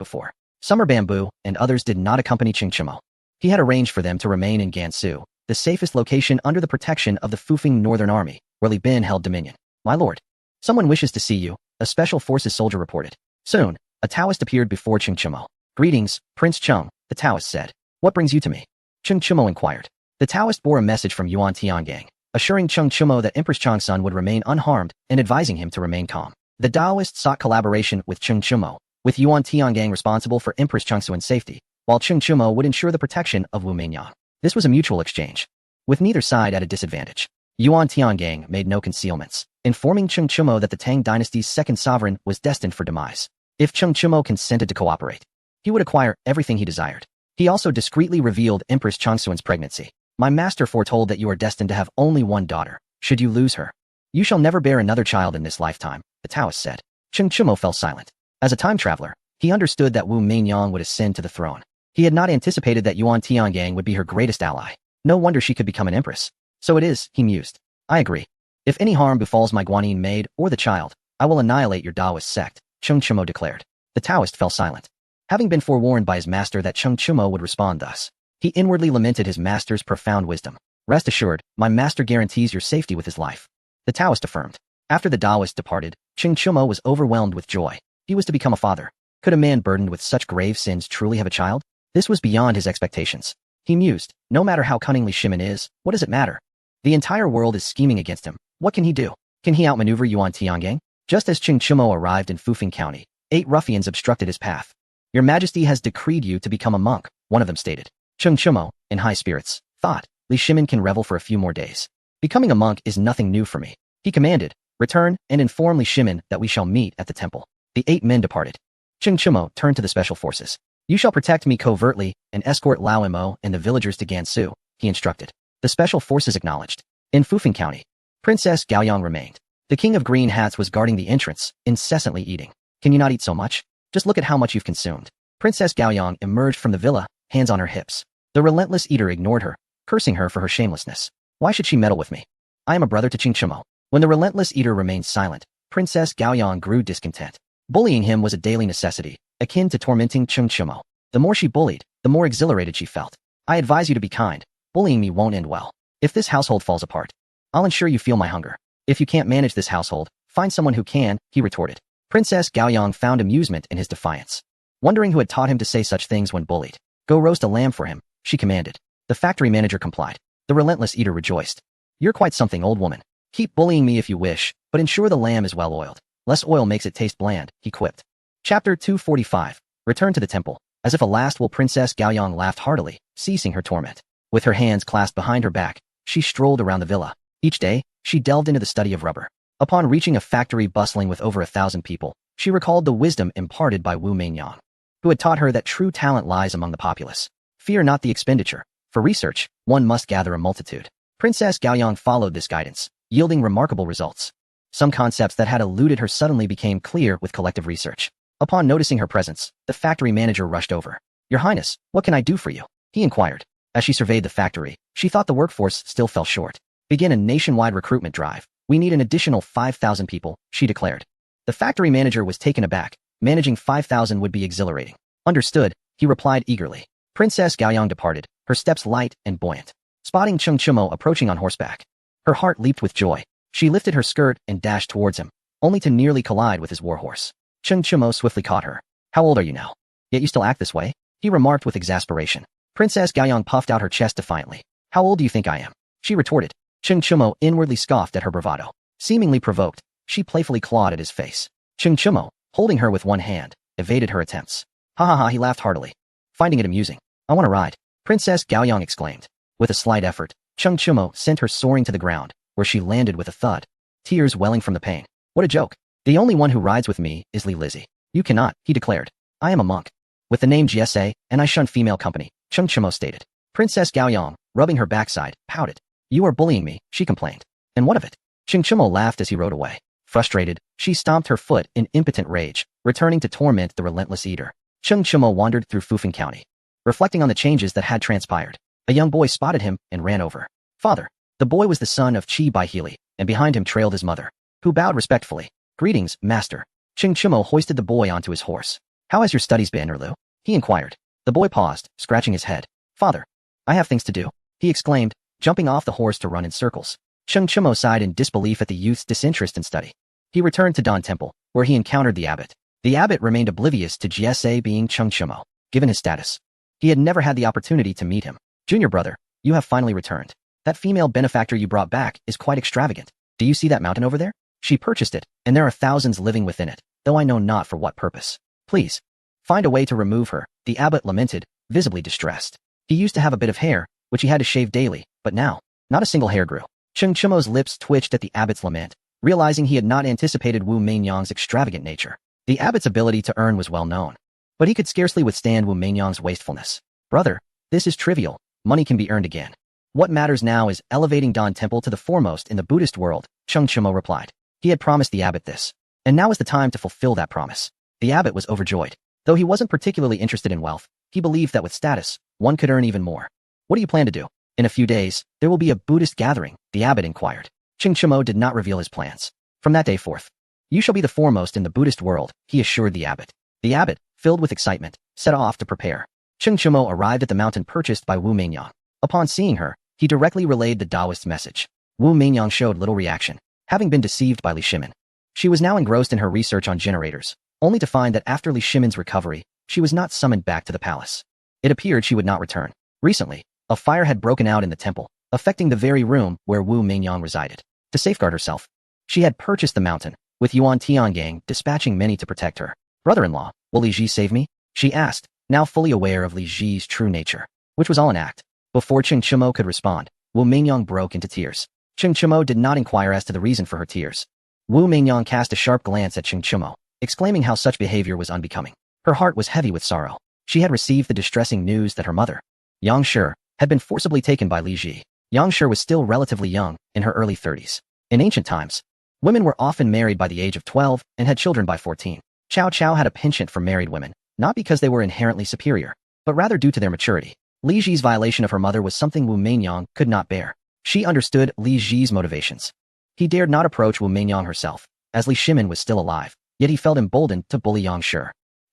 before. Summer Bamboo and others did not accompany Ching Chimo. He had arranged for them to remain in Gansu, the safest location under the protection of the Fufeng Northern Army, where Li Bin held dominion. My lord, someone wishes to see you, a special forces soldier reported. Soon, a Taoist appeared before Ching Chimo. Greetings, Prince Chung, the Taoist said. What brings you to me? Ching Chimo inquired. The Taoist bore a message from Yuan Tiangang, assuring Ching Chimo that Empress Changsun would remain unharmed and advising him to remain calm. The Taoist sought collaboration with Ching Chimo, with Yuan Tiangang responsible for Empress Changsun's safety, while Ching Chimo would ensure the protection of Wu Meinyang. This was a mutual exchange, with neither side at a disadvantage. Yuan Tiangang made no concealments, informing Ching Chimo that the Tang dynasty's second sovereign was destined for demise. If Ching Chimo consented to cooperate, he would acquire everything he desired. He also discreetly revealed Empress Changsun's pregnancy. My master foretold that you are destined to have only one daughter. Should you lose her, you shall never bear another child in this lifetime, the Taoist said. Ching Chimo fell silent. As a time traveler, he understood that Wu Meinyang would ascend to the throne. He had not anticipated that Yuan Tiangang would be her greatest ally. No wonder she could become an empress. So it is, he mused. I agree. If any harm befalls my Guanyin maid or the child, I will annihilate your Taoist sect, Ching Chimo declared. The Taoist fell silent. Having been forewarned by his master that Ching Chimo would respond thus, he inwardly lamented his master's profound wisdom. Rest assured, my master guarantees your safety with his life, the Taoist affirmed. After the Taoist departed, Ching Chimo was overwhelmed with joy. He was to become a father. Could a man burdened with such grave sins truly have a child? This was beyond his expectations. He mused, no matter how cunningly Shimin is, what does it matter? The entire world is scheming against him. What can he do? Can he outmaneuver Yuan Tiangang? Just as Ching Chimo arrived in Fufeng County, 8 ruffians obstructed his path. Your Majesty has decreed you to become a monk, one of them stated. Ching Chimo, in high spirits, thought, Li Shimin can revel for a few more days. Becoming a monk is nothing new for me. He commanded, return and inform Li Shimin that we shall meet at the temple. The 8 men departed. Ching Chimo turned to the special forces. You shall protect me covertly and escort Lao Mo and the villagers to Gansu, he instructed. The special forces acknowledged. In Fufeng County, Princess Gaoyang remained. The king of green hats was guarding the entrance, incessantly eating. Can you not eat so much? Just look at how much you've consumed. Princess Gaoyang emerged from the villa, hands on her hips. The relentless eater ignored her, cursing her for her shamelessness. Why should she meddle with me? I am a brother to Ching Chimo. When the relentless eater remained silent, Princess Gaoyang grew discontent. Bullying him was a daily necessity, akin to tormenting Ching Chimo. The more she bullied, the more exhilarated she felt. I advise you to be kind. Bullying me won't end well. If this household falls apart, I'll ensure you feel my hunger. If you can't manage this household, find someone who can, he retorted. Princess Gaoyang found amusement in his defiance. Wondering who had taught him to say such things when bullied. Go roast a lamb for him, she commanded. The factory manager complied. The relentless eater rejoiced. You're quite something, old woman. Keep bullying me if you wish, but ensure the lamb is well oiled. Less oil makes it taste bland, he quipped. Chapter 245. Return to the temple. As if a last will, Princess Gaoyang laughed heartily, ceasing her torment. With her hands clasped behind her back, she strolled around the villa. Each day, she delved into the study of rubber. Upon reaching a factory bustling with over 1,000 people, she recalled the wisdom imparted by Wu Meinyang, who had taught her that true talent lies among the populace. Fear not the expenditure. For research, one must gather a multitude. Princess Gaoyang followed this guidance, yielding remarkable results. Some concepts that had eluded her suddenly became clear with collective research. Upon noticing her presence, the factory manager rushed over. Your Highness, what can I do for you? He inquired. As she surveyed the factory, she thought the workforce still fell short. Begin a nationwide recruitment drive. We need an additional 5,000 people, she declared. The factory manager was taken aback. Managing 5,000 would be exhilarating. Understood, he replied eagerly. Princess Gaoyang departed, her steps light and buoyant. Spotting Ching Chimo approaching on horseback, her heart leaped with joy. She lifted her skirt and dashed towards him, only to nearly collide with his warhorse. Ching Chimo swiftly caught her. How old are you now? Yet you still act this way? He remarked with exasperation. Princess Gaoyang puffed out her chest defiantly. How old do you think I am? She retorted. Ching Chimo inwardly scoffed at her bravado. Seemingly provoked, she playfully clawed at his face. Ching Chimo, holding her with one hand, evaded her attempts. Ha ha ha, he laughed heartily, finding it amusing. I want to ride, Princess Gaoyang exclaimed. With a slight effort, Ching Chimo sent her soaring to the ground, where she landed with a thud, tears welling from the pain. What a joke. The only one who rides with me is Li Lizzie. You cannot, he declared. I am a monk. With the name GSA, and I shun female company, Ching Chimo stated. Princess Gaoyang, rubbing her backside, pouted. You are bullying me, she complained. And what of it? Ching Chimo laughed as he rode away. Frustrated, she stomped her foot in impotent rage, returning to torment the relentless eater. Ching Chimo wandered through Fufeng County, reflecting on the changes that had transpired. A young boy spotted him and ran over. Father. The boy was the son of Chi Bai Healy, and behind him trailed his mother, who bowed respectfully. Greetings, master. Ching Chimo hoisted the boy onto his horse. How has your studies been, Erlu? He inquired. The boy paused, scratching his head. Father, I have things to do, he exclaimed, jumping off the horse to run in circles. Cheng Chimo sighed in disbelief at the youth's disinterest in study. He returned to Dawn Temple, where he encountered the abbot. The abbot remained oblivious to GSA being Cheng Chimo, given his status. He had never had the opportunity to meet him. Junior brother, you have finally returned. That female benefactor you brought back is quite extravagant. Do you see that mountain over there? She purchased it, and there are thousands living within it, though I know not for what purpose. Please, find a way to remove her, the abbot lamented, visibly distressed. He used to have a bit of hair, which he had to shave daily, but now, not a single hair grew. Cheng Chimo's lips twitched at the abbot's lament, realizing he had not anticipated Wu Meinyang's extravagant nature. The abbot's ability to earn was well known, but he could scarcely withstand Wu Meinyang's wastefulness. Brother, this is trivial. Money can be earned again. What matters now is elevating Dawn Temple to the foremost in the Buddhist world, Cheng Chimo replied. He had promised the abbot this, and now is the time to fulfill that promise. The abbot was overjoyed. Though he wasn't particularly interested in wealth, he believed that with status, one could earn even more. What do you plan to do? In a few days, there will be a Buddhist gathering, the abbot inquired. Cheng Chimo did not reveal his plans. From that day forth, you shall be the foremost in the Buddhist world, he assured the abbot. The abbot, filled with excitement, set off to prepare. Cheng Chimo arrived at the mountain purchased by Wu Meinyang. Upon seeing her, he directly relayed the Taoist's message. Wu Meinyang showed little reaction, having been deceived by Li Shimin. She was now engrossed in her research on generators, only to find that after Li Shimin's recovery, she was not summoned back to the palace. It appeared she would not return. Recently, a fire had broken out in the temple, affecting the very room where Wu Meinyang resided. To safeguard herself, she had purchased the mountain, with Yuan Tiangang dispatching many to protect her. Brother-in-law, will Li Ji save me? She asked, now fully aware of Li Ji's true nature, which was all an act. Before Cheng Chimo could respond, Wu Meinyang broke into tears. Cheng Chimo did not inquire as to the reason for her tears. Wu Meinyang cast a sharp glance at Cheng Chimo, exclaiming how such behavior was unbecoming. Her heart was heavy with sorrow. She had received the distressing news that her mother, Yang Shi, had been forcibly taken by Li Ji. Yang Shi was still relatively young, in her early 30s. In ancient times, women were often married by the age of 12 and had children by 14. Cao Cao had a penchant for married women, not because they were inherently superior, but rather due to their maturity. Li Ji's violation of her mother was something Wu Meinyang could not bear. She understood Li Ji's motivations. He dared not approach Wu Meinyang herself, as Li Shimin was still alive, yet he felt emboldened to bully Yang Shi.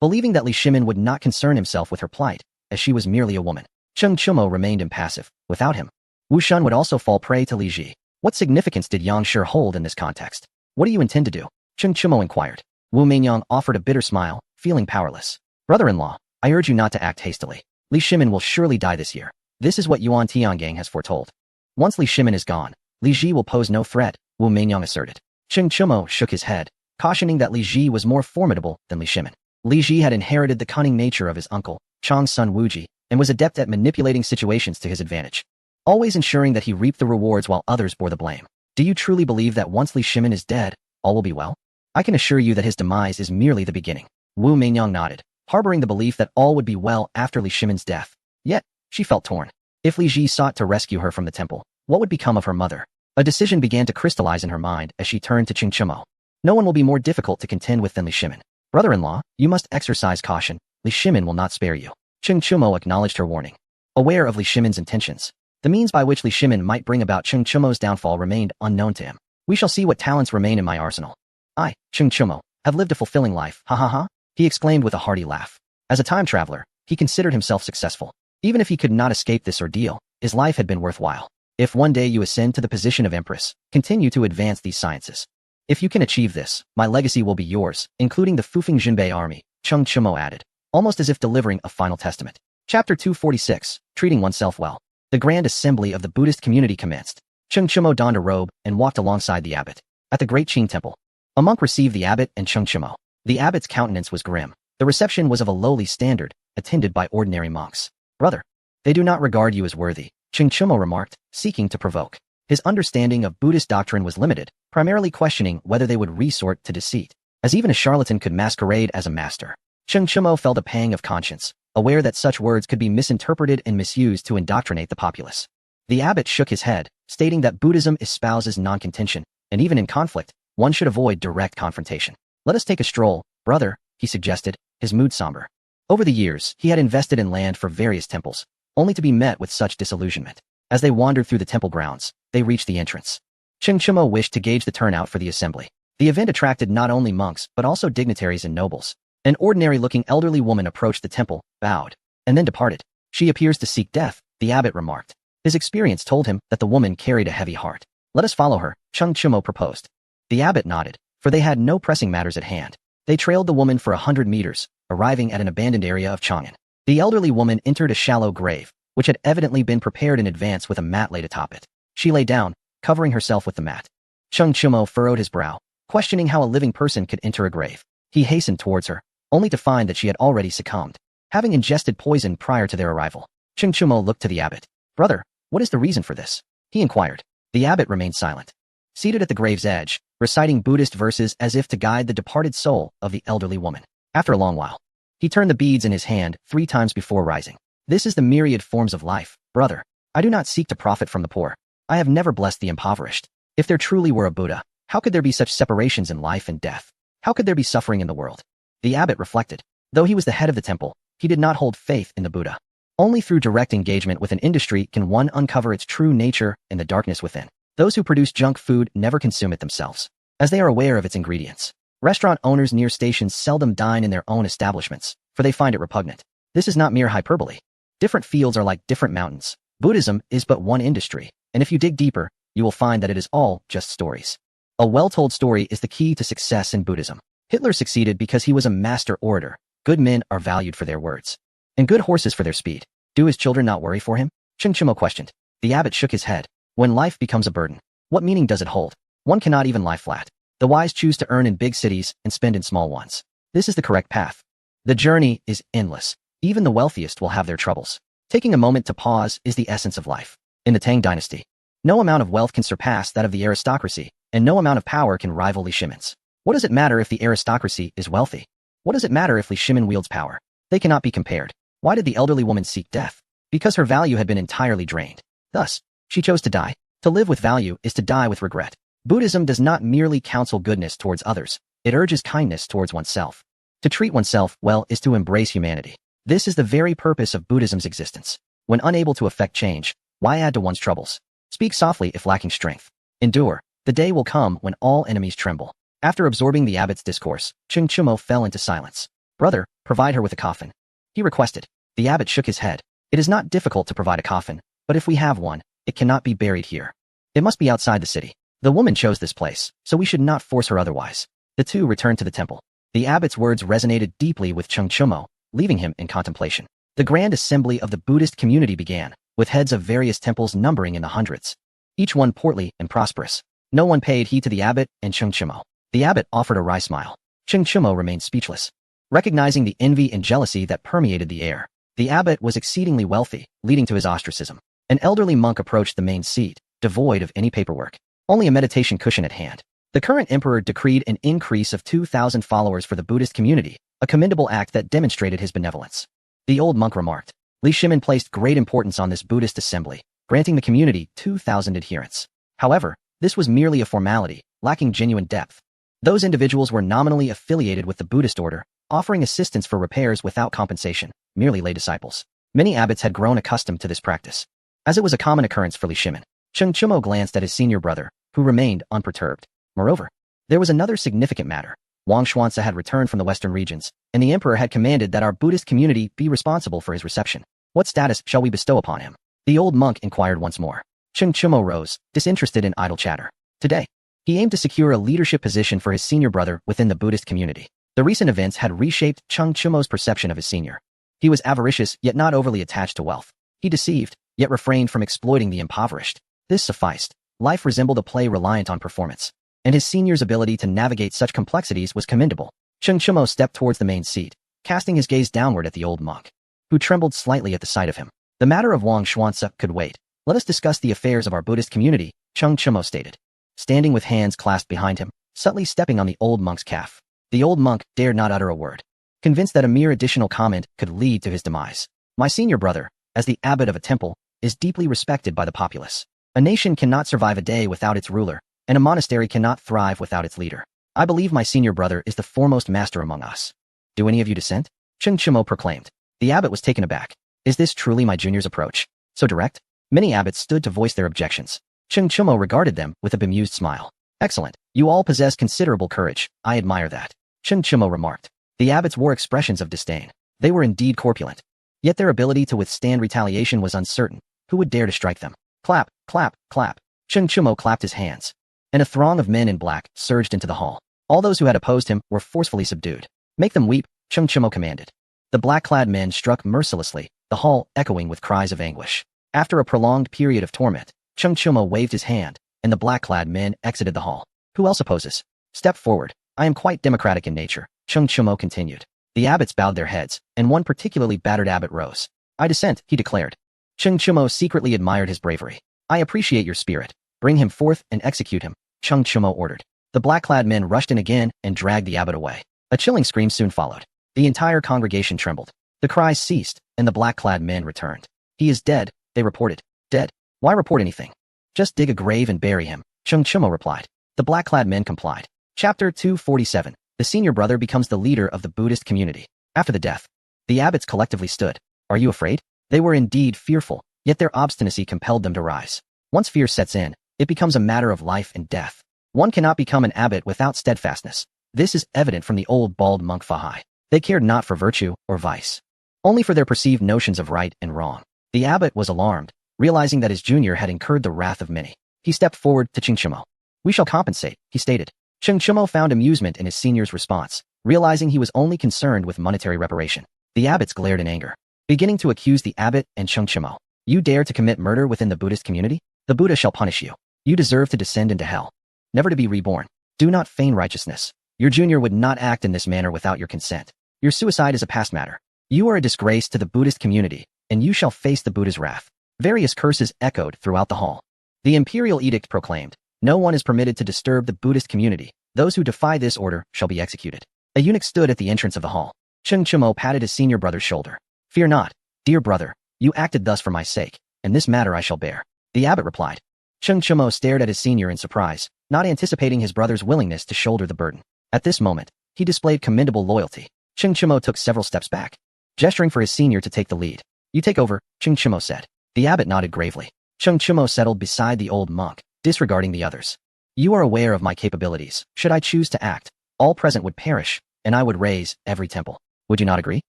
Believing that Li Shimin would not concern himself with her plight, as she was merely a woman, Cheng Chimo remained impassive. Without him, Wu Shun would also fall prey to Li Ji. What significance did Yang Shi hold in this context? What do you intend to do? Cheng Chimo inquired. Wu Meinyang offered a bitter smile, feeling powerless. Brother-in-law, I urge you not to act hastily. Li Shimin will surely die this year. This is what Yuan Tiangang has foretold. Once Li Shimin is gone, Li Ji will pose no threat, Wu Meinyang asserted. Cheng Chimo shook his head, cautioning that Li Ji was more formidable than Li Shimin. Li Ji had inherited the cunning nature of his uncle, Chang's son Wu Ji, and was adept at manipulating situations to his advantage, always ensuring that he reaped the rewards while others bore the blame. Do you truly believe that once Li Shimin is dead, all will be well? I can assure you that his demise is merely the beginning. Wu Meinyang nodded, harboring the belief that all would be well after Li Shimin's death. Yet, she felt torn. If Li Ji sought to rescue her from the temple, what would become of her mother? A decision began to crystallize in her mind as she turned to Cheng Chimo. No one will be more difficult to contend with than Li Shimin. Brother-in-law, you must exercise caution. Li Shimin will not spare you. Cheng Chimo acknowledged her warning. Aware of Li Shimin's intentions, the means by which Li Shimin might bring about Cheng Chimo's downfall remained unknown to him. We shall see what talents remain in my arsenal. I, Cheng Chimo, have lived a fulfilling life, ha ha ha, he exclaimed with a hearty laugh. As a time traveler, he considered himself successful. Even if he could not escape this ordeal, his life had been worthwhile. If one day you ascend to the position of Empress, continue to advance these sciences. If you can achieve this, my legacy will be yours, including the Fufeng Jinbei army, Cheng Chimo added, almost as if delivering a final testament. Chapter 246, Treating Oneself Well. The grand assembly of the Buddhist community commenced. Cheng Chimo donned a robe and walked alongside the abbot. At the Great Qing Temple, a monk received the abbot and Cheng Chimo. The abbot's countenance was grim. The reception was of a lowly standard, attended by ordinary monks. Brother, they do not regard you as worthy, Cheng Chimo remarked, seeking to provoke. His understanding of Buddhist doctrine was limited, primarily questioning whether they would resort to deceit, as even a charlatan could masquerade as a master. Cheng Chimo felt a pang of conscience, aware that such words could be misinterpreted and misused to indoctrinate the populace. The abbot shook his head, stating that Buddhism espouses non-contention, and even in conflict, one should avoid direct confrontation. Let us take a stroll, brother, he suggested, his mood somber. Over the years, he had invested in land for various temples, only to be met with such disillusionment. As they wandered through the temple grounds, they reached the entrance. Cheng Chimo wished to gauge the turnout for the assembly. The event attracted not only monks, but also dignitaries and nobles. An ordinary-looking elderly woman approached the temple, bowed, and then departed. She appears to seek death, the abbot remarked. His experience told him that the woman carried a heavy heart. Let us follow her, Cheng Chumo proposed. The abbot nodded, for they had no pressing matters at hand. They trailed the woman for 100 meters, arriving at an abandoned area of Chang'an. The elderly woman entered a shallow grave, which had evidently been prepared in advance with a mat laid atop it. She lay down, covering herself with the mat. Cheng Chumo furrowed his brow, questioning how a living person could enter a grave. He hastened towards her, only to find that she had already succumbed, having ingested poison prior to their arrival. Cheng Chumo looked to the abbot. Brother, what is the reason for this? He inquired. The abbot remained silent, seated at the grave's edge, reciting Buddhist verses as if to guide the departed soul of the elderly woman. After a long while, he turned the beads in his hand 3 times before rising. This is the myriad forms of life, brother. I do not seek to profit from the poor. I have never blessed the impoverished. If there truly were a Buddha, how could there be such separations in life and death? How could there be suffering in the world? The abbot reflected. Though he was the head of the temple, he did not hold faith in the Buddha. Only through direct engagement with an industry can one uncover its true nature and the darkness within. Those who produce junk food never consume it themselves, as they are aware of its ingredients. Restaurant owners near stations seldom dine in their own establishments, for they find it repugnant. This is not mere hyperbole. Different fields are like different mountains. Buddhism is but one industry, and if you dig deeper, you will find that it is all just stories. A well-told story is the key to success in Buddhism. Hitler succeeded because he was a master orator. Good men are valued for their words, and good horses for their speed. Do his children not worry for him? Cheng Chumo questioned. The abbot shook his head. When life becomes a burden, what meaning does it hold? One cannot even lie flat. The wise choose to earn in big cities and spend in small ones. This is the correct path. The journey is endless. Even the wealthiest will have their troubles. Taking a moment to pause is the essence of life. In the Tang dynasty, no amount of wealth can surpass that of the aristocracy, and no amount of power can rival Li Shimin's. What does it matter if the aristocracy is wealthy? What does it matter if Li Shimin wields power? They cannot be compared. Why did the elderly woman seek death? Because her value had been entirely drained. Thus, she chose to die. To live with value is to die with regret. Buddhism does not merely counsel goodness towards others, it urges kindness towards oneself. To treat oneself well is to embrace humanity. This is the very purpose of Buddhism's existence. When unable to effect change, why add to one's troubles? Speak softly if lacking strength. Endure. The day will come when all enemies tremble. After absorbing the abbot's discourse, Cheng Chumo fell into silence. Brother, provide her with a coffin, he requested. The abbot shook his head. It is not difficult to provide a coffin, but if we have one, it cannot be buried here. It must be outside the city. The woman chose this place, so we should not force her otherwise. The two returned to the temple. The abbot's words resonated deeply with Cheng Chumo, leaving him in contemplation. The grand assembly of the Buddhist community began, with heads of various temples numbering in the hundreds, each one portly and prosperous. No one paid heed to the abbot and Cheng Chumo. The abbot offered a wry smile. Cheng Chumo remained speechless, recognizing the envy and jealousy that permeated the air. The abbot was exceedingly wealthy, leading to his ostracism. An elderly monk approached the main seat, devoid of any paperwork, only a meditation cushion at hand. The current emperor decreed an increase of 2,000 followers for the Buddhist community, a commendable act that demonstrated his benevolence. The old monk remarked. Li Shimin placed great importance on this Buddhist assembly, granting the community 2,000 adherents. However, this was merely a formality, lacking genuine depth. Those individuals were nominally affiliated with the Buddhist order, offering assistance for repairs without compensation, merely lay disciples. Many abbots had grown accustomed to this practice, as it was a common occurrence for Li Shimin. Cheng Chumo glanced at his senior brother, who remained unperturbed. Moreover, there was another significant matter. Wang Xuanzi had returned from the western regions, and the emperor had commanded that our Buddhist community be responsible for his reception. What status shall we bestow upon him? The old monk inquired once more. Cheng Chumo rose, disinterested in idle chatter. Today, he aimed to secure a leadership position for his senior brother within the Buddhist community. The recent events had reshaped Cheng Chumo's perception of his senior. He was avaricious yet not overly attached to wealth. He deceived, yet refrained from exploiting the impoverished. This sufficed. Life resembled a play reliant on performance, and his senior's ability to navigate such complexities was commendable. Cheng Chumo stepped towards the main seat, casting his gaze downward at the old monk, who trembled slightly at the sight of him. The matter of Wang Xuanzi could wait. Let us discuss the affairs of our Buddhist community, Cheng Chumo stated, standing with hands clasped behind him, subtly stepping on the old monk's calf. The old monk dared not utter a word, convinced that a mere additional comment could lead to his demise. My senior brother, as the abbot of a temple, is deeply respected by the populace. A nation cannot survive a day without its ruler, and a monastery cannot thrive without its leader. I believe my senior brother is the foremost master among us. Do any of you dissent? Cheng Chumo proclaimed. The abbot was taken aback. Is this truly my junior's approach? So direct? Many abbots stood to voice their objections. Cheng Chumo regarded them with a bemused smile. Excellent. You all possess considerable courage. I admire that. Cheng Chumo remarked. The abbots wore expressions of disdain. They were indeed corpulent. Yet their ability to withstand retaliation was uncertain. Who would dare to strike them? Clap, clap, clap. Cheng Chumo clapped his hands, and a throng of men in black surged into the hall. All those who had opposed him were forcefully subdued. Make them weep, Cheng Chumo commanded. The black-clad men struck mercilessly, the hall echoing with cries of anguish. After a prolonged period of torment, Cheng Chumo waved his hand, and the black-clad men exited the hall. Who else opposes? Step forward. I am quite democratic in nature, Cheng Chumo continued. The abbots bowed their heads, and one particularly battered abbot rose. I dissent, he declared. Cheng Chumo secretly admired his bravery. I appreciate your spirit. Bring him forth and execute him, Cheng Chumo ordered. The black-clad men rushed in again and dragged the abbot away. A chilling scream soon followed. The entire congregation trembled. The cries ceased, and the black-clad men returned. He is dead, they reported. Dead? Why report anything? Just dig a grave and bury him, Cheng Chumo replied. The black-clad men complied. Chapter 247. The senior brother becomes the leader of the Buddhist community. After the death, the abbots collectively stood. Are you afraid? They were indeed fearful, yet their obstinacy compelled them to rise. Once fear sets in, it becomes a matter of life and death. One cannot become an abbot without steadfastness. This is evident from the old bald monk Fahai. They cared not for virtue or vice, only for their perceived notions of right and wrong. The abbot was alarmed, realizing that his junior had incurred the wrath of many. He stepped forward to Cheng Chumo. We shall compensate, he stated. Cheng Chumo found amusement in his senior's response, realizing he was only concerned with monetary reparation. The abbots glared in anger, beginning to accuse the abbot and Cheng Chumo. You dare to commit murder within the Buddhist community? The Buddha shall punish you. You deserve to descend into hell, never to be reborn. Do not feign righteousness. Your junior would not act in this manner without your consent. Your suicide is a past matter. You are a disgrace to the Buddhist community, and you shall face the Buddha's wrath. Various curses echoed throughout the hall. The imperial edict proclaimed, no one is permitted to disturb the Buddhist community. Those who defy this order shall be executed. A eunuch stood at the entrance of the hall. Cheng Chumo patted his senior brother's shoulder. Fear not, dear brother. You acted thus for my sake, and this matter I shall bear. The abbot replied. Cheng Chumo stared at his senior in surprise, not anticipating his brother's willingness to shoulder the burden. At this moment, he displayed commendable loyalty. Cheng Chumo took several steps back, gesturing for his senior to take the lead. You take over, Cheng Chumo said. The abbot nodded gravely. Cheng Chumo settled beside the old monk, disregarding the others. You are aware of my capabilities. Should I choose to act, all present would perish, and I would raise every temple. Would you not agree?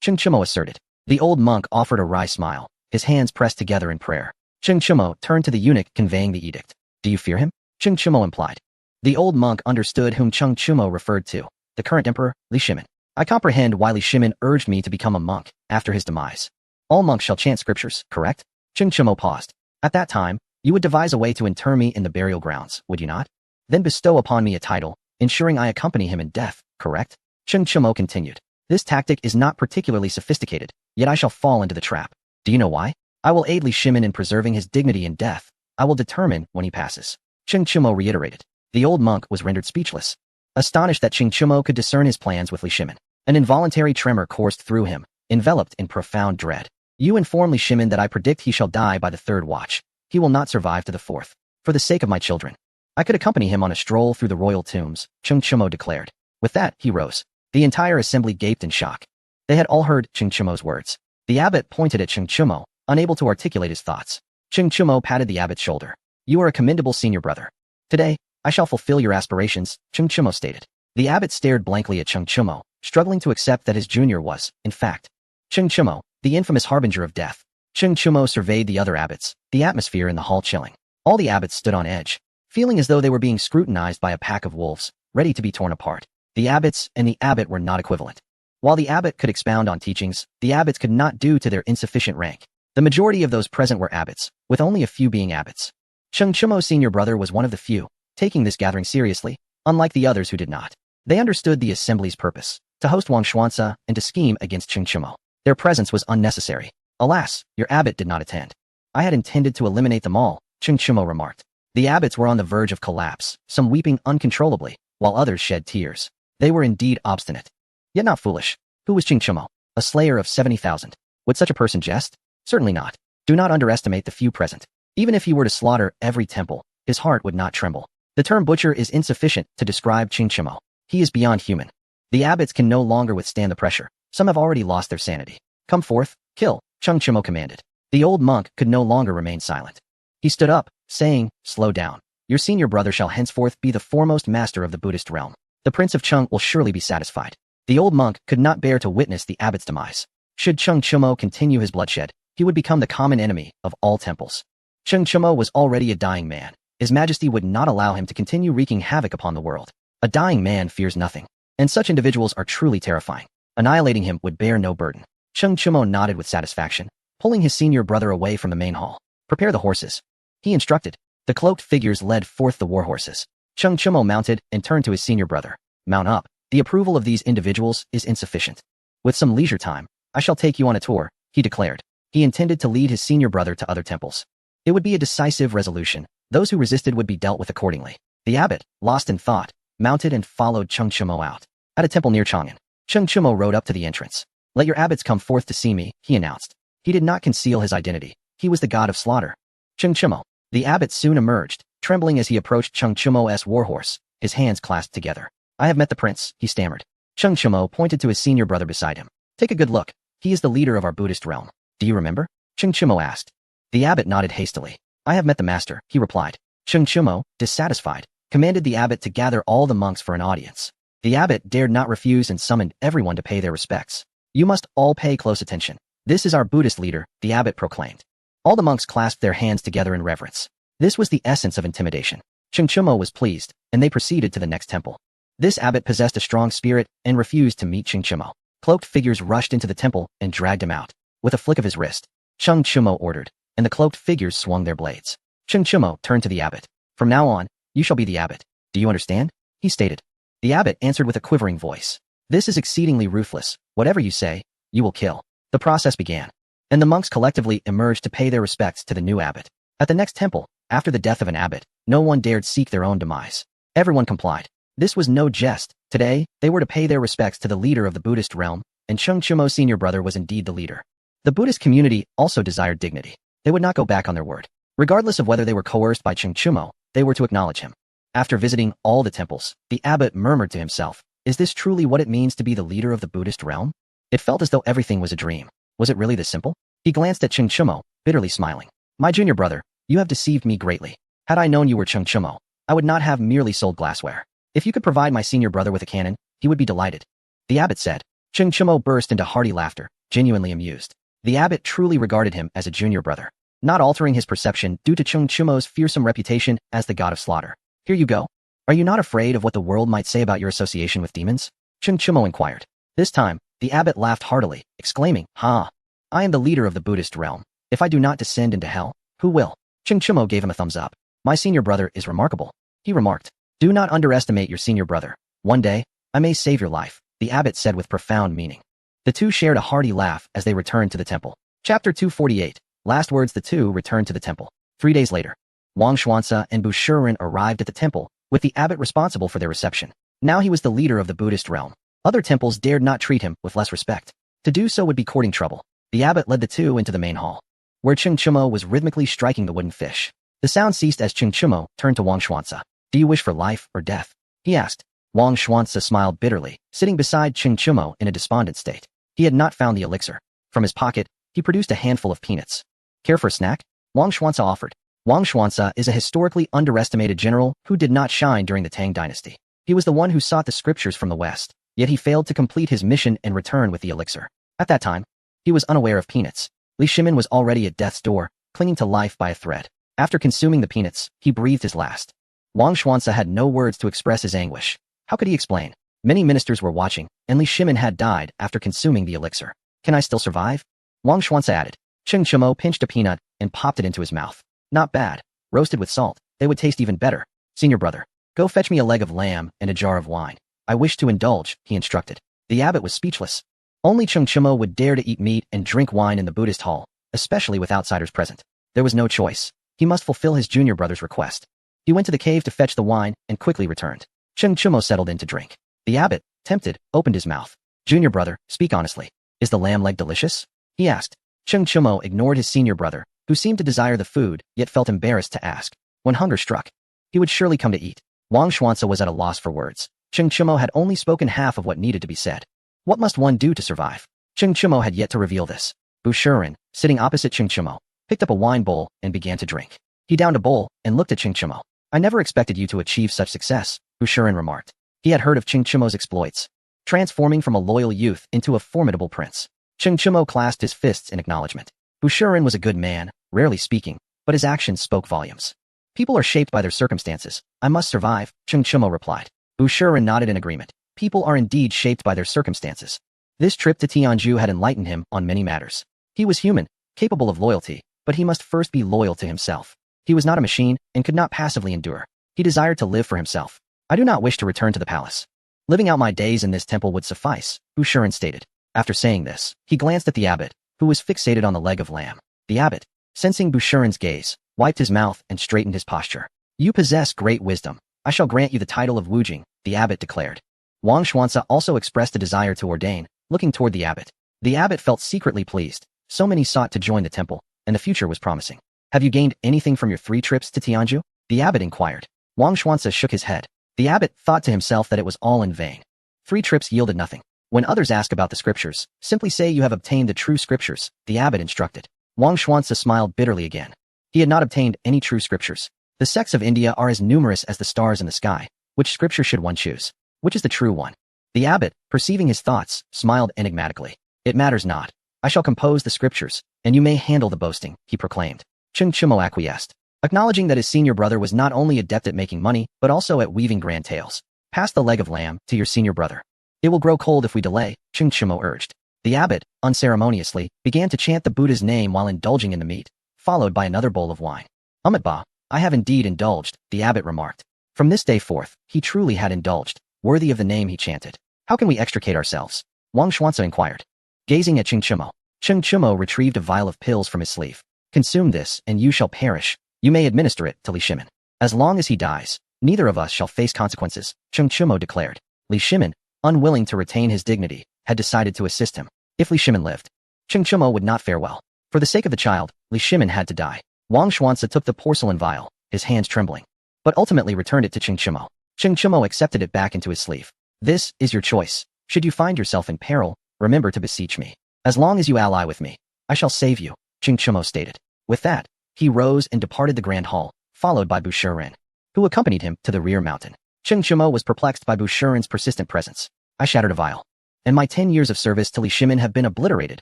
Cheng Chumo asserted. The old monk offered a wry smile, his hands pressed together in prayer. Cheng Chumo turned to the eunuch conveying the edict. Do you fear him? Cheng Chumo implied. The old monk understood whom Cheng Chumo referred to, the current emperor, Li Shimin. I comprehend why Li Shimin urged me to become a monk after his demise. All monks shall chant scriptures, correct? Cheng Chumo paused. At that time, you would devise a way to inter me in the burial grounds, would you not? Then bestow upon me a title, ensuring I accompany him in death, correct? Cheng Chumo continued. This tactic is not particularly sophisticated, yet I shall fall into the trap. Do you know why? I will aid Li Shimin in preserving his dignity in death. I will determine when he passes. Cheng Chumo reiterated. The old monk was rendered speechless, astonished that Cheng Chumo could discern his plans with Li Shimin. An involuntary tremor coursed through him, enveloped in profound dread. You inform Li Shimin that I predict he shall die by the third watch. He will not survive to the fourth. For the sake of my children, I could accompany him on a stroll through the royal tombs, Cheng Chumo declared. With that, he rose. The entire assembly gaped in shock. They had all heard Cheng Chumo's words. The abbot pointed at Cheng Chumo, unable to articulate his thoughts. Cheng Chumo patted the abbot's shoulder. You are a commendable senior brother. Today, I shall fulfill your aspirations, Cheng Chumo stated. The abbot stared blankly at Cheng Chumo, struggling to accept that his junior was, in fact, Cheng Chumo, the infamous harbinger of death. Cheng Chumo surveyed the other abbots, the atmosphere in the hall chilling. All the abbots stood on edge, feeling as though they were being scrutinized by a pack of wolves, ready to be torn apart. The abbots and the abbot were not equivalent. While the abbot could expound on teachings, the abbots could not due to their insufficient rank. The majority of those present were abbots, with only a few being abbots. Cheng Chumo's senior brother was one of the few, taking this gathering seriously, unlike the others who did not. They understood the assembly's purpose, to host Wang Xuanzi and to scheme against Cheng Chumo. Their presence was unnecessary. Alas, your abbot did not attend. I had intended to eliminate them all, Cheng Chumo remarked. The abbots were on the verge of collapse, some weeping uncontrollably, while others shed tears. They were indeed obstinate, yet not foolish. Who was Cheng Chumo? A slayer of 70,000. Would such a person jest? Certainly not. Do not underestimate the few present. Even if he were to slaughter every temple, his heart would not tremble. The term butcher is insufficient to describe Cheng Chumo. He is beyond human. The abbots can no longer withstand the pressure. Some have already lost their sanity. Come forth, kill, Cheng Chumo commanded. The old monk could no longer remain silent. He stood up, saying, slow down. Your senior brother shall henceforth be the foremost master of the Buddhist realm. The Prince of Cheng will surely be satisfied. The old monk could not bear to witness the abbot's demise. Should Cheng Chumo continue his bloodshed, he would become the common enemy of all temples. Cheng Chumo was already a dying man. His Majesty would not allow him to continue wreaking havoc upon the world. A dying man fears nothing, and such individuals are truly terrifying. Annihilating him would bear no burden. Cheng Chumo nodded with satisfaction, pulling his senior brother away from the main hall. Prepare the horses, he instructed. The cloaked figures led forth the war horses. Cheng Chumo mounted and turned to his senior brother. Mount up. The approval of these individuals is insufficient. With some leisure time, I shall take you on a tour, he declared. He intended to lead his senior brother to other temples. It would be a decisive resolution. Those who resisted would be dealt with accordingly. The abbot, lost in thought, mounted and followed Cheng Chumo out. At a temple near Chang'an, Cheng Chumo rode up to the entrance. Let your abbots come forth to see me, he announced. He did not conceal his identity. He was the god of slaughter. Cheng Chumo. The abbot soon emerged, trembling as he approached Cheng Chumo's warhorse, his hands clasped together. I have met the prince, he stammered. Cheng Chumo pointed to his senior brother beside him. Take a good look. He is the leader of our Buddhist realm. Do you remember? Cheng Chumo asked. The abbot nodded hastily. I have met the master, he replied. Cheng Chumo, dissatisfied, commanded the abbot to gather all the monks for an audience. The abbot dared not refuse and summoned everyone to pay their respects. You must all pay close attention. This is our Buddhist leader, the abbot proclaimed. All the monks clasped their hands together in reverence. This was the essence of intimidation. Cheng Chumo was pleased, and they proceeded to the next temple. This abbot possessed a strong spirit and refused to meet Cheng Chumo. Cloaked figures rushed into the temple and dragged him out. With a flick of his wrist, Cheng Chumo ordered, and the cloaked figures swung their blades. Cheng Chumo turned to the abbot. From now on, you shall be the abbot. Do you understand? He stated. The abbot answered with a quivering voice. This is exceedingly ruthless. Whatever you say, you will kill. The process began, and the monks collectively emerged to pay their respects to the new abbot. At the next temple, after the death of an abbot, no one dared seek their own demise. Everyone complied. This was no jest. Today, they were to pay their respects to the leader of the Buddhist realm, and Cheng Chumo's senior brother was indeed the leader. The Buddhist community also desired dignity. They would not go back on their word. Regardless of whether they were coerced by Cheng Chumo, they were to acknowledge him. After visiting all the temples, the abbot murmured to himself, is this truly what it means to be the leader of the Buddhist realm? It felt as though everything was a dream. Was it really this simple? He glanced at Cheng Chumo, bitterly smiling. My junior brother, you have deceived me greatly. Had I known you were Cheng Chumo, I would not have merely sold glassware. If you could provide my senior brother with a cannon, he would be delighted. The abbot said. Cheng Chumo burst into hearty laughter, genuinely amused. The abbot truly regarded him as a junior brother, not altering his perception due to Cheng Chumo's fearsome reputation as the god of slaughter. Here you go. Are you not afraid of what the world might say about your association with demons? Cheng Chumo inquired. This time, the abbot laughed heartily, exclaiming, Ha! I am the leader of the Buddhist realm. If I do not descend into hell, who will? Cheng Chumo gave him a thumbs up. My senior brother is remarkable, he remarked. Do not underestimate your senior brother. One day, I may save your life, the abbot said with profound meaning. The two shared a hearty laugh as they returned to the temple. Chapter 248. Last words. The two returned to the temple. 3 days later, Wang Xuanzi and Bu Shiren arrived at the temple, with the abbot responsible for their reception. Now he was the leader of the Buddhist realm. Other temples dared not treat him with less respect. To do so would be courting trouble. The abbot led the two into the main hall, where Cheng Chumo was rhythmically striking the wooden fish. The sound ceased as Cheng Chumo turned to Wang Xuanzi. Do you wish for life or death? He asked. Wang Xuanzi smiled bitterly, sitting beside Cheng Chumo in a despondent state. He had not found the elixir. From his pocket, he produced a handful of peanuts. Care for a snack? Wang Xuanzi offered. Wang Xuanzi is a historically underestimated general who did not shine during the Tang dynasty. He was the one who sought the scriptures from the West, yet he failed to complete his mission and return with the elixir. At that time, he was unaware of peanuts. Li Shimin was already at death's door, clinging to life by a thread. After consuming the peanuts, he breathed his last. Wang Xuanzi had no words to express his anguish. How could he explain? Many ministers were watching, and Li Shimin had died after consuming the elixir. Can I still survive? Wang Xuanzi added. Cheng Chumo pinched a peanut and popped it into his mouth. Not bad. Roasted with salt, they would taste even better. Senior brother, go fetch me a leg of lamb and a jar of wine. I wish to indulge, he instructed. The abbot was speechless. Only Cheng Chumo would dare to eat meat and drink wine in the Buddhist hall, especially with outsiders present. There was no choice. He must fulfill his junior brother's request. He went to the cave to fetch the wine and quickly returned. Cheng Chumo settled in to drink. The abbot, tempted, opened his mouth. Junior brother, speak honestly. Is the lamb leg delicious? He asked. Cheng Chumo ignored his senior brother, who seemed to desire the food, yet felt embarrassed to ask. When hunger struck, he would surely come to eat. Wang Xuanzi was at a loss for words. Cheng Chumo had only spoken half of what needed to be said. What must one do to survive? Cheng Chumo had yet to reveal this. Bu Shiren, sitting opposite Cheng Chumo, picked up a wine bowl and began to drink. He downed a bowl and looked at Cheng Chumo. I never expected you to achieve such success, Bu Shiren remarked. He had heard of Cheng Chumo's exploits. transforming from a loyal youth into a formidable prince. Cheng Chimo clasped his fists in acknowledgement. Bushuren was a good man, rarely speaking, but his actions spoke volumes. People are shaped by their circumstances. I must survive, Cheng Chimo replied. Bushuren nodded in agreement. People are indeed shaped by their circumstances. This trip to Tianzhu had enlightened him on many matters. He was human, capable of loyalty, but he must first be loyal to himself. He was not a machine and could not passively endure. He desired to live for himself. I do not wish to return to the palace. Living out my days in this temple would suffice, Bushuren stated. After saying this, he glanced at the abbot, who was fixated on the leg of lamb. The abbot, sensing Bushuren's gaze, wiped his mouth and straightened his posture. You possess great wisdom. I shall grant you the title of Wujing, the abbot declared. Wang Xuanzi also expressed a desire to ordain, looking toward the abbot. The abbot felt secretly pleased. So many sought to join the temple, and the future was promising. Have you gained anything from your 3 trips to Tianzhu? The abbot inquired. Wang Xuanzi shook his head. The abbot thought to himself that it was all in vain. 3 trips yielded nothing. When others ask about the scriptures, simply say you have obtained the true scriptures, the abbot instructed. Wang Xuanzi smiled bitterly again. He had not obtained any true scriptures. The sects of India are as numerous as the stars in the sky. Which scripture should one choose? Which is the true one? The abbot, perceiving his thoughts, smiled enigmatically. It matters not. I shall compose the scriptures, and you may handle the boasting, he proclaimed. Cheng Chimo acquiesced, acknowledging that his senior brother was not only adept at making money, but also at weaving grand tales. Pass the leg of lamb to your senior brother. It will grow cold if we delay, Cheng Chimo urged. The abbot, unceremoniously, began to chant the Buddha's name while indulging in the meat, followed by another bowl of wine. Amitabha, I have indeed indulged, the abbot remarked. From this day forth, he truly had indulged, worthy of the name he chanted. How can we extricate ourselves? Wang Xuanzi inquired. Gazing at Cheng Chimo retrieved a vial of pills from his sleeve. Consume this, and you shall perish. You may administer it to Li Shimin. As long as he dies, neither of us shall face consequences, Cheng Chimo declared. Li Shimin, unwilling to retain his dignity, had decided to assist him. If Li Shimin lived, Cheng Chimo would not fare well. For the sake of the child, Li Shimin had to die. Wang Xuanzi took the porcelain vial, his hands trembling, but ultimately returned it to Cheng Chimo. Cheng Chimo accepted it back into his sleeve. This is your choice. Should you find yourself in peril, remember to beseech me. As long as you ally with me, I shall save you, Cheng Chimo stated. With that, he rose and departed the grand hall, followed by Bushuren, who accompanied him to the rear mountain. Cheng Chimo was perplexed by Bushuren's persistent presence. I shattered a vial, and my 10 years of service to Li Shimin have been obliterated,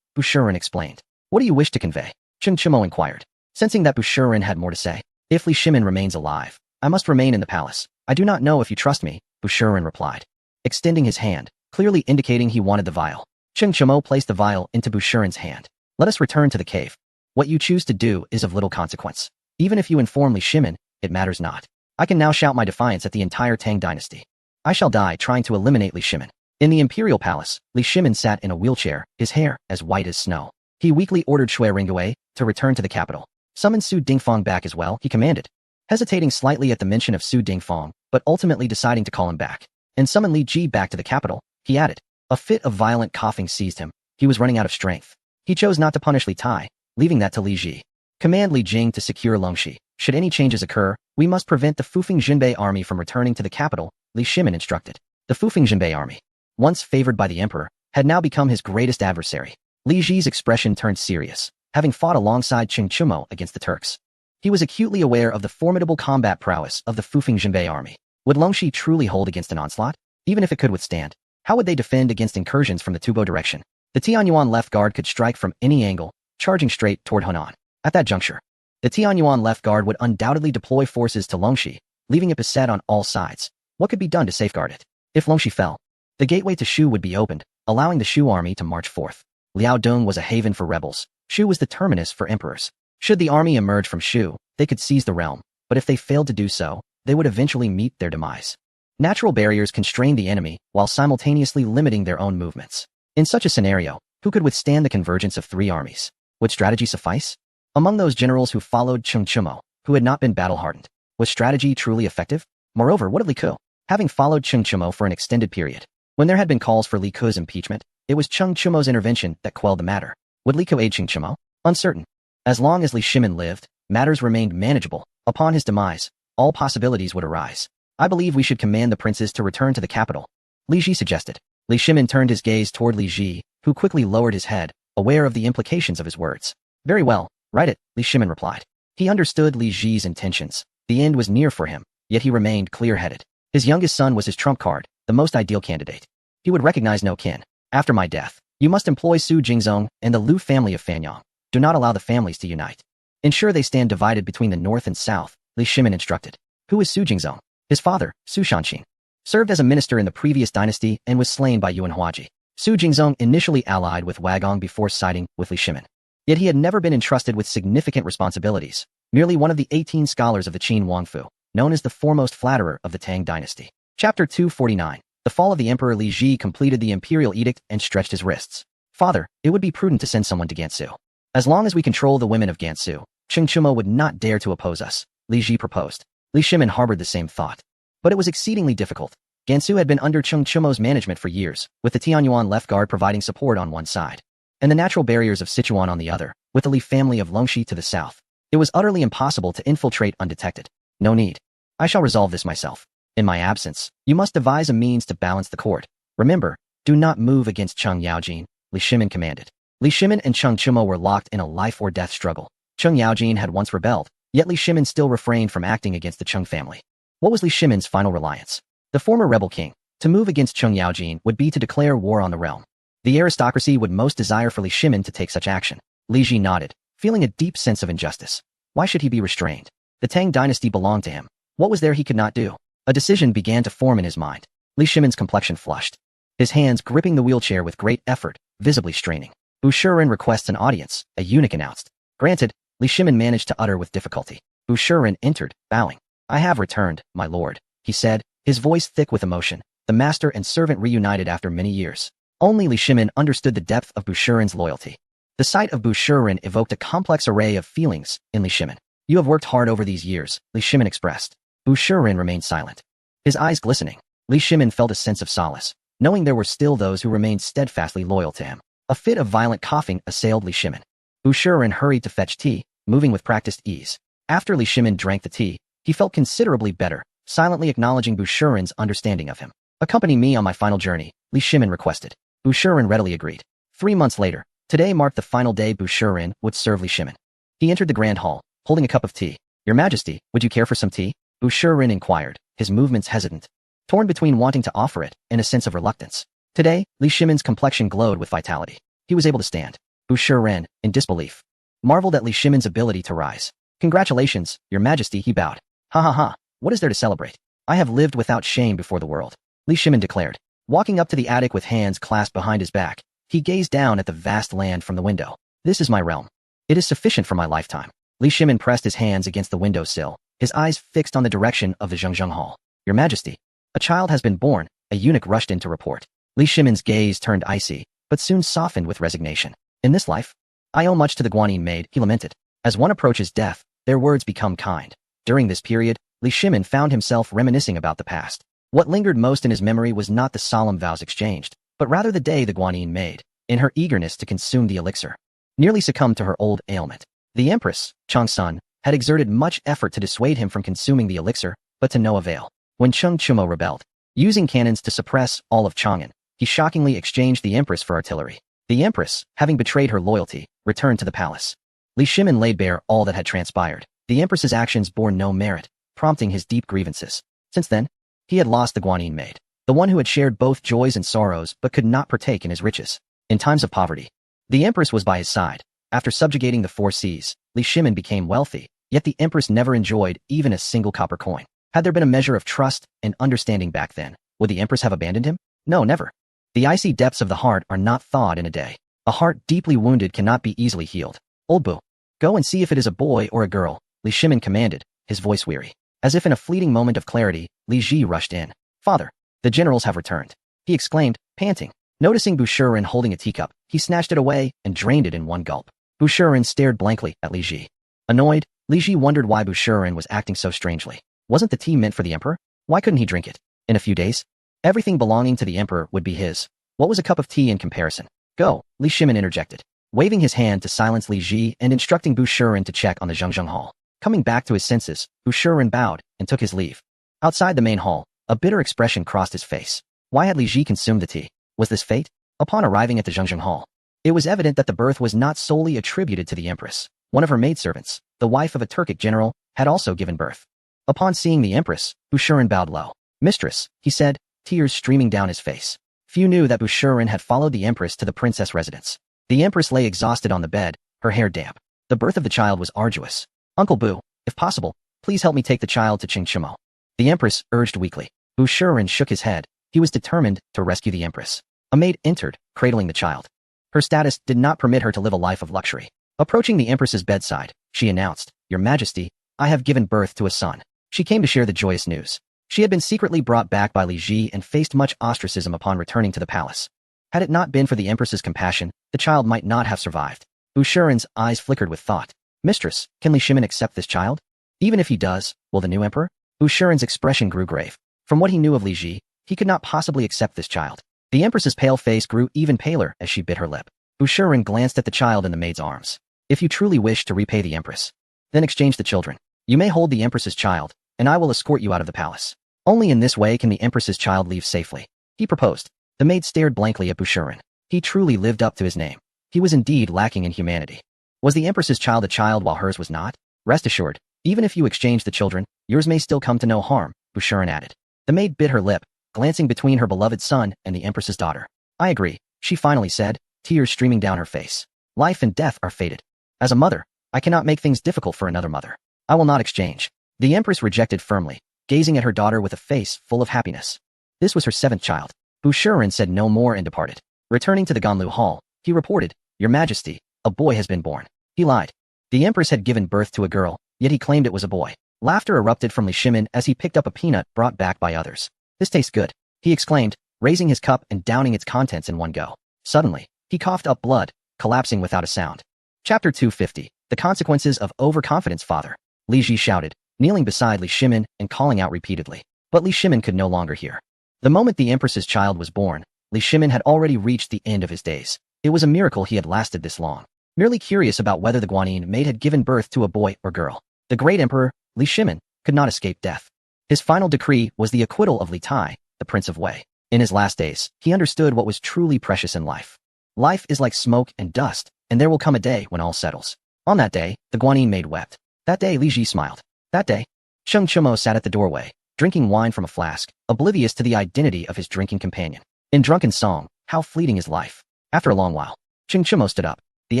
Bushuren explained. What do you wish to convey? Cheng Chimo inquired, sensing that Bushuren had more to say. If Li Shimin remains alive, I must remain in the palace. I do not know if you trust me, Bushuren replied, extending his hand, clearly indicating he wanted the vial. Cheng Chimo placed the vial into Bushuren's hand. Let us return to the cave. What you choose to do is of little consequence. Even if you inform Li Shimin, it matters not. I can now shout my defiance at the entire Tang dynasty. I shall die trying to eliminate Li Shimin. In the imperial palace, Li Shimin sat in a wheelchair, his hair as white as snow. He weakly ordered Shui Ringwei to return to the capital. Summon Su Dingfang back as well, he commanded, hesitating slightly at the mention of Su Dingfang, but ultimately deciding to call him back. And summon Li Ji back to the capital, he added. A fit of violent coughing seized him. He was running out of strength. He chose not to punish Li Tai, leaving that to Li Ji. Command Li Jing to secure Longxi. Should any changes occur, we must prevent the Fufeng Jinbei army from returning to the capital, Li Shimin instructed. The Fufeng Jinbei army, once favored by the emperor, had now become his greatest adversary. Li Ji's expression turned serious, having fought alongside Cheng Chimo against the Turks. He was acutely aware of the formidable combat prowess of the Fufeng Jinbei army. Would Longxi truly hold against an onslaught? Even if it could withstand, how would they defend against incursions from the Tubo direction? The Tianyuan left guard could strike from any angle, charging straight toward Hunan. At that juncture, the Tianyuan left guard would undoubtedly deploy forces to Longxi, leaving it beset on all sides. What could be done to safeguard it? If Longxi fell, the gateway to Shu would be opened, allowing the Shu army to march forth. Liaodong was a haven for rebels. Shu was the terminus for emperors. Should the army emerge from Shu, they could seize the realm, but if they failed to do so, they would eventually meet their demise. Natural barriers constrained the enemy while simultaneously limiting their own movements. In such a scenario, who could withstand the convergence of 3 armies? Would strategy suffice? Among those generals who followed Cheng Chimo, who had not been battle-hardened, was strategy truly effective? Moreover, what of Li Ke? Having followed Cheng Chimo for an extended period, when there had been calls for Li Ke's impeachment, it was Cheng Chimo's intervention that quelled the matter. Would Li Ke aid Cheng Chimo? Uncertain. As long as Li Shimin lived, matters remained manageable. Upon his demise, all possibilities would arise. I believe we should command the princes to return to the capital, Li Ji suggested. Li Shimin turned his gaze toward Li Ji, who quickly lowered his head, aware of the implications of his words. Very well, write it, Li Shimin replied. He understood Li Ji's intentions. The end was near for him, yet he remained clear-headed. His youngest son was his trump card, the most ideal candidate. He would recognize no kin. After my death, you must employ Su Jingzong and the Lu family of Fanyang. Do not allow the families to unite. Ensure they stand divided between the north and south, Li Shimin instructed. Who is Su Jingzong? His father, Su Shanqing, served as a minister in the previous dynasty and was slain by Yuan Huaji. Su Jingzong initially allied with Wagong before siding with Li Shimin. Yet he had never been entrusted with significant responsibilities, merely one of the 18 scholars of the Qin Wangfu, known as the foremost flatterer of the Tang dynasty. Chapter 249. The fall of the Emperor Li Ji completed the imperial edict and stretched his wrists. Father, it would be prudent to send someone to Gansu. As long as we control the women of Gansu, Cheng Chumo would not dare to oppose us, Li Ji proposed. Li Shimin harbored the same thought. But it was exceedingly difficult. Gansu had been under Cheng Chumo's management for years, with the Tianyuan left guard providing support on one side, and the natural barriers of Sichuan on the other, with the Li family of Longxi to the south. It was utterly impossible to infiltrate undetected. No need. I shall resolve this myself. In my absence, you must devise a means to balance the court. Remember, do not move against Cheng Yaojin, Li Shimin commanded. Li Shimin and Cheng Chumo were locked in a life-or-death struggle. Cheng Yaojin had once rebelled, yet Li Shimin still refrained from acting against the Cheng family. What was Li Shimin's final reliance? The former rebel king. To move against Cheng Yaojin would be to declare war on the realm. The aristocracy would most desire for Li Shimin to take such action. Li Ji nodded, feeling a deep sense of injustice. Why should he be restrained? The Tang dynasty belonged to him. What was there he could not do? A decision began to form in his mind. Li Shimin's complexion flushed, his hands gripping the wheelchair with great effort, visibly straining. Bu Shiren requests an audience, a eunuch announced. Granted, Li Shimin managed to utter with difficulty. Bu Shiren entered, bowing. I have returned, my lord, he said, his voice thick with emotion. The master and servant reunited after many years. Only Li Shimin understood the depth of Bu Shiren's loyalty. The sight of Bu Shiren evoked a complex array of feelings in Li Shimin. You have worked hard over these years, Li Shimin expressed. Bu Shiren remained silent, his eyes glistening. Li Shimin felt a sense of solace, knowing there were still those who remained steadfastly loyal to him. A fit of violent coughing assailed Li Shimin. Bu Shiren hurried to fetch tea, moving with practiced ease. After Li Shimin drank the tea, he felt considerably better, silently acknowledging Bu Shiren's understanding of him. Accompany me on my final journey, Li Shimin requested. Bu Shiren readily agreed. 3 months later, today marked the final day Bu Shiren would serve Li Shimin. He entered the grand hall, holding a cup of tea. Your Majesty, would you care for some tea? Bu Shiren inquired, his movements hesitant, torn between wanting to offer it and a sense of reluctance. Today, Li Shimin's complexion glowed with vitality. He was able to stand. Bu Shiren, in disbelief, marveled at Li Shimin's ability to rise. Congratulations, Your Majesty, he bowed. Ha ha ha, what is there to celebrate? I have lived without shame before the world, Li Shimin declared. Walking up to the attic with hands clasped behind his back, he gazed down at the vast land from the window. This is my realm. It is sufficient for my lifetime. Li Shimin pressed his hands against the windowsill, his eyes fixed on the direction of the Zhengzheng Hall. Your Majesty, a child has been born, a eunuch rushed in to report. Li Shimin's gaze turned icy, but soon softened with resignation. In this life, I owe much to the Guanyin maid, he lamented. As one approaches death, their words become kind. During this period, Li Shimin found himself reminiscing about the past. What lingered most in his memory was not the solemn vows exchanged, but rather the day the Guanyin maid, in her eagerness to consume the elixir, nearly succumbed to her old ailment. The Empress, Changsun, had exerted much effort to dissuade him from consuming the elixir, but to no avail. When Cheng Chumo rebelled, using cannons to suppress all of Chang'an, he shockingly exchanged the Empress for artillery. The Empress, having betrayed her loyalty, returned to the palace. Li Shimin laid bare all that had transpired. The Empress's actions bore no merit, prompting his deep grievances. Since then, he had lost the Guanyin maid, the one who had shared both joys and sorrows but could not partake in his riches. In times of poverty, the Empress was by his side. After subjugating the 4 seas, Li Shimin became wealthy, yet the Empress never enjoyed even a single copper coin. Had there been a measure of trust and understanding back then, would the Empress have abandoned him? No, never. The icy depths of the heart are not thawed in a day. A heart deeply wounded cannot be easily healed. Old Bu, go and see if it is a boy or a girl, Li Shimin commanded, his voice weary. As if in a fleeting moment of clarity, Li Ji rushed in. Father, the generals have returned, he exclaimed, panting. Noticing Bu Shiren holding a teacup, he snatched it away and drained it in one gulp. Bu Shiren stared blankly at Li Ji. Annoyed, Li Ji wondered why Bu Shiren was acting so strangely. Wasn't the tea meant for the emperor? Why couldn't he drink it? In a few days, everything belonging to the emperor would be his. What was a cup of tea in comparison? Go, Li Shimin interjected, waving his hand to silence Li Ji and instructing Bu Shiren to check on the Zhengzheng Hall. Coming back to his senses, Bu Shiren bowed and took his leave. Outside the main hall, a bitter expression crossed his face. Why had Li Ji consumed the tea? Was this fate? Upon arriving at the Zhengzheng Hall, it was evident that the birth was not solely attributed to the empress. One of her maidservants, the wife of a Turkic general, had also given birth. Upon seeing the empress, Bu Shiren bowed low. Mistress, he said, tears streaming down his face. Few knew that Bushurin had followed the empress to the princess residence. The empress lay exhausted on the bed, her hair damp. The birth of the child was arduous. Uncle Bu, if possible, please help me take the child to Qingchimo. The empress urged weakly. Bushurin shook his head. He was determined to rescue the empress. A maid entered, cradling the child. Her status did not permit her to live a life of luxury. Approaching the empress's bedside, she announced, "Your Majesty, I have given birth to a son." She came to share the joyous news. She had been secretly brought back by Li Ji and faced much ostracism upon returning to the palace. Had it not been for the empress's compassion, the child might not have survived. Bushurin's eyes flickered with thought. Mistress, can Li Shimin accept this child? Even if he does, will the new emperor? Bushurin's expression grew grave. From what he knew of Li Ji, he could not possibly accept this child. The empress's pale face grew even paler as she bit her lip. Bushurin glanced at the child in the maid's arms. If you truly wish to repay the empress, then exchange the children. You may hold the empress's child, and I will escort you out of the palace. Only in this way can the empress's child leave safely. He proposed. The maid stared blankly at Bushurin. He truly lived up to his name. He was indeed lacking in humanity. Was the empress's child a child while hers was not? Rest assured, even if you exchange the children, yours may still come to no harm, Bushurin added. The maid bit her lip, glancing between her beloved son and the empress's daughter. I agree, she finally said, tears streaming down her face. Life and death are fated. As a mother, I cannot make things difficult for another mother. I will not exchange. The empress rejected firmly, gazing at her daughter with a face full of happiness. This was her 7th child. Bushurin said no more and departed. Returning to the Ganlu Hall, he reported, Your Majesty, a boy has been born. He lied. The empress had given birth to a girl, yet he claimed it was a boy. Laughter erupted from Li Shimin as he picked up a peanut brought back by others. This tastes good, he exclaimed, raising his cup and downing its contents in one go. Suddenly, he coughed up blood, collapsing without a sound. Chapter 250. The Consequences of Overconfidence. Father. Li Ji shouted, kneeling beside Li Shimin and calling out repeatedly. But Li Shimin could no longer hear. The moment the empress's child was born, Li Shimin had already reached the end of his days. It was a miracle he had lasted this long. Merely curious about whether the Guanyin maid had given birth to a boy or girl, the great emperor, Li Shimin, could not escape death. His final decree was the acquittal of Li Tai, the Prince of Wei. In his last days, he understood what was truly precious in life. Life is like smoke and dust, and there will come a day when all settles. On that day, the Guanyin maid wept. That day Li Ji smiled. That day, Qingchimo sat at the doorway, drinking wine from a flask, oblivious to the identity of his drinking companion. In drunken song, how fleeting is life. After a long while, Qingchimo stood up. The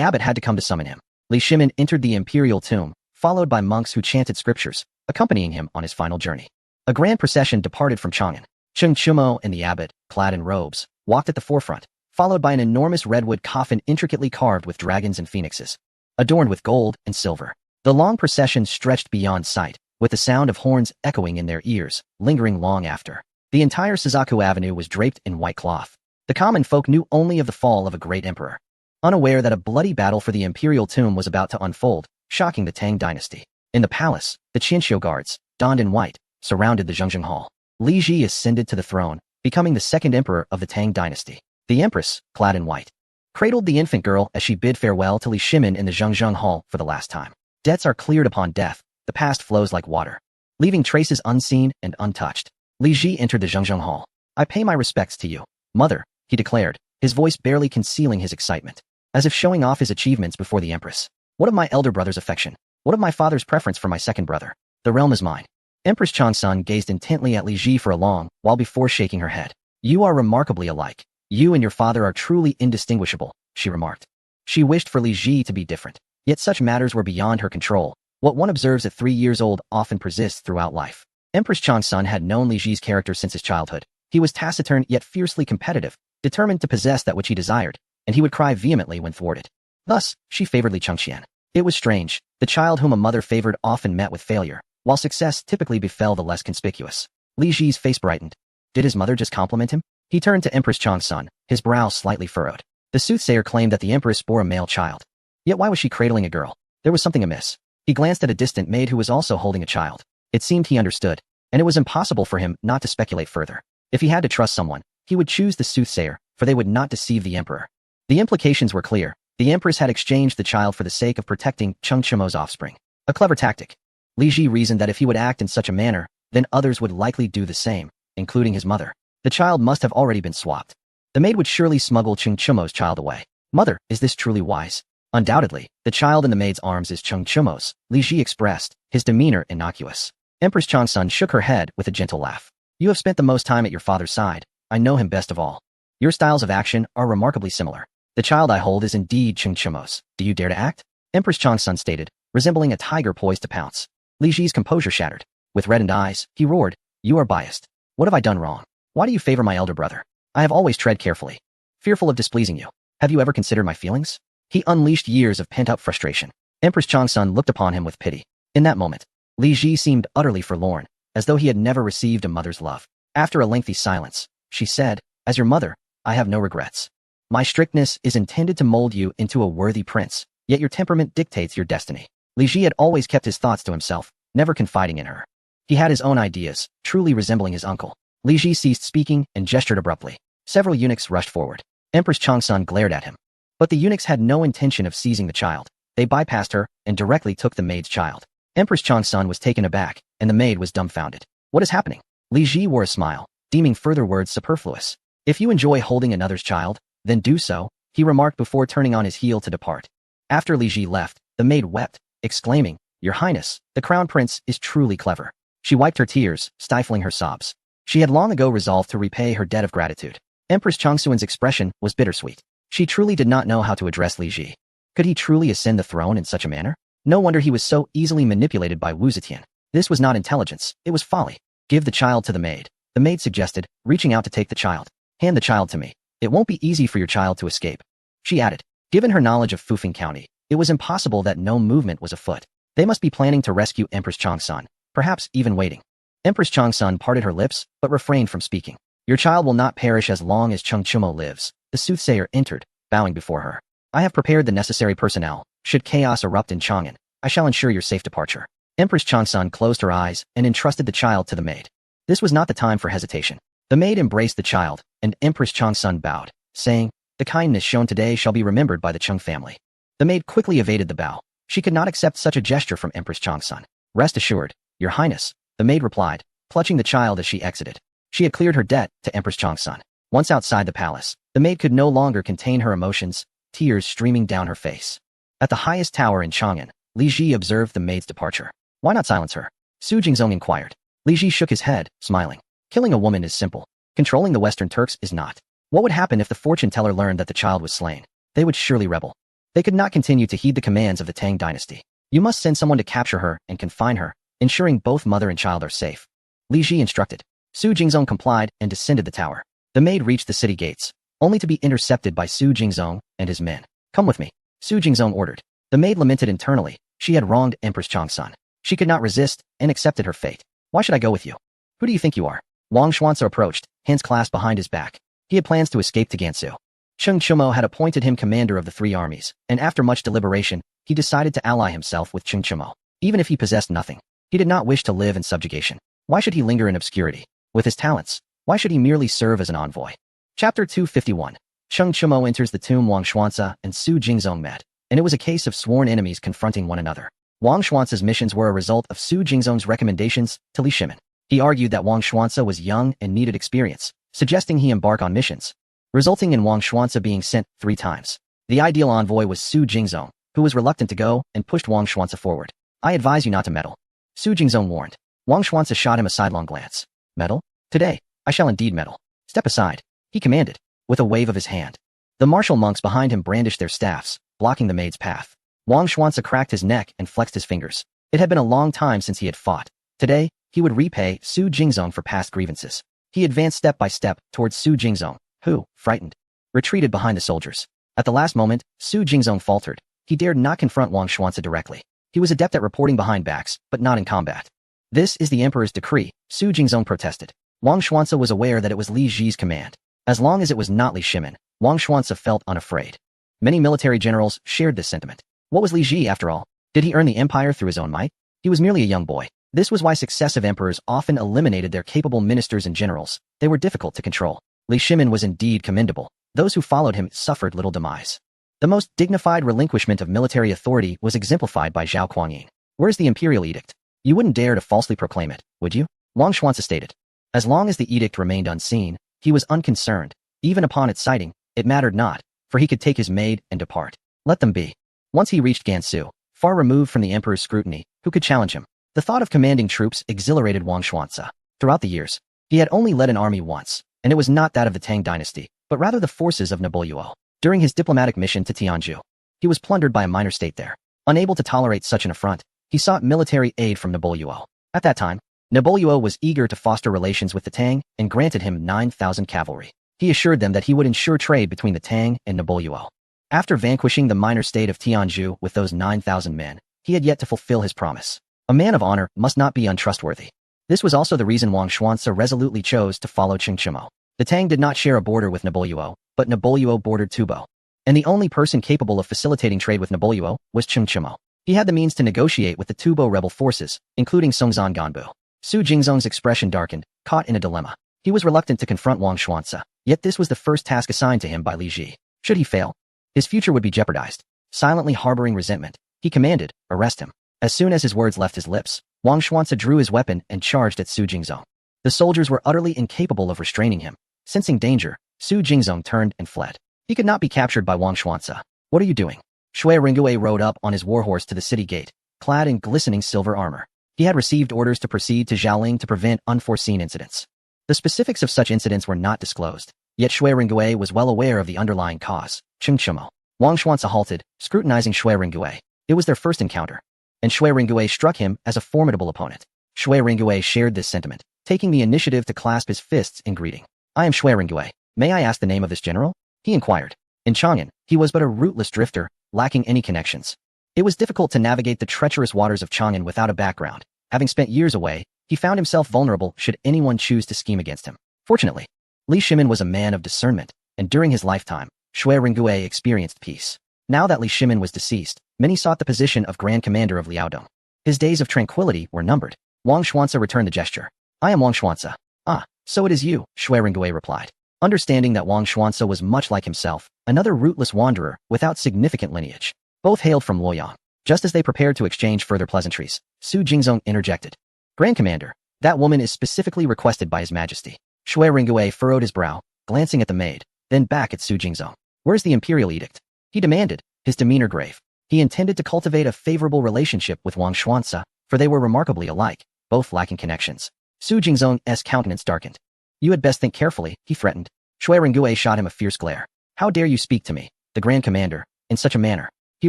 abbot had to come to summon him. Li Shimin entered the imperial tomb, followed by monks who chanted scriptures, accompanying him on his final journey. A grand procession departed from Chang'an. Qingchimo and the abbot, clad in robes, walked at the forefront, followed by an enormous redwood coffin intricately carved with dragons and phoenixes, adorned with gold and silver. The long procession stretched beyond sight, with the sound of horns echoing in their ears, lingering long after. The entire Suzaku Avenue was draped in white cloth. The common folk knew only of the fall of a great emperor, unaware that a bloody battle for the imperial tomb was about to unfold, shocking the Tang dynasty. In the palace, the Qianqiu guards, donned in white, surrounded the Zhengzheng Hall. Li Ji ascended to the throne, becoming the 2nd emperor of the Tang dynasty. The empress, clad in white, cradled the infant girl as she bid farewell to Li Shimin in the Zhengzheng Hall for the last time. Debts are cleared upon death, the past flows like water, leaving traces unseen and untouched. Li Ji entered the Zhengzheng Hall. I pay my respects to you, mother, he declared, his voice barely concealing his excitement, as if showing off his achievements before the empress. What of my elder brother's affection? What of my father's preference for my 2nd brother? The realm is mine. Empress Changsun gazed intently at Li Ji for a long while before shaking her head. You are remarkably alike. You and your father are truly indistinguishable, she remarked. She wished for Li Ji to be different, yet such matters were beyond her control. What one observes at 3 years old often persists throughout life. Empress Changsun had known Li Ji's character since his childhood. He was taciturn yet fiercely competitive, determined to possess that which he desired, and he would cry vehemently when thwarted. Thus, she favored Li Chengqian. It was strange. The child whom a mother favored often met with failure, while success typically befell the less conspicuous. Li Ji's face brightened. Did his mother just compliment him? He turned to Empress Changsun, his brow slightly furrowed. The soothsayer claimed that the empress bore a male child. Yet why was she cradling a girl? There was something amiss. He glanced at a distant maid who was also holding a child. It seemed he understood, and it was impossible for him not to speculate further. If he had to trust someone, he would choose the soothsayer, for they would not deceive the emperor. The implications were clear. The empress had exchanged the child for the sake of protecting Qingchimo's offspring. A clever tactic. Li Ji reasoned that if he would act in such a manner, then others would likely do the same, including his mother. The child must have already been swapped. The maid would surely smuggle Qingchimo's child away. Mother, is this truly wise? Undoubtedly, the child in the maid's arms is Qingchimo's, Li Ji expressed, his demeanor innocuous. Empress Changsun shook her head with a gentle laugh. You have spent the most time at your father's side. I know him best of all. Your styles of action are remarkably similar. The child I hold is indeed Cheng Chimo's. Do you dare to act? Empress Changsun stated, resembling a tiger poised to pounce. Li Ji's composure shattered. With reddened eyes, he roared, "You are biased. What have I done wrong? Why do you favor my elder brother? I have always tread carefully, fearful of displeasing you. Have you ever considered my feelings?" He unleashed years of pent-up frustration. Empress Changsun looked upon him with pity. In that moment, Li Ji seemed utterly forlorn, as though he had never received a mother's love. After a lengthy silence, she said, "As your mother, I have no regrets. My strictness is intended to mold you into a worthy prince, yet your temperament dictates your destiny." Li Ji had always kept his thoughts to himself, never confiding in her. He had his own ideas, truly resembling his uncle. Li Ji ceased speaking and gestured abruptly. Several eunuchs rushed forward. Empress Changsun glared at him. But the eunuchs had no intention of seizing the child. They bypassed her and directly took the maid's child. Empress Changsun was taken aback, and the maid was dumbfounded. What is happening? Li Ji wore a smile, deeming further words superfluous. If you enjoy holding another's child, then do so, he remarked before turning on his heel to depart. After Li Ji left, the maid wept, exclaiming, "Your Highness, the crown prince is truly clever." She wiped her tears, stifling her sobs. She had long ago resolved to repay her debt of gratitude. Empress Changsun's expression was bittersweet. She truly did not know how to address Li Ji. Could he truly ascend the throne in such a manner? No wonder he was so easily manipulated by Wu Zetian. This was not intelligence, it was folly. Give the child to the maid, the maid suggested, reaching out to take the child. Hand the child to me. It won't be easy for your child to escape. She added. Given her knowledge of Fufeng County, it was impossible that no movement was afoot. They must be planning to rescue Empress Changsun, perhaps even waiting. Empress Changsun parted her lips, but refrained from speaking. Your child will not perish as long as Cheng Chimo lives. The soothsayer entered, bowing before her. I have prepared the necessary personnel. Should chaos erupt in Chang'an, I shall ensure your safe departure. Empress Changsun closed her eyes and entrusted the child to the maid. This was not the time for hesitation. The maid embraced the child, and Empress Changsun bowed, saying, "The kindness shown today shall be remembered by the Cheng family." The maid quickly evaded the bow. She could not accept such a gesture from Empress Changsun. Rest assured, Your Highness, the maid replied, clutching the child as she exited. She had cleared her debt to Empress Changsun. Once outside the palace, the maid could no longer contain her emotions, tears streaming down her face. At the highest tower in Chang'an, Li Ji observed the maid's departure. Why not silence her? Su Jingzong inquired. Li Ji shook his head, smiling. Killing a woman is simple. Controlling the Western Turks is not. What would happen if the fortune teller learned that the child was slain? They would surely rebel. They could not continue to heed the commands of the Tang dynasty. You must send someone to capture her and confine her, ensuring both mother and child are safe. Li Ji instructed. Su Jingzong complied and descended the tower. The maid reached the city gates, only to be intercepted by Su Jingzong and his men. Come with me, Su Jingzong ordered. The maid lamented internally. She had wronged Empress Changsun. She could not resist and accepted her fate. Why should I go with you? Who do you think you are? Wang Xuanzi approached, hands clasped behind his back. He had plans to escape to Gansu. Cheng Chimo had appointed him commander of the three armies, and after much deliberation, he decided to ally himself with Cheng Chimo. Even if he possessed nothing, he did not wish to live in subjugation. Why should he linger in obscurity? With his talents, why should he merely serve as an envoy? Chapter 251. Cheng Chimo enters the tomb. Wang Xuanzi and Su Jingzong met, and it was a case of sworn enemies confronting one another. Wang Xuanzi's missions were a result of Su Jingzong's recommendations to Li Shimin. He argued that Wang Xuanzi was young and needed experience, suggesting he embark on missions, resulting in Wang Xuanzi being sent 3 times. The ideal envoy was Su Jingzong, who was reluctant to go and pushed Wang Xuanzi forward. I advise you not to meddle, Su Jingzong warned. Wang Xuanzi shot him a sidelong glance. Meddle? Today, I shall indeed meddle. Step aside, he commanded, with a wave of his hand. The martial monks behind him brandished their staffs, blocking the maid's path. Wang Xuanzi cracked his neck and flexed his fingers. It had been a long time since he had fought. Today, he would repay Su Jingzong for past grievances. He advanced step by step towards Su Jingzong, who, frightened, retreated behind the soldiers. At the last moment, Su Jingzong faltered. He dared not confront Wang Xuanzi directly. He was adept at reporting behind backs, but not in combat. This is the emperor's decree, Su Jingzong protested. Wang Xuanzi was aware that it was Li Ji's command. As long as it was not Li Shimin, Wang Xuanzi felt unafraid. Many military generals shared this sentiment. What was Li Ji after all? Did he earn the empire through his own might? He was merely a young boy. This was why successive emperors often eliminated their capable ministers and generals. They were difficult to control. Li Shimin was indeed commendable. Those who followed him suffered little demise. The most dignified relinquishment of military authority was exemplified by Zhao Kuangyin. Where's the imperial edict? You wouldn't dare to falsely proclaim it, would you? Wang Xuanzi stated. As long as the edict remained unseen, he was unconcerned. Even upon its sighting, it mattered not, for he could take his maid and depart. Let them be. Once he reached Gansu, far removed from the emperor's scrutiny, who could challenge him? The thought of commanding troops exhilarated Wang Xuanzi. Throughout the years, he had only led an army once, and it was not that of the Tang dynasty, but rather the forces of Naboluo. During his diplomatic mission to Tianzhu, he was plundered by a minor state there. Unable to tolerate such an affront, he sought military aid from Naboluo. At that time, Naboluo was eager to foster relations with the Tang and granted him 9,000 cavalry. He assured them that he would ensure trade between the Tang and Naboluo. After vanquishing the minor state of Tianzhu with those 9,000 men, he had yet to fulfill his promise. A man of honor must not be untrustworthy. This was also the reason Wang Xuanci resolutely chose to follow Qing Chimo. The Tang did not share a border with Naboluo, but Naboluo bordered Tubo. And the only person capable of facilitating trade with Naboluo was Qing Chimo. He had the means to negotiate with the Tubo rebel forces, including Songzhan Ganbu. Su Jingzong's expression darkened, caught in a dilemma. He was reluctant to confront Wang Xuanci, yet this was the first task assigned to him by Li Ji. Should he fail, his future would be jeopardized. Silently harboring resentment, he commanded, "Arrest him." As soon as his words left his lips, Wang Xuanci drew his weapon and charged at Su Jingzong. The soldiers were utterly incapable of restraining him. Sensing danger, Su Jingzong turned and fled. He could not be captured by Wang Xuanci. "What are you doing?" Shui Ringgui rode up on his warhorse to the city gate, clad in glistening silver armor. He had received orders to proceed to Xiaoling to prevent unforeseen incidents. The specifics of such incidents were not disclosed, yet Shui Ringgui was well aware of the underlying cause, Qing Chimo. Wang Xuanci halted, scrutinizing Shui Ringgui. It was their first encounter, and Shui Ringgui struck him as a formidable opponent. Shui Ringgui shared this sentiment, taking the initiative to clasp his fists in greeting. "I am Shui Ringgui. May I ask the name of this general?" he inquired. In Chang'an, he was but a rootless drifter, lacking any connections. It was difficult to navigate the treacherous waters of Chang'an without a background. Having spent years away, he found himself vulnerable should anyone choose to scheme against him. Fortunately, Li Shimin was a man of discernment, and during his lifetime, Shui Ringgui experienced peace. Now that Li Shimin was deceased, many sought the position of Grand Commander of Liaodong. His days of tranquility were numbered. Wang Xuanci returned the gesture. "I am Wang Xuanci." "Ah, so it is you," Shui Ringgui replied. Understanding that Wang Xuanci was much like himself, another rootless wanderer without significant lineage. Both hailed from Luoyang. Just as they prepared to exchange further pleasantries, Su Jingzong interjected. "Grand Commander, that woman is specifically requested by His Majesty." Shui Ringgui furrowed his brow, glancing at the maid, then back at Su Jingzong. "Where's the imperial edict?" he demanded, his demeanor grave. He intended to cultivate a favorable relationship with Wang Xuanci, for they were remarkably alike, both lacking connections. Su Jingzong's countenance darkened. "You had best think carefully," he threatened. Shui Ringgui shot him a fierce glare. "How dare you speak to me, the Grand Commander, in such a manner?" he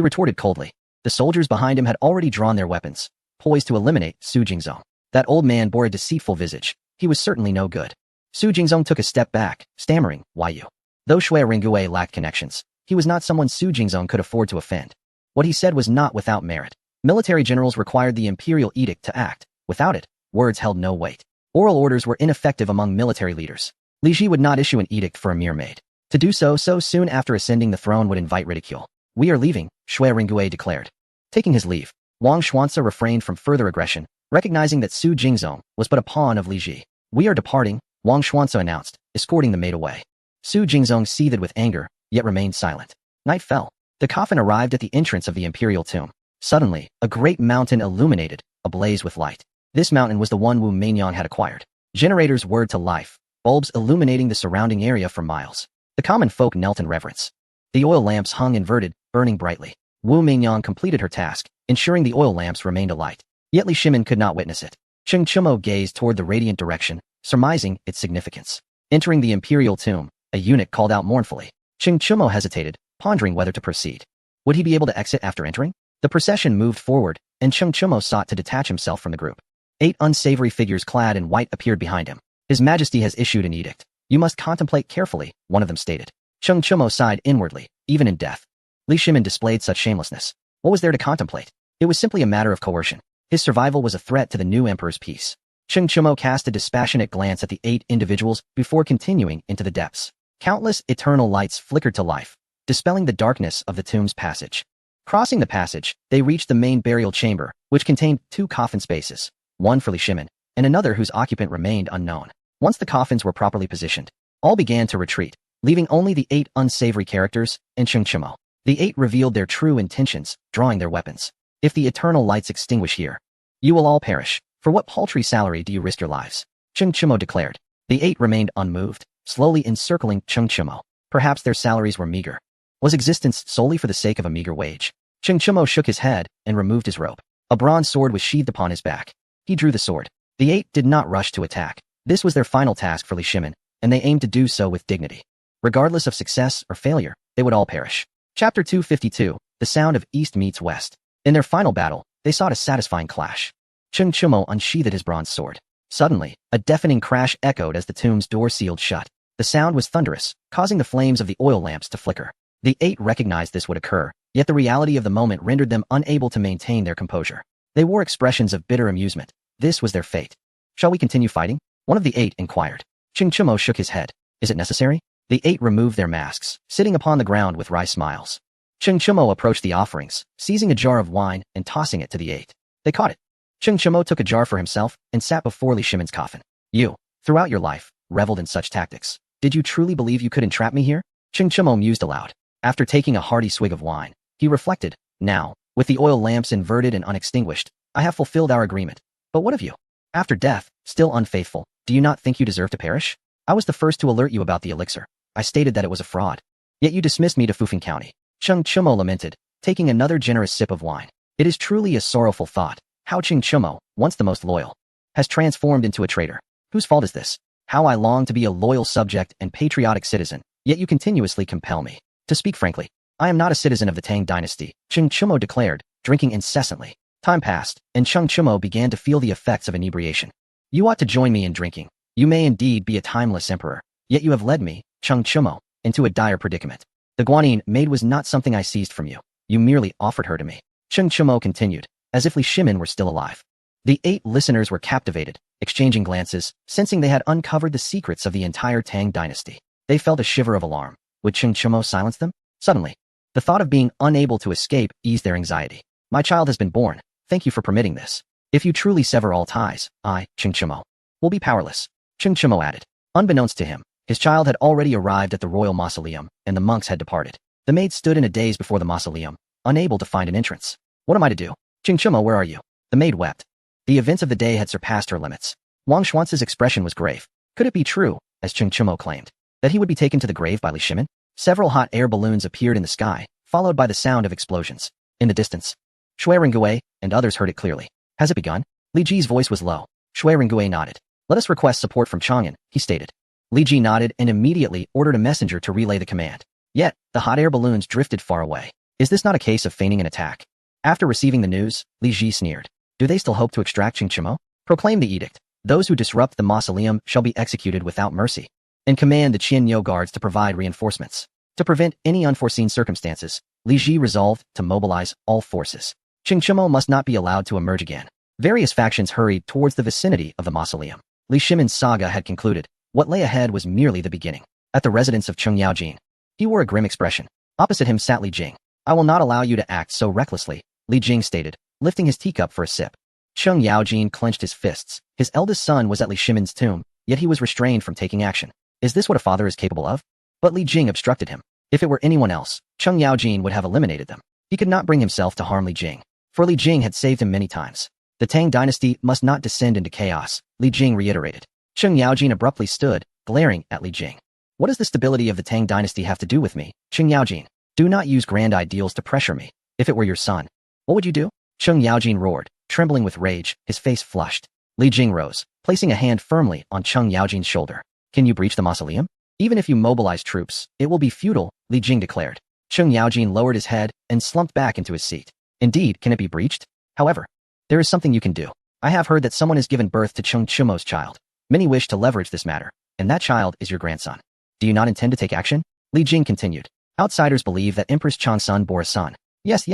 retorted coldly. The soldiers behind him had already drawn their weapons, poised to eliminate Su Jingzong. That old man bore a deceitful visage. He was certainly no good. Su Jingzong took a step back, stammering, "Why you?" Though Shui Ringgui lacked connections, he was not someone Su Jingzong could afford to offend. What he said was not without merit. Military generals required the imperial edict to act. Without it, words held no weight. Oral orders were ineffective among military leaders. Li Ji would not issue an edict for a mere maid. To do so soon after ascending the throne would invite ridicule. "We are leaving," Shui Ringgui declared. Taking his leave, Wang Xuanci refrained from further aggression, recognizing that Su Jingzong was but a pawn of Li Ji. "We are departing," Wang Xuanci announced, escorting the maid away. Su Jingzong seethed with anger, yet remained silent. Night fell. The coffin arrived at the entrance of the imperial tomb. Suddenly, a great mountain illuminated, ablaze with light. This mountain was the one Wu Meinyang had acquired. Generators whirred to life, bulbs illuminating the surrounding area for miles. The common folk knelt in reverence. The oil lamps hung inverted, burning brightly. Wu Meinyang completed her task, ensuring the oil lamps remained alight. Yet Li Shimin could not witness it. Qing Chimo gazed toward the radiant direction, surmising its significance. Entering the imperial tomb, a eunuch called out mournfully. Qing Chimo hesitated, pondering whether to proceed. Would he be able to exit after entering? The procession moved forward, and Qing Chimo sought to detach himself from the group. 8 unsavory figures clad in white appeared behind him. "His Majesty has issued an edict. You must contemplate carefully," one of them stated. Qing Chimo sighed inwardly, even in death. Li Shimin displayed such shamelessness. What was there to contemplate? It was simply a matter of coercion. His survival was a threat to the new emperor's peace. Qing Chimo cast a dispassionate glance at the 8 individuals before continuing into the depths. Countless eternal lights flickered to life, dispelling the darkness of the tomb's passage. Crossing the passage, they reached the main burial chamber, which contained 2 coffin spaces, one for Li Shimin, and another whose occupant remained unknown. Once the coffins were properly positioned, all began to retreat, leaving only the 8 unsavory characters and Qing Chimo. The 8 revealed their true intentions, drawing their weapons. "If the eternal lights extinguish here, you will all perish. For what paltry salary do you risk your lives?" Qing Chimo declared. The 8 remained unmoved, slowly encircling Qing Chimo. Perhaps their salaries were meager. Was existence solely for the sake of a meager wage? Qing Chimo shook his head and removed his robe. A bronze sword was sheathed upon his back. He drew the sword. The 8 did not rush to attack. This was their final task for Li Shimin, and they aimed to do so with dignity. Regardless of success or failure, they would all perish. Chapter 252, The Sound of East Meets West. In their final battle, they sought a satisfying clash. Cheng Chumo unsheathed his bronze sword. Suddenly, a deafening crash echoed as the tomb's door sealed shut. The sound was thunderous, causing the flames of the oil lamps to flicker. The 8 recognized this would occur, yet the reality of the moment rendered them unable to maintain their composure. They wore expressions of bitter amusement. This was their fate. Shall we continue fighting? One of the 8 inquired. Cheng Chumo shook his head. Is it necessary? The 8 removed their masks, sitting upon the ground with wry smiles. Cheng Chumo approached the offerings, seizing a jar of wine and tossing it to the 8. They caught it. Cheng Chumo took a jar for himself and sat before Li Shimin's coffin. You, throughout your life, reveled in such tactics. Did you truly believe you could entrap me here? Cheng Chumo mused aloud. After taking a hearty swig of wine, he reflected, now, with the oil lamps inverted and unextinguished, I have fulfilled our agreement. But what of you? After death, still unfaithful, do you not think you deserve to perish? I was the first to alert you about the elixir. I stated that it was a fraud. Yet you dismissed me to Fufeng County. Cheng Chumo lamented, taking another generous sip of wine. It is truly a sorrowful thought. How Cheng Chumo, once the most loyal, has transformed into a traitor. Whose fault is this? How I long to be a loyal subject and patriotic citizen, yet you continuously compel me. To speak frankly, I am not a citizen of the Tang dynasty, Cheng Chumo declared, drinking incessantly. Time passed, and Cheng Chumo began to feel the effects of inebriation. You ought to join me in drinking. You may indeed be a timeless emperor, yet you have led me, Cheng Chumo, into a dire predicament. The Guanyin maid was not something I seized from you. You merely offered her to me. Cheng Chumo continued, as if Li Shimin were still alive. The 8 listeners were captivated, exchanging glances, sensing they had uncovered the secrets of the entire Tang dynasty. They felt a shiver of alarm. Would Cheng Chumo silence them? Suddenly, the thought of being unable to escape eased their anxiety. My child has been born. Thank you for permitting this. If you truly sever all ties, I, Cheng Chumo, will be powerless. Cheng Chumo added. Unbeknownst to him, his child had already arrived at the royal mausoleum, and the monks had departed. The maid stood in a daze before the mausoleum, unable to find an entrance. What am I to do? Cheng Chumo, where are you? The maid wept. The events of the day had surpassed her limits. Wang Xuance's expression was grave. Could it be true, as Cheng Chumo claimed, that he would be taken to the grave by Li Shimin? Several hot air balloons appeared in the sky, followed by the sound of explosions. In the distance, Shui Rongui and others heard it clearly. Has it begun? Li Ji's voice was low. Shui Rongui nodded. Let us request support from Chang'an, he stated. Li Ji nodded and immediately ordered a messenger to relay the command. Yet, the hot air balloons drifted far away. Is this not a case of feigning an attack? After receiving the news, Li Ji sneered. Do they still hope to extract Cheng Chumo? Proclaim the edict. Those who disrupt the mausoleum shall be executed without mercy. And command the Qianyo guards to provide reinforcements. To prevent any unforeseen circumstances, Li Ji resolved to mobilize all forces. Cheng Chumo must not be allowed to emerge again. Various factions hurried towards the vicinity of the mausoleum. Li Shimin's saga had concluded. What lay ahead was merely the beginning. At the residence of Cheng Yaojin, he wore a grim expression. Opposite him sat Li Jing. I will not allow you to act so recklessly, Li Jing stated, lifting his teacup for a sip. Cheng Yaojin clenched his fists. His eldest son was at Li Shimin's tomb, yet he was restrained from taking action. Is this what a father is capable of? But Li Jing obstructed him. If it were anyone else, Cheng Yaojin would have eliminated them. He could not bring himself to harm Li Jing, for Li Jing had saved him many times. The Tang dynasty must not descend into chaos, Li Jing reiterated. Cheng Yaojin abruptly stood, glaring at Li Jing. What does the stability of the Tang dynasty have to do with me, Cheng Yaojin? Do not use grand ideals to pressure me. If it were your son, what would you do? Cheng Yaojin roared, trembling with rage, his face flushed. Li Jing rose, placing a hand firmly on Cheng Yaojin's shoulder. Can you breach the mausoleum? Even if you mobilize troops, it will be futile, Li Jing declared. Cheng Yaojin lowered his head and slumped back into his seat. Indeed, can it be breached? However, there is something you can do. I have heard that someone has given birth to Cheng Chumo's child. Many wish to leverage this matter, and that child is your grandson. Do you not intend to take action? Li Jing continued. Outsiders believe that Empress Changsun bore a son. Yes.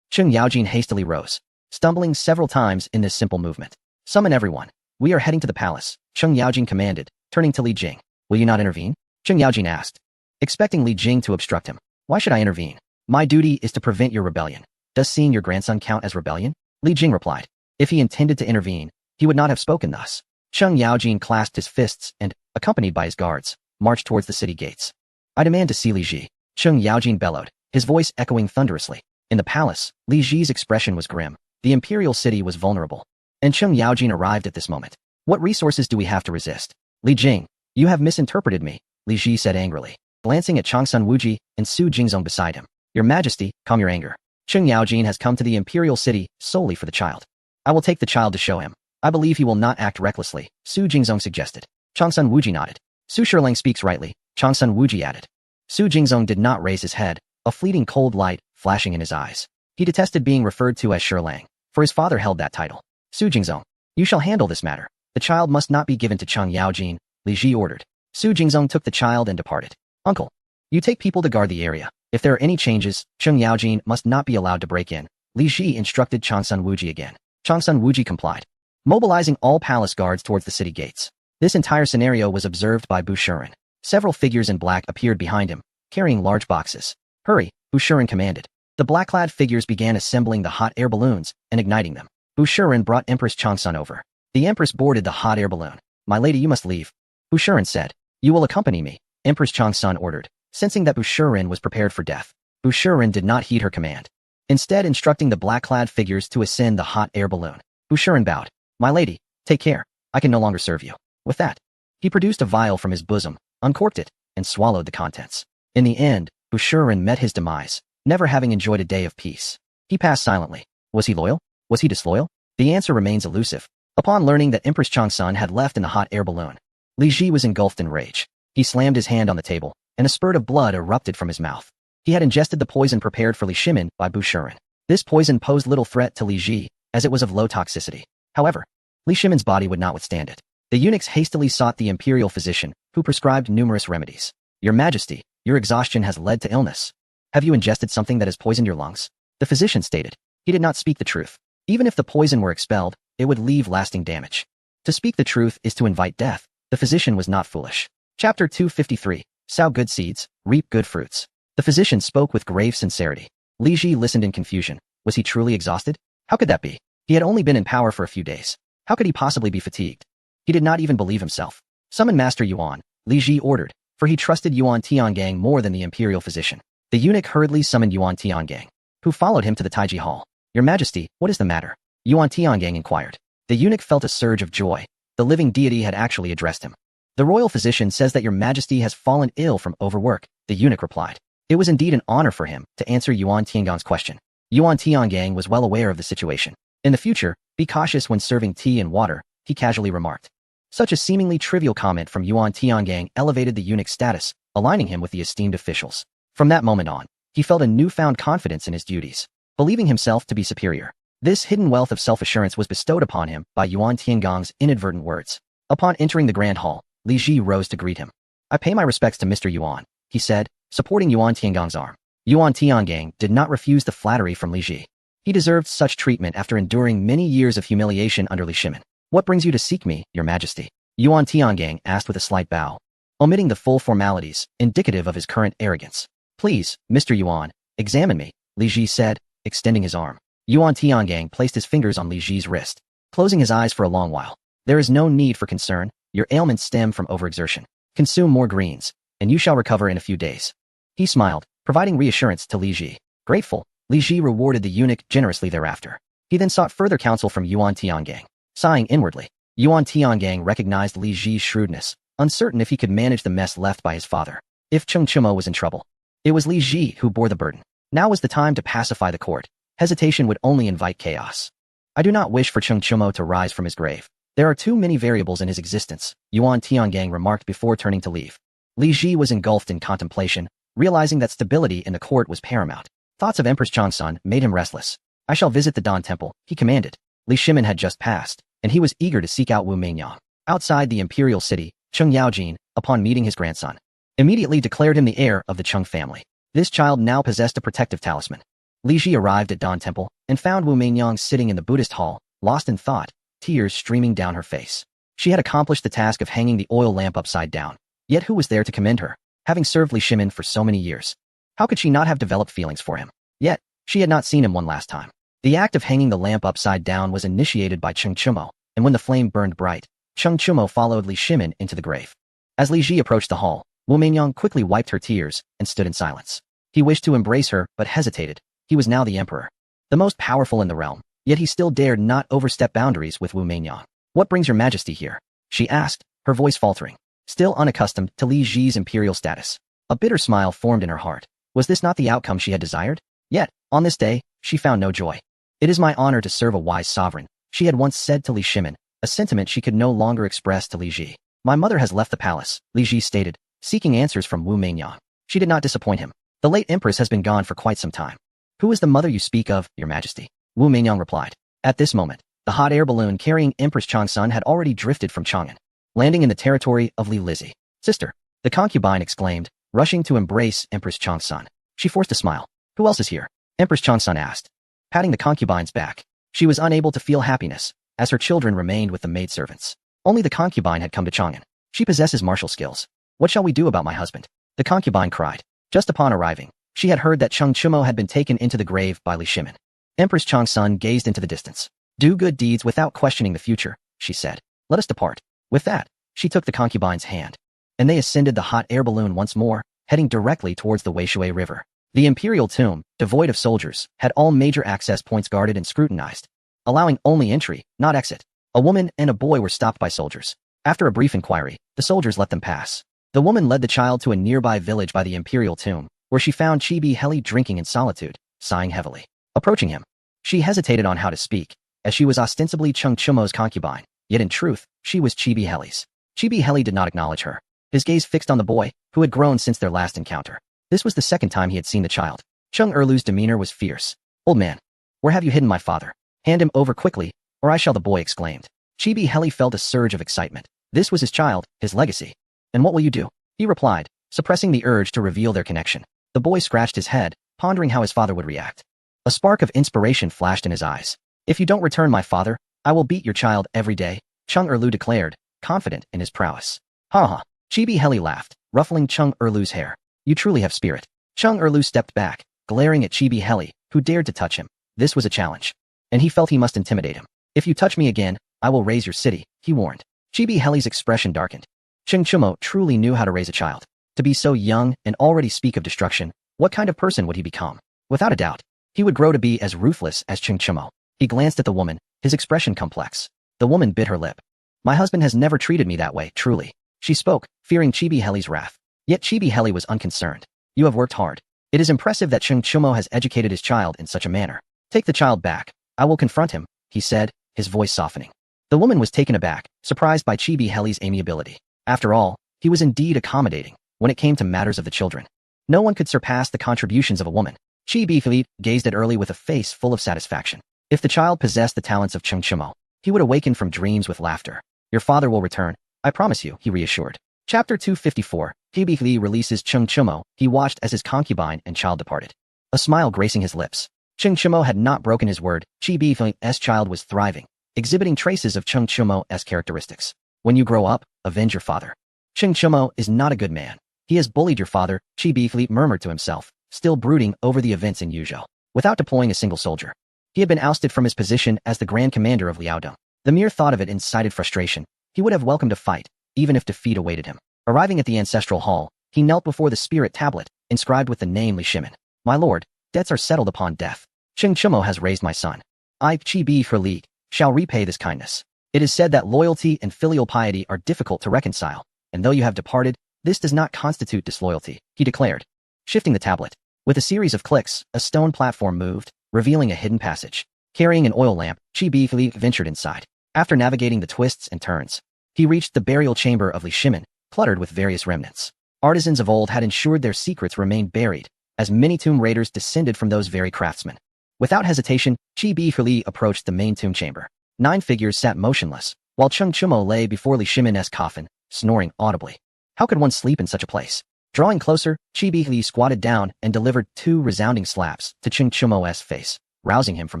Cheng Yaojin hastily rose, stumbling several times in this simple movement. Summon everyone. We are heading to the palace, Cheng Yaojin commanded, turning to Li Jing. Will you not intervene? Cheng Yaojin asked, expecting Li Jing to obstruct him. Why should I intervene? My duty is to prevent your rebellion. Does seeing your grandson count as rebellion? Li Jing replied. If he intended to intervene, he would not have spoken thus. Cheng Yaojin clasped his fists and, accompanied by his guards, marched towards the city gates. I demand to see Li Ji, Cheng Yaojin bellowed, his voice echoing thunderously. In the palace, Li Ji's expression was grim. The imperial city was vulnerable. And Cheng Yaojin arrived at this moment. What resources do we have to resist? Li Jing, you have misinterpreted me, Li Ji said angrily, glancing at Changsun Wuji and Su Jingzong beside him. Your Majesty, calm your anger. Cheng Yaojin has come to the imperial city solely for the child. I will take the child to show him. I believe he will not act recklessly, Su Jingzong suggested. Changsun Wuji nodded. Su Shirlang speaks rightly, Changsun Wuji added. Su Jingzong did not raise his head, a fleeting cold light flashing in his eyes. He detested being referred to as Shilang, for his father held that title. Su Jingzong, you shall handle this matter. The child must not be given to Cheng Yaojin, Li Ji ordered. Su Jingzong took the child and departed. Uncle, you take people to guard the area. If there are any changes, Cheng Yaojin must not be allowed to break in. Li Ji instructed Changsun Wuji again. Changsun Wuji complied, mobilizing all palace guards towards the city gates. This entire scenario was observed by Bu Shiren. Several figures in black appeared behind him, carrying large boxes. Hurry, Bu Shiren commanded. The black-clad figures began assembling the hot air balloons and igniting them. Bu Shiren brought Empress Changsun over. The Empress boarded the hot air balloon. My lady, you must leave. Bu Shiren said. You will accompany me, Empress Changsun ordered. Sensing that Bu Shiren was prepared for death, Bu Shiren did not heed her command, instead instructing the black-clad figures to ascend the hot air balloon. Bu Shiren bowed. My lady, take care. I can no longer serve you. With that, he produced a vial from his bosom, uncorked it, and swallowed the contents. In the end, Bu Shiren met his demise, never having enjoyed a day of peace. He passed silently. Was he loyal? Was he disloyal? The answer remains elusive. Upon learning that Empress Changsun had left in the hot air balloon, Li Ji was engulfed in rage. He slammed his hand on the table, and a spurt of blood erupted from his mouth. He had ingested the poison prepared for Li Shimin by Bu Shiren. This poison posed little threat to Li Ji, as it was of low toxicity. However, Li Shimin's body would not withstand it. The eunuchs hastily sought the imperial physician, who prescribed numerous remedies. Your Majesty, your exhaustion has led to illness. Have you ingested something that has poisoned your lungs? The physician stated. He did not speak the truth. Even if the poison were expelled, it would leave lasting damage. To speak the truth is to invite death. The physician was not foolish. Chapter 253. Sow good seeds, reap good fruits. The physician spoke with grave sincerity. Li Ji listened in confusion. Was he truly exhausted? How could that be? He had only been in power for a few days. How could he possibly be fatigued? He did not even believe himself. Summon Master Yuan, Li Ji ordered, for he trusted Yuan Tiangang more than the imperial physician. The eunuch hurriedly summoned Yuan Tiangang, who followed him to the Taiji Hall. Your Majesty, what is the matter? Yuan Tiangang inquired. The eunuch felt a surge of joy. The living deity had actually addressed him. The royal physician says that your Majesty has fallen ill from overwork, the eunuch replied. It was indeed an honor for him to answer Yuan Tiangang's question. Yuan Tiangang was well aware of the situation. In the future, be cautious when serving tea and water, he casually remarked. Such a seemingly trivial comment from Yuan Tiangang elevated the eunuch's status, aligning him with the esteemed officials. From that moment on, he felt a newfound confidence in his duties, believing himself to be superior. This hidden wealth of self-assurance was bestowed upon him by Yuan Tiangang's inadvertent words. Upon entering the grand hall, Li Ji rose to greet him. I pay my respects to Mr. Yuan, he said, supporting Yuan Tiangang's arm. Yuan Tiangang did not refuse the flattery from Li Ji. He deserved such treatment after enduring many years of humiliation under Li Shimin. What brings you to seek me, your Majesty? Yuan Tiangang asked with a slight bow, omitting the full formalities, indicative of his current arrogance. Please, Mr. Yuan, examine me, Li Ji said, extending his arm. Yuan Tiangang placed his fingers on Li Ji's wrist, closing his eyes for a long while. There is no need for concern, your ailments stem from overexertion. Consume more greens, and you shall recover in a few days. He smiled, providing reassurance to Li Ji. Grateful, Li Ji rewarded the eunuch generously thereafter. He then sought further counsel from Yuan Tiangang. Sighing inwardly, Yuan Tiangang recognized Li Ji's shrewdness, uncertain if he could manage the mess left by his father. If Cheng Chimo was in trouble, it was Li Ji who bore the burden. Now was the time to pacify the court. Hesitation would only invite chaos. I do not wish for Cheng Chimo to rise from his grave. There are too many variables in his existence, Yuan Tiangang remarked before turning to leave. Li Ji was engulfed in contemplation, realizing that stability in the court was paramount. Thoughts of Empress Changsun made him restless. I shall visit the Dan Temple, he commanded. Li Shimin had just passed, and he was eager to seek out Wu Meinyang. Outside the imperial city, Cheng Yaojin, upon meeting his grandson, immediately declared him the heir of the Cheng family. This child now possessed a protective talisman. Li Ji arrived at Dan Temple and found Wu Meinyang sitting in the Buddhist hall, lost in thought, tears streaming down her face. She had accomplished the task of hanging the oil lamp upside down. Yet who was there to commend her, having served Li Shimin for so many years? How could she not have developed feelings for him? Yet, she had not seen him one last time. The act of hanging the lamp upside down was initiated by Cheng Chimo, and when the flame burned bright, Cheng Chimo followed Li Shimin into the grave. As Li Ji approached the hall, Wu Meinyang quickly wiped her tears and stood in silence. He wished to embrace her, but hesitated. He was now the emperor, the most powerful in the realm, yet he still dared not overstep boundaries with Wu Meinyang. What brings your Majesty here? She asked, her voice faltering, still unaccustomed to Li Ji's imperial status. A bitter smile formed in her heart. Was this not the outcome she had desired? Yet, on this day, she found no joy. It is my honor to serve a wise sovereign, she had once said to Li Shimin, a sentiment she could no longer express to Li Ji. My mother has left the palace, Li Ji stated, seeking answers from Wu Meinyang. She did not disappoint him. The late empress has been gone for quite some time. Who is the mother you speak of, your majesty? Wu Meinyang replied. At this moment, the hot air balloon carrying Empress Changsun had already drifted from Chang'an, landing in the territory of Li Lizzie. Sister, the concubine exclaimed, rushing to embrace Empress Changsun. She forced a smile. Who else is here? Empress Changsun asked, patting the concubine's back. She was unable to feel happiness, as her children remained with the maidservants. Only the concubine had come to Chang'an. She possesses martial skills. What shall we do about my husband? The concubine cried. Just upon arriving, she had heard that Cheng Chumo had been taken into the grave by Li Shimin. Empress Changsun gazed into the distance. Do good deeds without questioning the future, she said. Let us depart. With that, she took the concubine's hand, and they ascended the hot air balloon once more, heading directly towards the Weishui River. The imperial tomb, devoid of soldiers, had all major access points guarded and scrutinized, allowing only entry, not exit. A woman and a boy were stopped by soldiers. After a brief inquiry, the soldiers let them pass. The woman led the child to a nearby village by the imperial tomb, where she found Chibi Heli drinking in solitude, sighing heavily. Approaching him, she hesitated on how to speak, as she was ostensibly Cheng Chumo's concubine, yet in truth, she was Chibi Heli's. Chibi Heli did not acknowledge her, his gaze fixed on the boy, who had grown since their last encounter. This was the second time he had seen the child. Cheng Erlu's demeanor was fierce. Old man, where have you hidden my father? Hand him over quickly, or I shall, the boy exclaimed. Chibi Heli felt a surge of excitement. This was his child, his legacy. And what will you do? He replied, suppressing the urge to reveal their connection. The boy scratched his head, pondering how his father would react. A spark of inspiration flashed in his eyes. If you don't return my father, I will beat your child every day, Cheng Erlu declared, confident in his prowess. Ha ha. Chibi Heli laughed, ruffling Cheng Erlu's hair. You truly have spirit. Cheng Erlu stepped back, glaring at Chibi Heli, who dared to touch him. This was a challenge, and he felt he must intimidate him. If you touch me again, I will raise your city, he warned. Chibi Heli's expression darkened. Cheng Chumo truly knew how to raise a child. To be so young and already speak of destruction, what kind of person would he become? Without a doubt, he would grow to be as ruthless as Cheng Chumo. He glanced at the woman, his expression complex. The woman bit her lip. My husband has never treated me that way, truly. She spoke, fearing Chibi Heli's wrath. Yet Chibi Heli was unconcerned. You have worked hard. It is impressive that Cheng Chumo has educated his child in such a manner. Take the child back. I will confront him, he said, his voice softening. The woman was taken aback, surprised by Chibi Heli's amiability. After all, he was indeed accommodating when it came to matters of the children. No one could surpass the contributions of a woman. Chibi Heli gazed at Erli with a face full of satisfaction. If the child possessed the talents of Cheng Chumo, he would awaken from dreams with laughter. Your father will return, I promise you, he reassured. Chapter 254, Chibi Heli releases Cheng Chumo. He watched as his concubine and child departed. A smile gracing his lips. Cheng Chumo had not broken his word. Chibi Heli's child was thriving, exhibiting traces of Cheng Chumo's characteristics. When you grow up, avenge your father. Cheng Chumo is not a good man. He has bullied your father, Chibi Heli murmured to himself, still brooding over the events in Yuzhou. Without deploying a single soldier, he had been ousted from his position as the Grand Commander of Liaodong. The mere thought of it incited frustration. He would have welcomed a fight, even if defeat awaited him. Arriving at the ancestral hall, he knelt before the spirit tablet, inscribed with the name Li Shimin. My lord, debts are settled upon death. Cheng Chumo has raised my son. I, Chibi Heli, shall repay this kindness. It is said that loyalty and filial piety are difficult to reconcile, and though you have departed, this does not constitute disloyalty, he declared. Shifting the tablet. With a series of clicks, a stone platform moved, revealing a hidden passage. Carrying an oil lamp, Chibi Heli ventured inside. After navigating the twists and turns, he reached the burial chamber of Li Shimin, cluttered with various remnants. Artisans of old had ensured their secrets remained buried, as many tomb raiders descended from those very craftsmen. Without hesitation, Chibi Heli approached the main tomb chamber. 9 figures sat motionless, while Cheng Chumo lay before Li Shimin's coffin, snoring audibly. How could one sleep in such a place? Drawing closer, Chibi Heli squatted down and delivered 2 resounding slaps to Cheng Chumo's face, rousing him from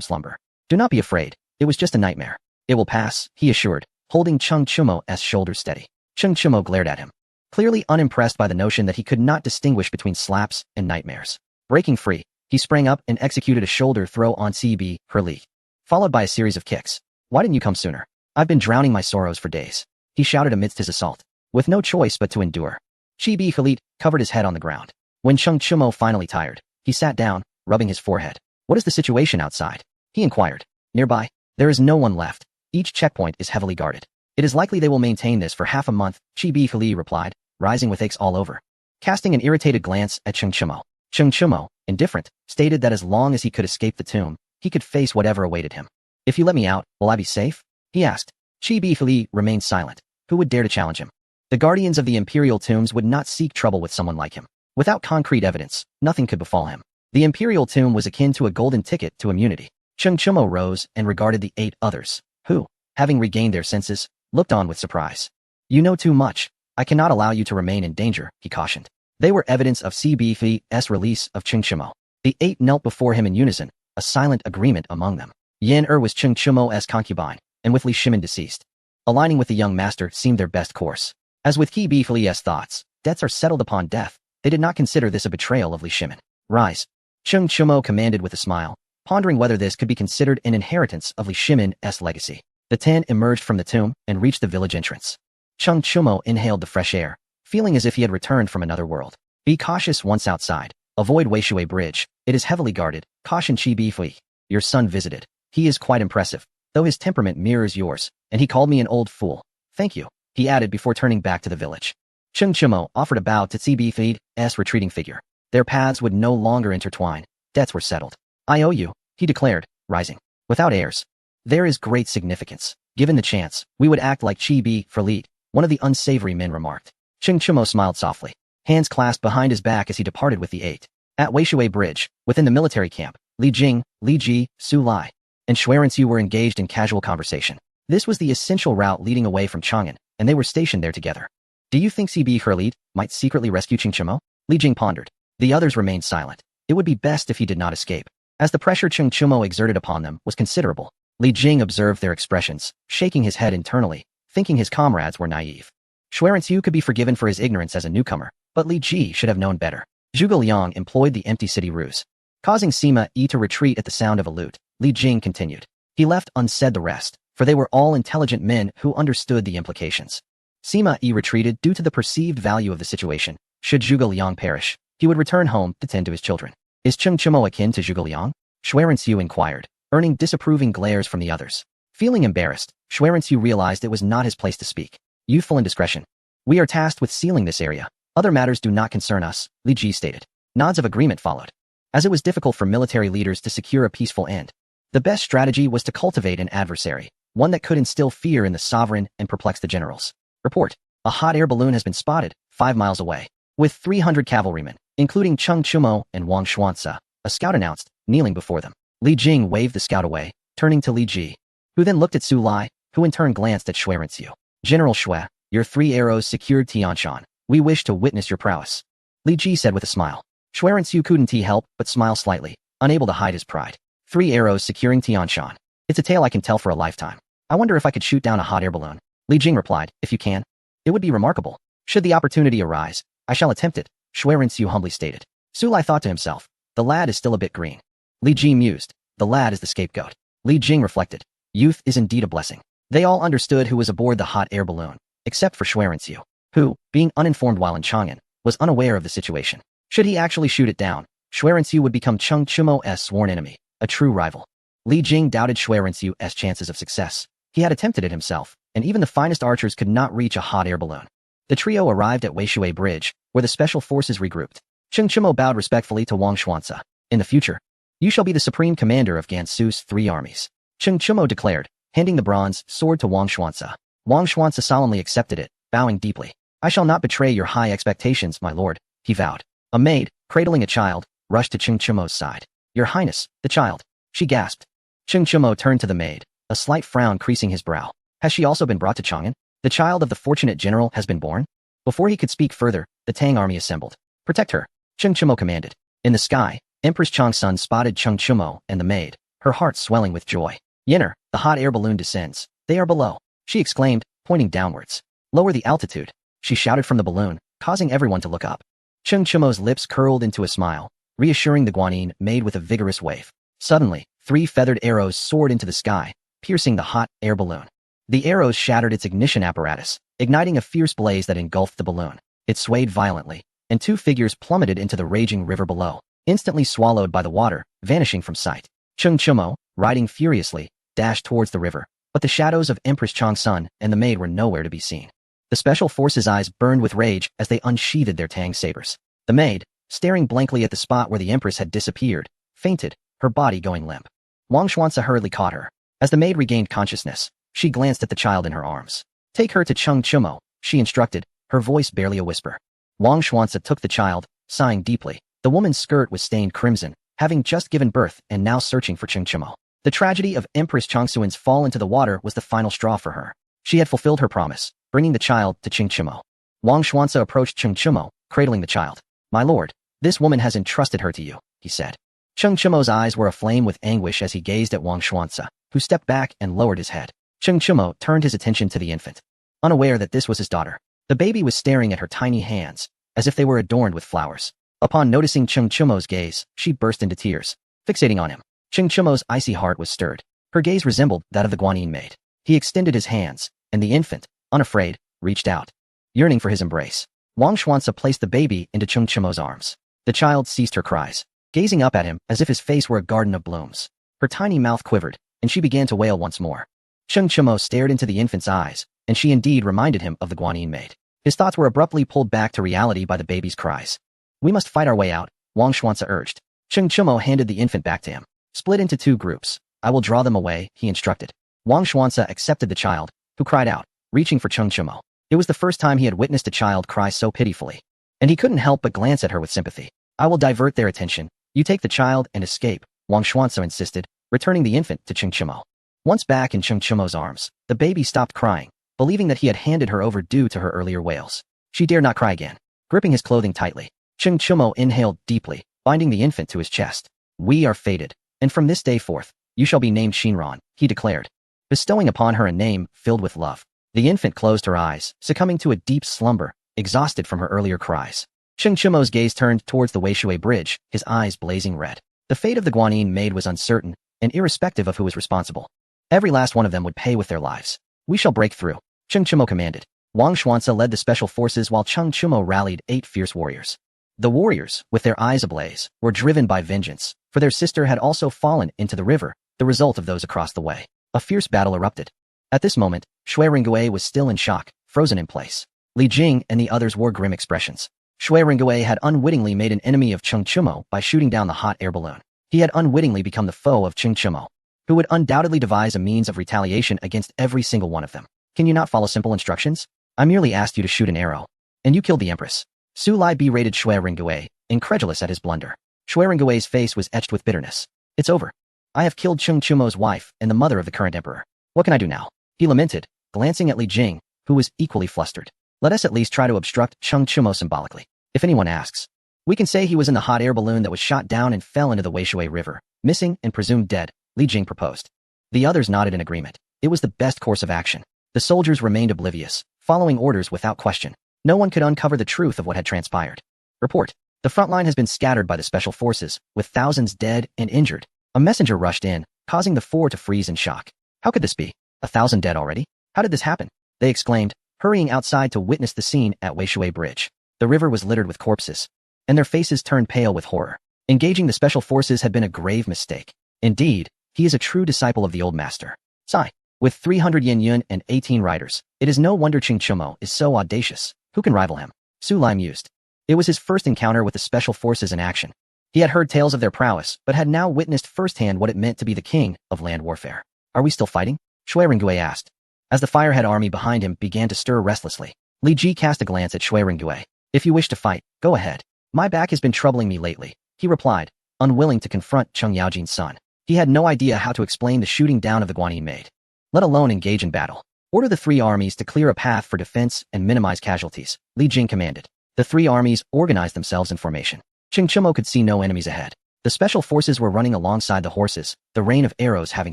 slumber. Do not be afraid, it was just a nightmare. It will pass, he assured, holding Cheng Chumo's shoulders steady. Cheng Chumo glared at him, clearly unimpressed by the notion that he could not distinguish between slaps and nightmares. Breaking free, he sprang up and executed a shoulder throw on Chibi Heli, followed by a series of kicks. Why didn't you come sooner? I've been drowning my sorrows for days, he shouted amidst his assault, with no choice but to endure. Chibi Heli covered his head on the ground. When Cheng Chumo finally tired, he sat down, rubbing his forehead. What is the situation outside? He inquired. Nearby, there is no one left. Each checkpoint is heavily guarded. It is likely they will maintain this for half a month, Chibi Heli replied, rising with aches all over. Casting an irritated glance at Cheng Chumo. Cheng Chumo, indifferent, stated that as long as he could escape the tomb, he could face whatever awaited him. If you let me out, will I be safe? He asked. Chibi Heli remained silent. Who would dare to challenge him? The guardians of the imperial tombs would not seek trouble with someone like him. Without concrete evidence, nothing could befall him. The imperial tomb was akin to a golden ticket to immunity. Cheng Chumo rose and regarded the 8 others, who, having regained their senses, looked on with surprise. You know too much. I cannot allow you to remain in danger, he cautioned. They were evidence of CBF's release of Cheng Chumo. The 8 knelt before him in unison, a silent agreement among them. Yan was Cheng Chumo's concubine, and with Li Shimin deceased, aligning with the young master seemed their best course. As with Li's thoughts, debts are settled upon death. They did not consider this a betrayal of Li Shimin. Rise. Cheng Chumo commanded with a smile, pondering whether this could be considered an inheritance of Li Shimin's legacy. The 10 emerged from the tomb and reached the village entrance. Cheng Chumo inhaled the fresh air, feeling as if he had returned from another world. Be cautious once outside. Avoid Weishui Bridge. It is heavily guarded. Caution Chi Bifui. Your son visited. He is quite impressive, though his temperament mirrors yours, and he called me an old fool. Thank you, he added before turning back to the village. Cheng Chumo offered a bow to Cibi's retreating figure. Their paths would no longer intertwine. Debts were settled. I owe you, he declared, rising. Without heirs. There is great significance. Given the chance, we would act like Chi Bi for lead, one of the unsavory men remarked. Cheng Chumo smiled softly, hands clasped behind his back as he departed with the 8. At Weishui Bridge, within the military camp, Li Jing, Li Ji, Su Lai, and Xuerensu were engaged in casual conversation. This was the essential route leading away from Chang'an, and they were stationed there together. Do you think CB Herlead might secretly rescue Cheng Chumo? Li Jing pondered. The others remained silent. It would be best if he did not escape, as the pressure Cheng Chumo exerted upon them was considerable. Li Jing observed their expressions, shaking his head internally, thinking his comrades were naive. Xuerensu could be forgiven for his ignorance as a newcomer, but Li Ji should have known better. Zhuge Liang employed the empty city ruse, causing Sima Yi to retreat at the sound of a lute. Li Jing continued. He left unsaid the rest, for they were all intelligent men who understood the implications. Sima Yi retreated due to the perceived value of the situation. Should Zhuge Liang perish, he would return home to tend to his children. Is Cheng Chumo akin to Zhuge Liang? Xuerensu inquired, earning disapproving glares from the others. Feeling embarrassed, Xuerensu realized it was not his place to speak. Youthful indiscretion. We are tasked with sealing this area. Other matters do not concern us, Li Ji stated. Nods of agreement followed. As it was difficult for military leaders to secure a peaceful end, the best strategy was to cultivate an adversary, one that could instill fear in the sovereign and perplex the generals. Report. A hot air balloon has been spotted, 5 miles away, with 300 cavalrymen, including Cheng Chumo and Wang Xuanzi, a scout announced, kneeling before them. Li Jing waved the scout away, turning to Li Ji, who then looked at Su Lai, who in turn glanced at Xuerensu. General Xue, your 3 arrows secured Tianshan. We wish to witness your prowess. Li Ji said with a smile. Xuerensu couldn't help but smile slightly, unable to hide his pride. 3 arrows securing Tianshan. It's a tale I can tell for a lifetime. I wonder if I could shoot down a hot air balloon. Li Jing replied, if you can. It would be remarkable. Should the opportunity arise, I shall attempt it, Xuerensu humbly stated. Su Lai thought to himself, the lad is still a bit green. Li Ji mused, the lad is the scapegoat. Li Jing reflected, youth is indeed a blessing. They all understood who was aboard the hot air balloon, except for Xuerensu, who, being uninformed while in Chang'an, was unaware of the situation. Should he actually shoot it down, Xuerensu would become Cheng Chumo's sworn enemy, a true rival. Li Jing doubted Xuerensu's chances of success. He had attempted it himself, and even the finest archers could not reach a hot air balloon. The trio arrived at Weishui Bridge, where the special forces regrouped. Cheng Chumo bowed respectfully to Wang Xuanzi. In the future, you shall be the supreme commander of Gansu's 3 armies, Cheng Chumo declared, handing the bronze sword to Wang Xuanzi. Wang Xuanzi solemnly accepted it, bowing deeply. I shall not betray your high expectations, my lord, he vowed. A maid, cradling a child, rushed to Cheng Chumo's side. Your Highness, the child, she gasped. Cheng Chumo turned to the maid, a slight frown creasing his brow. Has she also been brought to Chang'an? The child of the fortunate general has been born? Before he could speak further, the Tang army assembled. Protect her, Cheng Chumo commanded. In the sky, Empress Changsun spotted Cheng Chumo and the maid, her heart swelling with joy. Yenner, the hot air balloon descends. They are below, she exclaimed, pointing downwards. Lower the altitude, she shouted from the balloon, causing everyone to look up. Cheng Chumo's lips curled into a smile, reassuring the Guanyin maid with a vigorous wave. Suddenly, 3 feathered arrows soared into the sky, piercing the hot air balloon. The arrows shattered its ignition apparatus, igniting a fierce blaze that engulfed the balloon. It swayed violently, and 2 figures plummeted into the raging river below, instantly swallowed by the water, vanishing from sight. Cheng Chumo, riding furiously, dashed towards the river, but the shadows of Empress Changsun and the maid were nowhere to be seen. The special forces' eyes burned with rage as they unsheathed their Tang sabers. The maid, staring blankly at the spot where the Empress had disappeared, fainted, her body going limp. Wang Xuanzi hurriedly caught her. As the maid regained consciousness, she glanced at the child in her arms. Take her to Cheng Chumo, she instructed, her voice barely a whisper. Wang Xuanzi took the child, sighing deeply. The woman's skirt was stained crimson, having just given birth and now searching for Cheng Chimo. The tragedy of Empress Changsuan's fall into the water was the final straw for her. She had fulfilled her promise, bringing the child to Cheng Chimo. Wang Xuanzi approached Cheng Chimo, cradling the child. "My lord, this woman has entrusted her to you," he said. Cheng Chimo's eyes were aflame with anguish as he gazed at Wang Xuanzi, who stepped back and lowered his head. Cheng Chimo turned his attention to the infant. Unaware that this was his daughter, the baby was staring at her tiny hands, as if they were adorned with flowers. Upon noticing Cheng Chimo's gaze, she burst into tears. Fixating on him, Cheng Chimo's icy heart was stirred. Her gaze resembled that of the Guanyin maid. He extended his hands, and the infant, unafraid, reached out, yearning for his embrace. Wang Xuanzi placed the baby into Cheng Chimo's arms. The child ceased her cries, gazing up at him as if his face were a garden of blooms. Her tiny mouth quivered, and she began to wail once more. Cheng Chimo stared into the infant's eyes, and she indeed reminded him of the Guanyin maid. His thoughts were abruptly pulled back to reality by the baby's cries. "We must fight our way out," Wang Xuanzi urged. Cheng Chimo handed the infant back to him. "Split into 2 groups. I will draw them away," he instructed. Wang Xuanzi accepted the child, who cried out, reaching for Cheng Chimo. It was the first time he had witnessed a child cry so pitifully, and he couldn't help but glance at her with sympathy. "I will divert their attention. You take the child and escape," Wang Xuanzi insisted, returning the infant to Cheng Chimo. Once back in Cheng Chimo's arms, the baby stopped crying, believing that he had handed her over due to her earlier wails. She dared not cry again. Gripping his clothing tightly, Cheng Chimo inhaled deeply, binding the infant to his chest. "We are fated, and from this day forth, you shall be named Shinran," he declared, bestowing upon her a name filled with love. The infant closed her eyes, succumbing to a deep slumber, exhausted from her earlier cries. Cheng Chimo's gaze turned towards the Weishui Bridge, his eyes blazing red. The fate of the Guanyin maid was uncertain, and irrespective of who was responsible. Every last one of them would pay with their lives. "We shall break through," Cheng Chimo commanded. Wang Xuanzi led the special forces while Cheng Chimo rallied 8 fierce warriors. The warriors, with their eyes ablaze, were driven by vengeance, for their sister had also fallen into the river, the result of those across the way. A fierce battle erupted. At this moment, Shui Ringgui was still in shock, frozen in place. Li Jing and the others wore grim expressions. Shui Ringgui had unwittingly made an enemy of Cheng Chimo by shooting down the hot air balloon. He had unwittingly become the foe of Cheng Chimo, who would undoubtedly devise a means of retaliation against every single one of them. "Can you not follow simple instructions? I merely asked you to shoot an arrow, and you killed the Empress." Su Lai berated Shui Ringgui, incredulous at his blunder. Shui Ringgui's face was etched with bitterness. "It's over. I have killed Cheng Chimo's wife and the mother of the current emperor. What can I do now?" He lamented, glancing at Li Jing, who was equally flustered. "Let us at least try to obstruct Cheng Chimo symbolically. If anyone asks, we can say he was in the hot air balloon that was shot down and fell into the Weishui River, missing and presumed dead," Li Jing proposed. The others nodded in agreement. It was the best course of action. The soldiers remained oblivious, following orders without question. No one could uncover the truth of what had transpired. Report. The front line has been scattered by the special forces, with thousands dead and injured. A messenger rushed in, causing the 4 to freeze in shock. "How could this be? 1,000 dead already? How did this happen?" they exclaimed, hurrying outside to witness the scene at Weishui Bridge. The river was littered with corpses, and their faces turned pale with horror. Engaging the special forces had been a grave mistake. Indeed, he is a true disciple of the old master. Sigh. With 300 yin and 18 riders, it is no wonder Cheng Chimo is so audacious. Who can rival him? Su Lai mused. It was his first encounter with the special forces in action. He had heard tales of their prowess, but had now witnessed firsthand what it meant to be the king of land warfare. "Are we still fighting?" Shui Ringgui asked. As the Firehead army behind him began to stir restlessly, Li Ji cast a glance at Shui Ringgui. "If you wish to fight, go ahead. My back has been troubling me lately," he replied, unwilling to confront Cheng Yaojin's son. He had no idea how to explain the shooting down of the Guanyin maid, let alone engage in battle. "Order the 3 armies to clear a path for defense and minimize casualties," Li Jing commanded. The 3 armies organized themselves in formation. Cheng Chimo could see no enemies ahead. The special forces were running alongside the horses, the rain of arrows having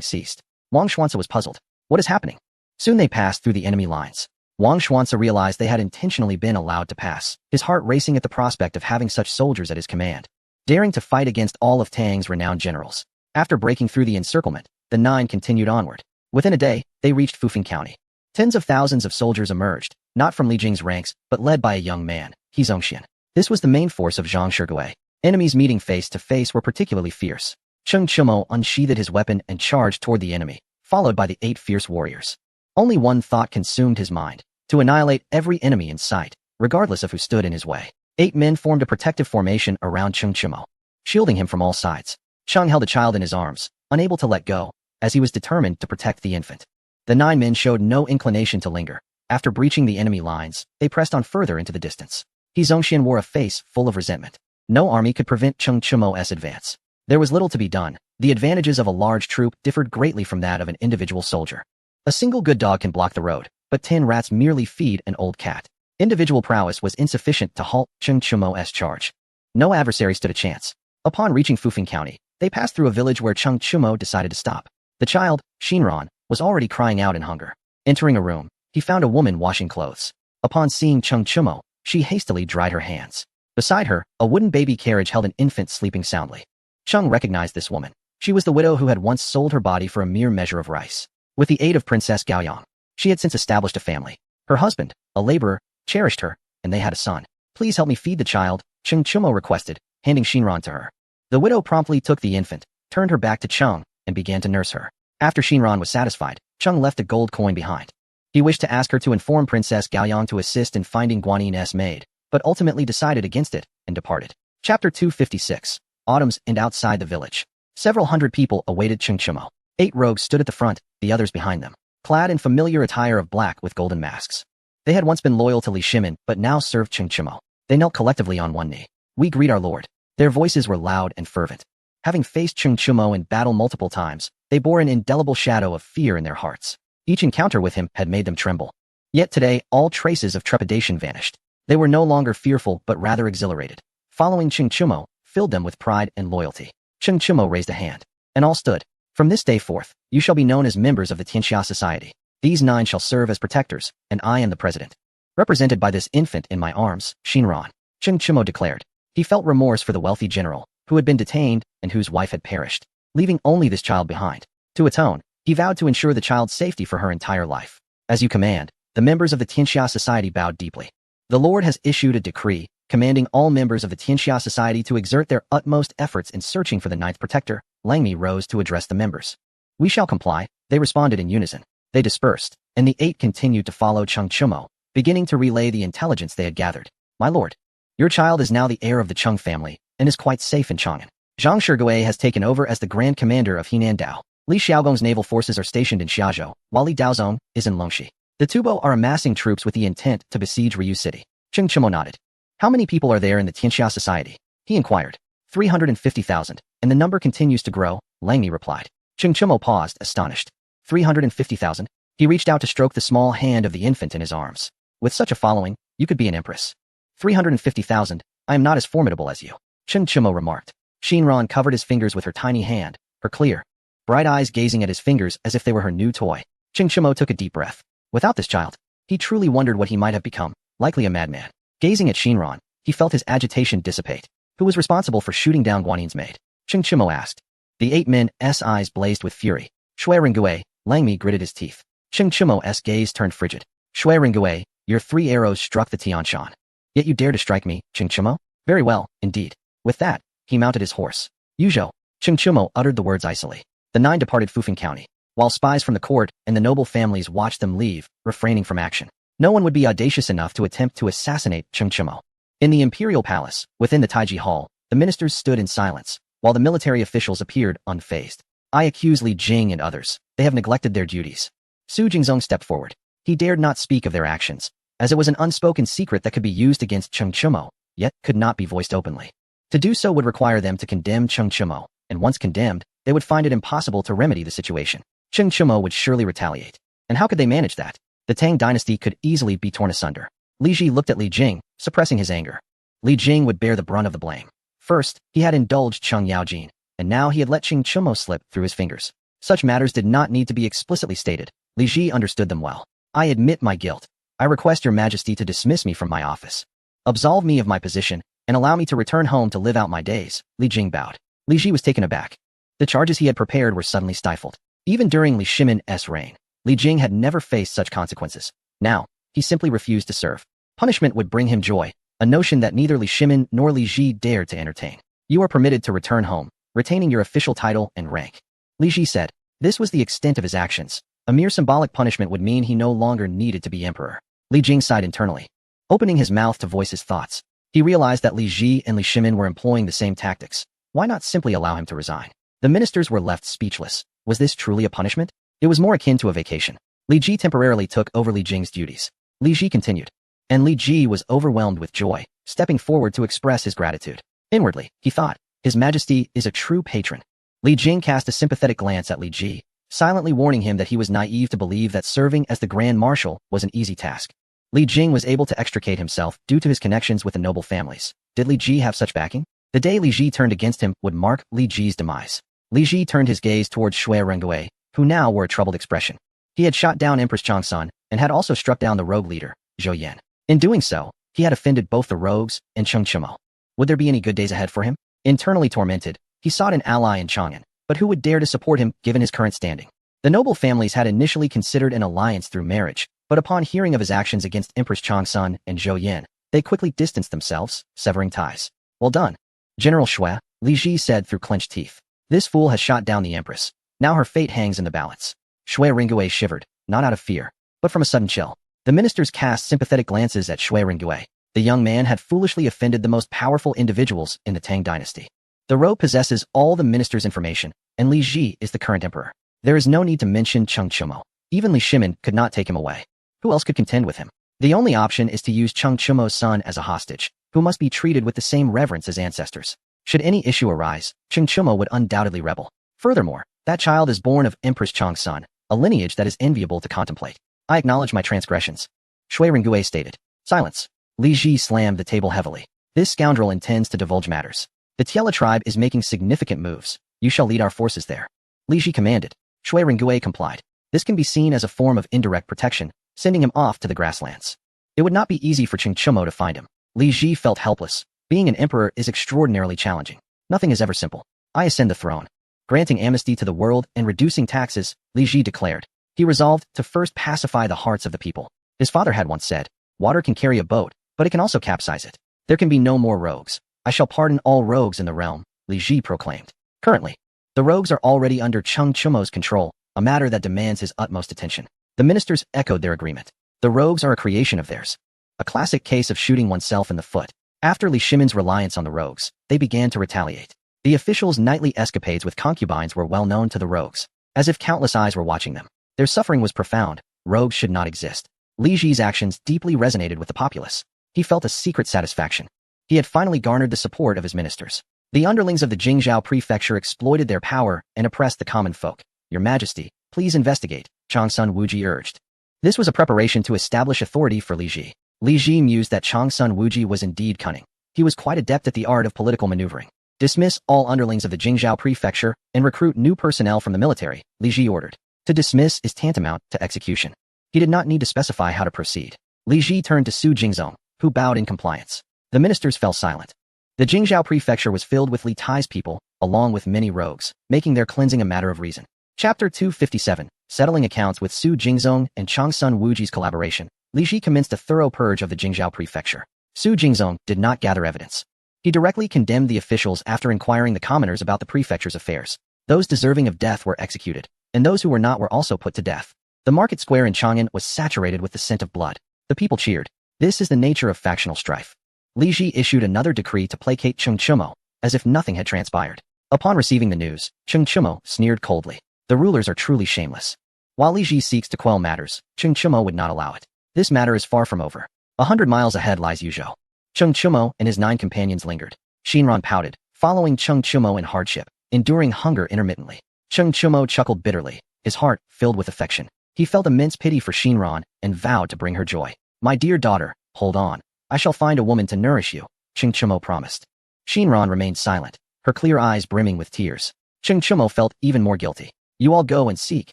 ceased. Wang Xuanzi was puzzled. What is happening? Soon they passed through the enemy lines. Wang Xuanzi realized they had intentionally been allowed to pass, his heart racing at the prospect of having such soldiers at his command, daring to fight against all of Tang's renowned generals. After breaking through the encirclement, the 9 continued onward. Within a day, they reached Fufeng County. Tens of thousands of soldiers emerged, not from Li Jing's ranks, but led by a young man, He Zongxian. This was the main force of Zhang Shigui. Enemies meeting face to face were particularly fierce. Cheng Chimo unsheathed his weapon and charged toward the enemy, followed by the 8 fierce warriors. Only one thought consumed his mind: to annihilate every enemy in sight, regardless of who stood in his way. 8 men formed a protective formation around Cheng Chimo, shielding him from all sides. Cheng held the child in his arms, unable to let go, as he was determined to protect the infant. The 9 men showed no inclination to linger, After breaching the enemy lines, they pressed on further into the distance. He Zhongxian wore a face full of resentment. No army could prevent Cheng Chimo's advance. There was little to be done. The advantages of a large troop differed greatly from that of an individual soldier. A single good dog can block the road, but 10 rats merely feed an old cat. Individual prowess was insufficient to halt Cheng Chimo's charge. No adversary stood a chance. Upon reaching Fufeng County, they passed through a village where Cheng Chimo decided to stop. The child, Xinran, was already crying out in hunger. Entering a room, he found a woman washing clothes. Upon seeing Cheng Chimo, she hastily dried her hands. Beside her, a wooden baby carriage held an infant sleeping soundly. Cheng recognized this woman. She was the widow who had once sold her body for a mere measure of rice. With the aid of Princess Gaoyang, she had since established a family. Her husband, a laborer, cherished her, and they had a son. Please help me feed the child, Cheng Chimo requested, handing Xinran to her. The widow promptly took the infant, turned her back to Cheng, and began to nurse her. After Xinran was satisfied, Cheng left a gold coin behind. He wished to ask her to inform Princess Gaoyang to assist in finding Guanin's maid, but ultimately decided against it and departed. Chapter 256. Autumns and outside the village. Several hundred people awaited Cheng Chimo. 8 rogues stood at the front, the others behind them, clad in familiar attire of black with golden masks. They had once been loyal to Li Shimin, but now served Cheng Chimo. They knelt collectively on one knee. We greet our lord. Their voices were loud and fervent. Having faced Cheng Chimo in battle multiple times, they bore an indelible shadow of fear in their hearts. Each encounter with him had made them tremble. Yet today, all traces of trepidation vanished. They were no longer fearful but rather exhilarated. Following Cheng Chimo filled them with pride and loyalty. Cheng Chimo raised a hand, and all stood. From this day forth, you shall be known as members of the Tianxia Society. These 9 shall serve as protectors, and I am the president. Represented by this infant in my arms, Xinran, Cheng Chimo declared. He felt remorse for the wealthy general, who had been detained and whose wife had perished, leaving only this child behind. To atone, he vowed to ensure the child's safety for her entire life. As you command, the members of the Tianxia Society bowed deeply. The Lord has issued a decree, commanding all members of the Tianxia Society to exert their utmost efforts in searching for the 9th protector. Langmi rose to address the members. We shall comply, they responded in unison. They dispersed, and the 8 continued to follow Cheng Chimo, beginning to relay the intelligence they had gathered. My lord, your child is now the heir of the Cheng family, and is quite safe in Chang'an. Zhang Shigui has taken over as the Grand Commander of Henan Dao. Li Xiaogong's naval forces are stationed in Xiazhou, while Li Daozong is in Longxi. The Tubo are amassing troops with the intent to besiege Ryu City. Cheng Chimo nodded. How many people are there in the Tianxia Society? He inquired. 350,000, and the number continues to grow, Langmi replied. Cheng Chimo paused, astonished. 350,000? He reached out to stroke the small hand of the infant in his arms. With such a following, you could be an empress. 350,000, I am not as formidable as you, Cheng Chimo remarked. Xinran covered his fingers with her tiny hand, her clear, bright eyes gazing at his fingers as if they were her new toy. Cheng Chimo took a deep breath. Without this child, he truly wondered what he might have become, likely a madman. Gazing at Xinran, he felt his agitation dissipate. Who was responsible for shooting down Guanin's maid? Cheng Chimo asked. The 8 men's eyes blazed with fury. Shui Ringgui, Langmi gritted his teeth. Cheng Chimo's gaze turned frigid. Shui Ringgui, your 3 arrows struck the Tianshan. Yet you dare to strike me, Cheng Chimo? Very well, indeed. With that, he mounted his horse. Yuzhou, Cheng Chimo uttered the words icily. The 9 departed Fufeng County, while spies from the court and the noble families watched them leave, refraining from action. No one would be audacious enough to attempt to assassinate Cheng Chimo. In the imperial palace, within the Taiji Hall, the ministers stood in silence, while the military officials appeared unfazed. I accuse Li Jing and others. They have neglected their duties. Su Jingzong stepped forward. He dared not speak of their actions, as it was an unspoken secret that could be used against Cheng Chimo, yet could not be voiced openly. To do so would require them to condemn Cheng Chimo, and once condemned, they would find it impossible to remedy the situation. Cheng Chimo would surely retaliate. And how could they manage that? The Tang dynasty could easily be torn asunder. Li Ji looked at Li Jing, suppressing his anger. Li Jing would bear the brunt of the blame. First, he had indulged Cheng Yaojin, and now he had let Cheng Chimo slip through his fingers. Such matters did not need to be explicitly stated. Li Ji understood them well. I admit my guilt. I request your majesty to dismiss me from my office. Absolve me of my position, and allow me to return home to live out my days. Li Jing bowed. Li Ji was taken aback. The charges he had prepared were suddenly stifled. Even during Li Shimin's reign, Li Jing had never faced such consequences. Now, he simply refused to serve. Punishment would bring him joy, a notion that neither Li Shimin nor Li Ji dared to entertain. You are permitted to return home, retaining your official title and rank. Li Ji said. This was the extent of his actions. A mere symbolic punishment would mean he no longer needed to be emperor. Li Jing sighed internally. Opening his mouth to voice his thoughts, he realized that Li Ji and Li Shimin were employing the same tactics. Why not simply allow him to resign? The ministers were left speechless. Was this truly a punishment? It was more akin to a vacation. Li Ji temporarily took over Li Jing's duties. Li Ji continued. And Li Ji was overwhelmed with joy, stepping forward to express his gratitude. Inwardly, he thought, His Majesty is a true patron. Li Jing cast a sympathetic glance at Li Ji, silently warning him that he was naive to believe that serving as the Grand Marshal was an easy task. Li Jing was able to extricate himself due to his connections with the noble families. Did Li Ji have such backing? The day Li Ji turned against him would mark Li Ji's demise. Li Ji turned his gaze towards Shui Rengui, who now wore a troubled expression. He had shot down Empress Changsun and had also struck down the rogue leader, Zhou Yan. In doing so, he had offended both the rogues and Cheng Chimo. Would there be any good days ahead for him? Internally tormented, he sought an ally in Chang'an, but who would dare to support him given his current standing? The noble families had initially considered an alliance through marriage, but upon hearing of his actions against Empress Changsun and Zhou Yan, they quickly distanced themselves, severing ties. Well done, General Shui, Li Ji said through clenched teeth. This fool has shot down the Empress. Now her fate hangs in the balance. Shui Rengui shivered, not out of fear, but from a sudden chill. The ministers cast sympathetic glances at Shui Rengui. The young man had foolishly offended the most powerful individuals in the Tang dynasty. The rogue possesses all the ministers' information, and Li Ji is the current emperor. There is no need to mention Cheng Chimo. Even Li Shimin could not take him away. Who else could contend with him? The only option is to use Cheng Chimo's son as a hostage, who must be treated with the same reverence as ancestors. Should any issue arise, Cheng Chimo would undoubtedly rebel. Furthermore, that child is born of Empress Changsun, a lineage that is enviable to contemplate. I acknowledge my transgressions. Shui Rengui stated. Silence. Li Ji slammed the table heavily. This scoundrel intends to divulge matters. The Tiela tribe is making significant moves. You shall lead our forces there. Li Ji commanded. Shui Rengui complied. This can be seen as a form of indirect protection, sending him off to the grasslands. It would not be easy for Cheng Chimo to find him. Li Ji felt helpless. Being an emperor is extraordinarily challenging. Nothing is ever simple. I ascend the throne. Granting amnesty to the world and reducing taxes, Li Ji declared. He resolved to first pacify the hearts of the people. His father had once said, water can carry a boat, but it can also capsize it. There can be no more rogues. I shall pardon all rogues in the realm, Li Ji proclaimed. Currently, the rogues are already under Cheng Chimo's control, a matter that demands his utmost attention. The ministers echoed their agreement. The rogues are a creation of theirs. A classic case of shooting oneself in the foot. After Li Shimin's reliance on the rogues, they began to retaliate. The officials' nightly escapades with concubines were well known to the rogues, as if countless eyes were watching them. Their suffering was profound. Rogues should not exist. Li Ji's actions deeply resonated with the populace. He felt a secret satisfaction. He had finally garnered the support of his ministers. The underlings of the Jingzhou prefecture exploited their power and oppressed the common folk. Your Majesty, please investigate, Changsun Wuji urged. This was a preparation to establish authority for Li Ji. Li Ji mused that Changsun Wuji was indeed cunning. He was quite adept at the art of political maneuvering. Dismiss all underlings of the Jingzhou prefecture and recruit new personnel from the military, Li Ji ordered. To dismiss is tantamount to execution. He did not need to specify how to proceed. Li Ji turned to Su Jingzong, who bowed in compliance. The ministers fell silent. The Jingzhou prefecture was filled with Li Tai's people, along with many rogues, making their cleansing a matter of reason. Chapter 257, Settling Accounts with Su Jingzong and Changsun Wuji's collaboration. Li Ji commenced a thorough purge of the Jingzhou prefecture. Su Jingzong did not gather evidence. He directly condemned the officials after inquiring the commoners about the prefecture's affairs. Those deserving of death were executed, and those who were not were also put to death. The market square in Chang'an was saturated with the scent of blood. The people cheered. This is the nature of factional strife. Li Ji issued another decree to placate Cheng Chimo, as if nothing had transpired. Upon receiving the news, Cheng Chimo sneered coldly. The rulers are truly shameless. While Li Ji seeks to quell matters, Cheng Chimo would not allow it. This matter is far from over. 100 miles ahead lies Yuzhou. Cheng Chimo and his 9 companions lingered. Shinran pouted, following Cheng Chimo in hardship, enduring hunger intermittently. Cheng Chimo chuckled bitterly, his heart filled with affection. He felt immense pity for Shinran and vowed to bring her joy. My dear daughter, hold on. I shall find a woman to nourish you, Cheng Chimo promised. Shinran remained silent, her clear eyes brimming with tears. Cheng Chimo felt even more guilty. You all go and seek,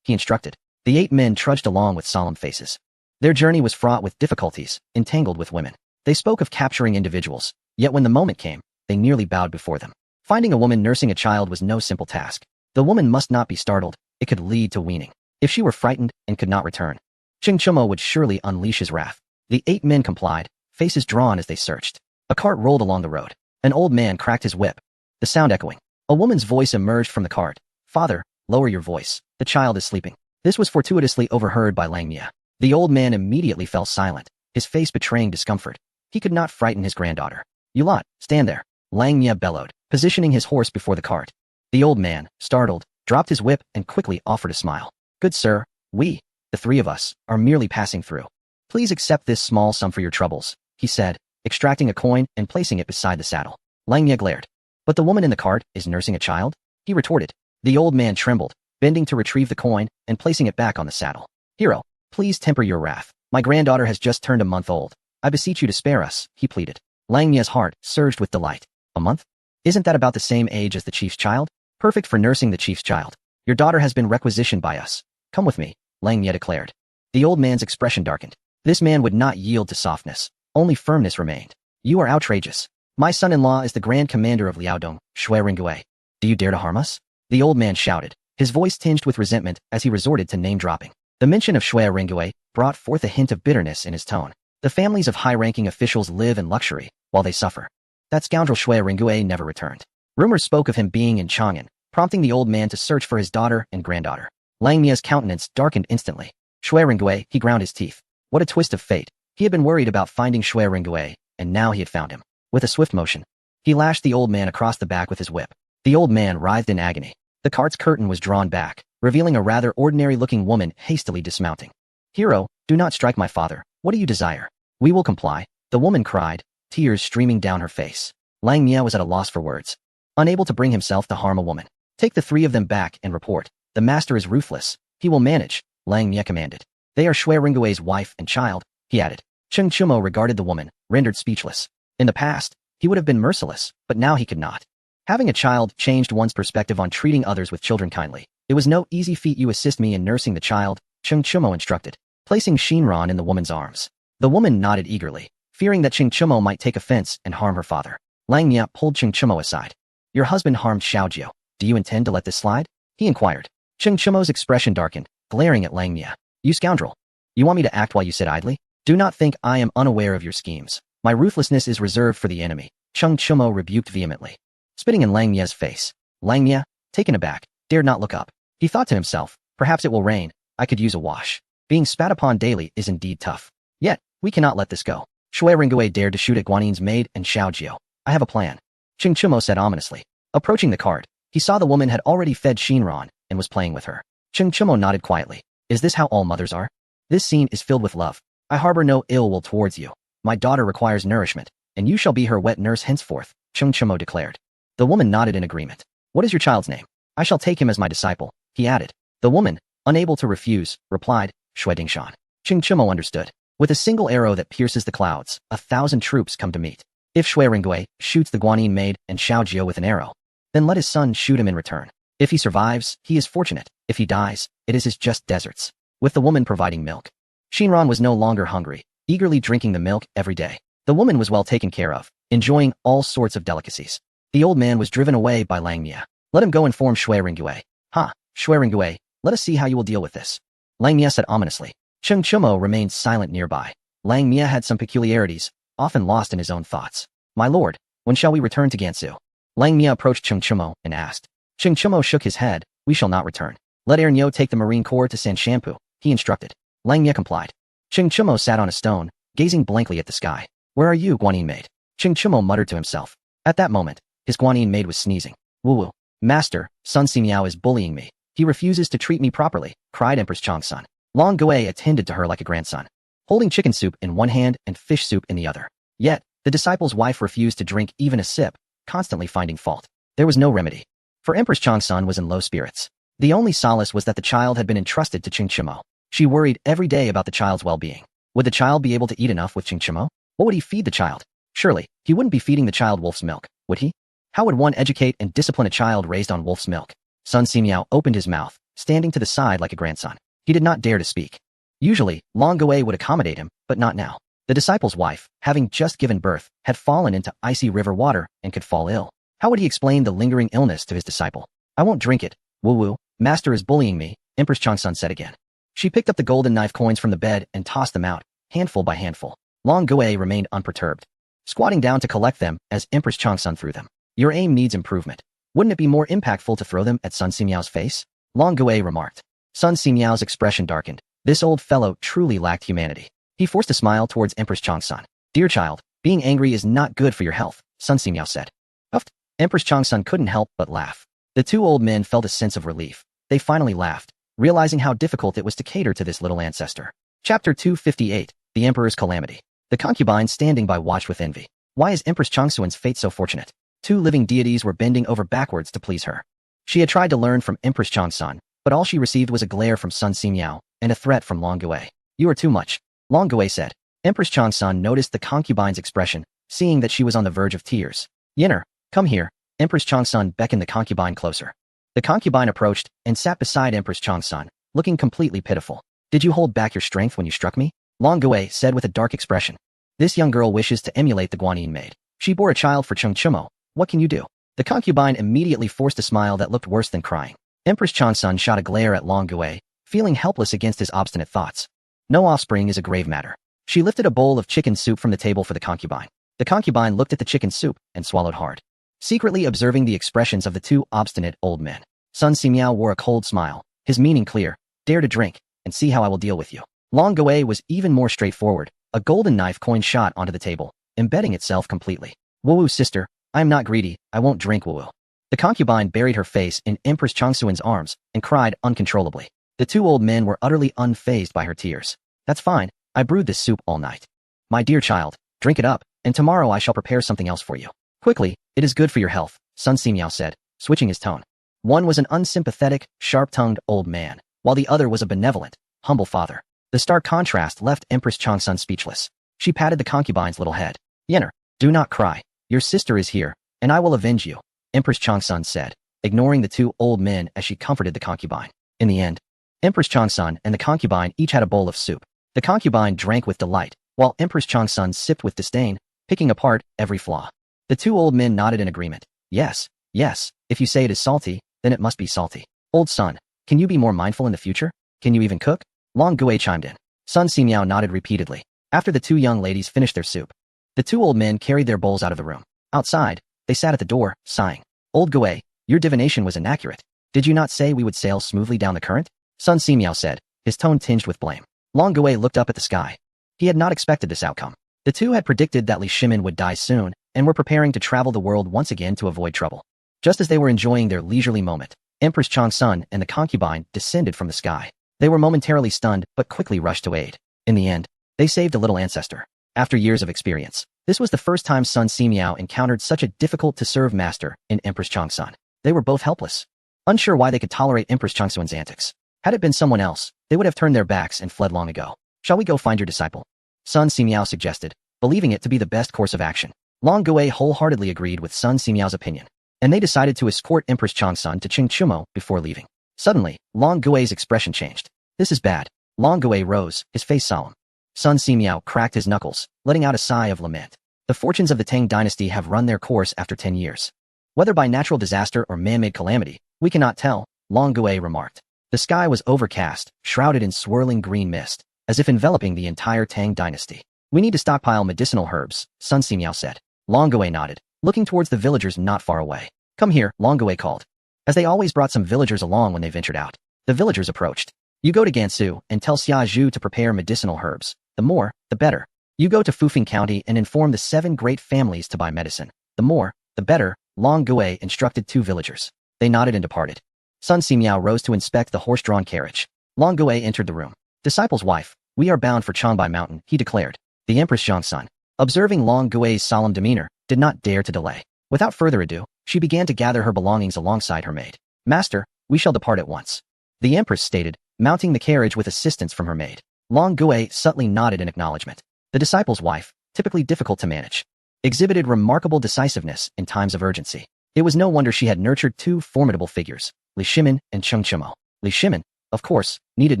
he instructed. The 8 men trudged along with solemn faces. Their journey was fraught with difficulties, entangled with women. They spoke of capturing individuals, yet when the moment came, they nearly bowed before them. Finding a woman nursing a child was no simple task. The woman must not be startled. It could lead to weaning. If she were frightened and could not return, Cheng Chimo would surely unleash his wrath. The 8 men complied, faces drawn as they searched. A cart rolled along the road. An old man cracked his whip, the sound echoing. A woman's voice emerged from the cart. Father, lower your voice. The child is sleeping. This was fortuitously overheard by Lang Mia. The old man immediately fell silent, his face betraying discomfort. He could not frighten his granddaughter. You lot, stand there, Lang Mia bellowed, positioning his horse before the cart. The old man, startled, dropped his whip and quickly offered a smile. Good sir, we. The The three of us are merely passing through. Please accept this small sum for your troubles, he said, extracting a coin and placing it beside the saddle. Lang Ye glared. But the woman in the cart is nursing a child? He retorted. The old man trembled, bending to retrieve the coin and placing it back on the saddle. Hero, please temper your wrath. My granddaughter has just turned a month old. I beseech you to spare us, he pleaded. Lang Ye's heart surged with delight. A month? Isn't that about the same age as the chief's child? Perfect for nursing the chief's child. Your daughter has been requisitioned by us. Come with me, Lang Ye declared. The old man's expression darkened. This man would not yield to softness. Only firmness remained. You are outrageous. My son-in-law is the Grand Commander of Liaodong, Shui Ringgui. Do you dare to harm us? The old man shouted, his voice tinged with resentment as he resorted to name-dropping. The mention of Shui Ringgui brought forth a hint of bitterness in his tone. The families of high-ranking officials live in luxury, while they suffer. That scoundrel Shui Ringgui never returned. Rumors spoke of him being in Chang'an, prompting the old man to search for his daughter and granddaughter. Lang Ye's countenance darkened instantly. Shui Ringgui, he ground his teeth. What a twist of fate. He had been worried about finding Shui Ringgui, and now he had found him. With a swift motion, he lashed the old man across the back with his whip. The old man writhed in agony. The cart's curtain was drawn back, revealing a rather ordinary-looking woman hastily dismounting. Hero, do not strike my father. What do you desire? We will comply, the woman cried, tears streaming down her face. Lang Ye was at a loss for words, unable to bring himself to harm a woman. Take the three of them back and report. The master is ruthless. He will manage, Lang Ye commanded. They are Shui Ringui's wife and child, he added. Cheng Chumo regarded the woman, rendered speechless. In the past, he would have been merciless, but now he could not. Having a child changed one's perspective on treating others with children kindly. It was no easy feat. You assist me in nursing the child, Cheng Chumo instructed, placing Shinran in the woman's arms. The woman nodded eagerly, fearing that Cheng Chumo might take offense and harm her father. Lang Ye pulled Cheng Chumo aside. Your husband harmed Xiaojiu. Do you intend to let this slide? He inquired. Cheng Chumo's expression darkened, glaring at Lang Ye. You scoundrel. You want me to act while you sit idly? Do not think I am unaware of your schemes. My ruthlessness is reserved for the enemy, Cheng Chumo rebuked vehemently, spitting in Lang Ye's face. Lang Ye, taken aback, dared not look up. He thought to himself, perhaps it will rain. I could use a wash. Being spat upon daily is indeed tough. Yet, we cannot let this go. Shui Ringgui dared to shoot at Guanin's maid and Xiaojiu. I have a plan, Cheng Chumo said ominously. Approaching the cart, he saw the woman had already fed Shinran and was playing with her. Cheng Chumo nodded quietly. Is this how all mothers are? This scene is filled with love. I harbor no ill will towards you. My daughter requires nourishment, and you shall be her wet nurse henceforth, Cheng Chumo declared. The woman nodded in agreement. What is your child's name? I shall take him as my disciple, he added. The woman, unable to refuse, replied, Shui Dingshan. Cheng Chumo understood. With a single arrow that pierces the clouds, 1,000 troops come to meet. If Shui Ringgui shoots the Guanin maid and Xiaojiu with an arrow, then let his son shoot him in return. If he survives, he is fortunate. If he dies, it is his just deserts. With the woman providing milk. Shinran was no longer hungry, eagerly drinking the milk every day. The woman was well taken care of, enjoying all sorts of delicacies. The old man was driven away by Lang Ye. Let him go inform Shui Ringgui. Ha, Shui Ringgui, let us see how you will deal with this. Lang Ye said ominously. Cheng Chumo remained silent nearby. Lang Ye had some peculiarities, often lost in his own thoughts. My lord, when shall we return to Gansu? Lang Ye approached Cheng Chumo and asked. Cheng Chumo shook his head. We shall not return. Let Ernyo take the Marine Corps to Sanshampu, he instructed. Lang Ye complied. Cheng Chumo sat on a stone, gazing blankly at the sky. Where are you, Guanin maid? Cheng Chumo muttered to himself. At that moment, his Guanin maid was sneezing. Woo-woo. Master, Sun Simiao is bullying me. He refuses to treat me properly, cried Empress Changsun. Long Gui attended to her like a grandson, holding chicken soup in one hand and fish soup in the other. Yet, the disciple's wife refused to drink even a sip, constantly finding fault. There was no remedy. For Empress Changsun was in low spirits. The only solace was that the child had been entrusted to Cheng Chumo. She worried every day about the child's well-being. Would the child be able to eat enough with Cheng Chumo? What would he feed the child? Surely, he wouldn't be feeding the child wolf's milk, would he? How would one educate and discipline a child raised on wolf's milk? Sun Simiao opened his mouth, standing to the side like a grandson. He did not dare to speak. Usually, Long Gui would accommodate him, but not now. The disciple's wife, having just given birth, had fallen into icy river water and could fall ill. How would he explain the lingering illness to his disciple? I won't drink it. Woo-woo, master is bullying me, Empress Changsun said again. She picked up the golden knife coins from the bed and tossed them out, handful by handful. Long Gui remained unperturbed, squatting down to collect them as Empress Changsun threw them. Your aim needs improvement. Wouldn't it be more impactful to throw them at Sun Simiao's face? Long Gui remarked. Sun Simiao's expression darkened. This old fellow truly lacked humanity. He forced a smile towards Empress Changsun. Dear child, being angry is not good for your health, Sun Simiao said. Uffed. Empress Changsun couldn't help but laugh. The two old men felt a sense of relief. They finally laughed, realizing how difficult it was to cater to this little ancestor. Chapter 258, The Emperor's Calamity. The concubine standing by watched with envy. Why is Empress Changsuan's fate so fortunate? Two living deities were bending over backwards to please her. She had tried to learn from Empress Changsun, but all she received was a glare from Sun Simiao and a threat from Long Gui. You are too much, Long Gui said. Empress Changsun noticed the concubine's expression, seeing that she was on the verge of tears. Yinner, come here. Empress Changsun beckoned the concubine closer. The concubine approached and sat beside Empress Changsun, looking completely pitiful. Did you hold back your strength when you struck me? Long Gui said with a dark expression. This young girl wishes to emulate the Guanyin maid. She bore a child for Cheng Chumo. What can you do? The concubine immediately forced a smile that looked worse than crying. Empress Changsun shot a glare at Long Gui, feeling helpless against his obstinate thoughts. No offspring is a grave matter. She lifted a bowl of chicken soup from the table for the concubine. The concubine looked at the chicken soup and swallowed hard, secretly observing the expressions of the two obstinate old men. Sun Simiao wore a cold smile, his meaning clear. Dare to drink, and see how I will deal with you. Long Gui was even more straightforward. A golden knife coin shot onto the table, embedding itself completely. Wu sister, I am not greedy, I won't drink Wu. The concubine buried her face in Empress Changsuan's arms and cried uncontrollably. The two old men were utterly unfazed by her tears. That's fine, I brewed this soup all night. My dear child, drink it up, and tomorrow I shall prepare something else for you. Quickly, it is good for your health, Sun Simiao said, switching his tone. One was an unsympathetic, sharp-tongued old man, while the other was a benevolent, humble father. The stark contrast left Empress Changsun speechless. She patted the concubine's little head. Yinner, do not cry. Your sister is here, and I will avenge you, Empress Changsun said, ignoring the two old men as she comforted the concubine. In the end, Empress Changsun and the concubine each had a bowl of soup. The concubine drank with delight, while Empress Changsun sipped with disdain, picking apart every flaw. The two old men nodded in agreement. Yes, yes, if you say it is salty, then it must be salty. Old son, can you be more mindful in the future? Can you even cook? Long Gui chimed in. Sun Simiao nodded repeatedly. After the two young ladies finished their soup, the two old men carried their bowls out of the room. Outside, they sat at the door, sighing. Old Gui, your divination was inaccurate. Did you not say we would sail smoothly down the current? Sun Simiao said, his tone tinged with blame. Long Gui looked up at the sky. He had not expected this outcome. The two had predicted that Li Shimin would die soon, and were preparing to travel the world once again to avoid trouble. Just as they were enjoying their leisurely moment, Empress Changsun and the concubine descended from the sky. They were momentarily stunned, but quickly rushed to aid. In the end, they saved a little ancestor. After years of experience, this was the first time Sun Simiao encountered such a difficult-to-serve master in Empress Changsun. They were both helpless, unsure why they could tolerate Empress Changsun's antics. Had it been someone else, they would have turned their backs and fled long ago. Shall we go find your disciple? Sun Simiao suggested, believing it to be the best course of action. Long Gui wholeheartedly agreed with Sun Simiao's opinion, and they decided to escort Empress Changsun to Qingchumo before leaving. Suddenly, Long Gui's expression changed. This is bad. Long Gui rose, his face solemn. Sun Simiao cracked his knuckles, letting out a sigh of lament. The fortunes of the Tang dynasty have run their course after 10 years. Whether by natural disaster or man-made calamity, we cannot tell, Long Gui remarked. The sky was overcast, shrouded in swirling green mist, as if enveloping the entire Tang dynasty. We need to stockpile medicinal herbs, Sun Simiao said. Long Gui nodded, looking towards the villagers not far away. Come here, Long Gui called. As they always brought some villagers along when they ventured out. The villagers approached. You go to Gansu and tell Xia Zhu to prepare medicinal herbs. The more, the better. You go to Fufeng County and inform the 7 great families to buy medicine. The more, the better, Long Gui instructed 2 villagers. They nodded and departed. Sun Simiao rose to inspect the horse-drawn carriage. Long Gui entered the room. Disciple's wife, we are bound for Changbai Mountain, he declared. The Empress Zhangsun, observing Long Gui's solemn demeanor, did not dare to delay. Without further ado, she began to gather her belongings alongside her maid. Master, we shall depart at once. The Empress stated, mounting the carriage with assistance from her maid. Long Gui subtly nodded in acknowledgement. The disciple's wife, typically difficult to manage, exhibited remarkable decisiveness in times of urgency. It was no wonder she had nurtured 2 formidable figures, Li Shimin and Cheng Chumo. Li Shimin, of course, needed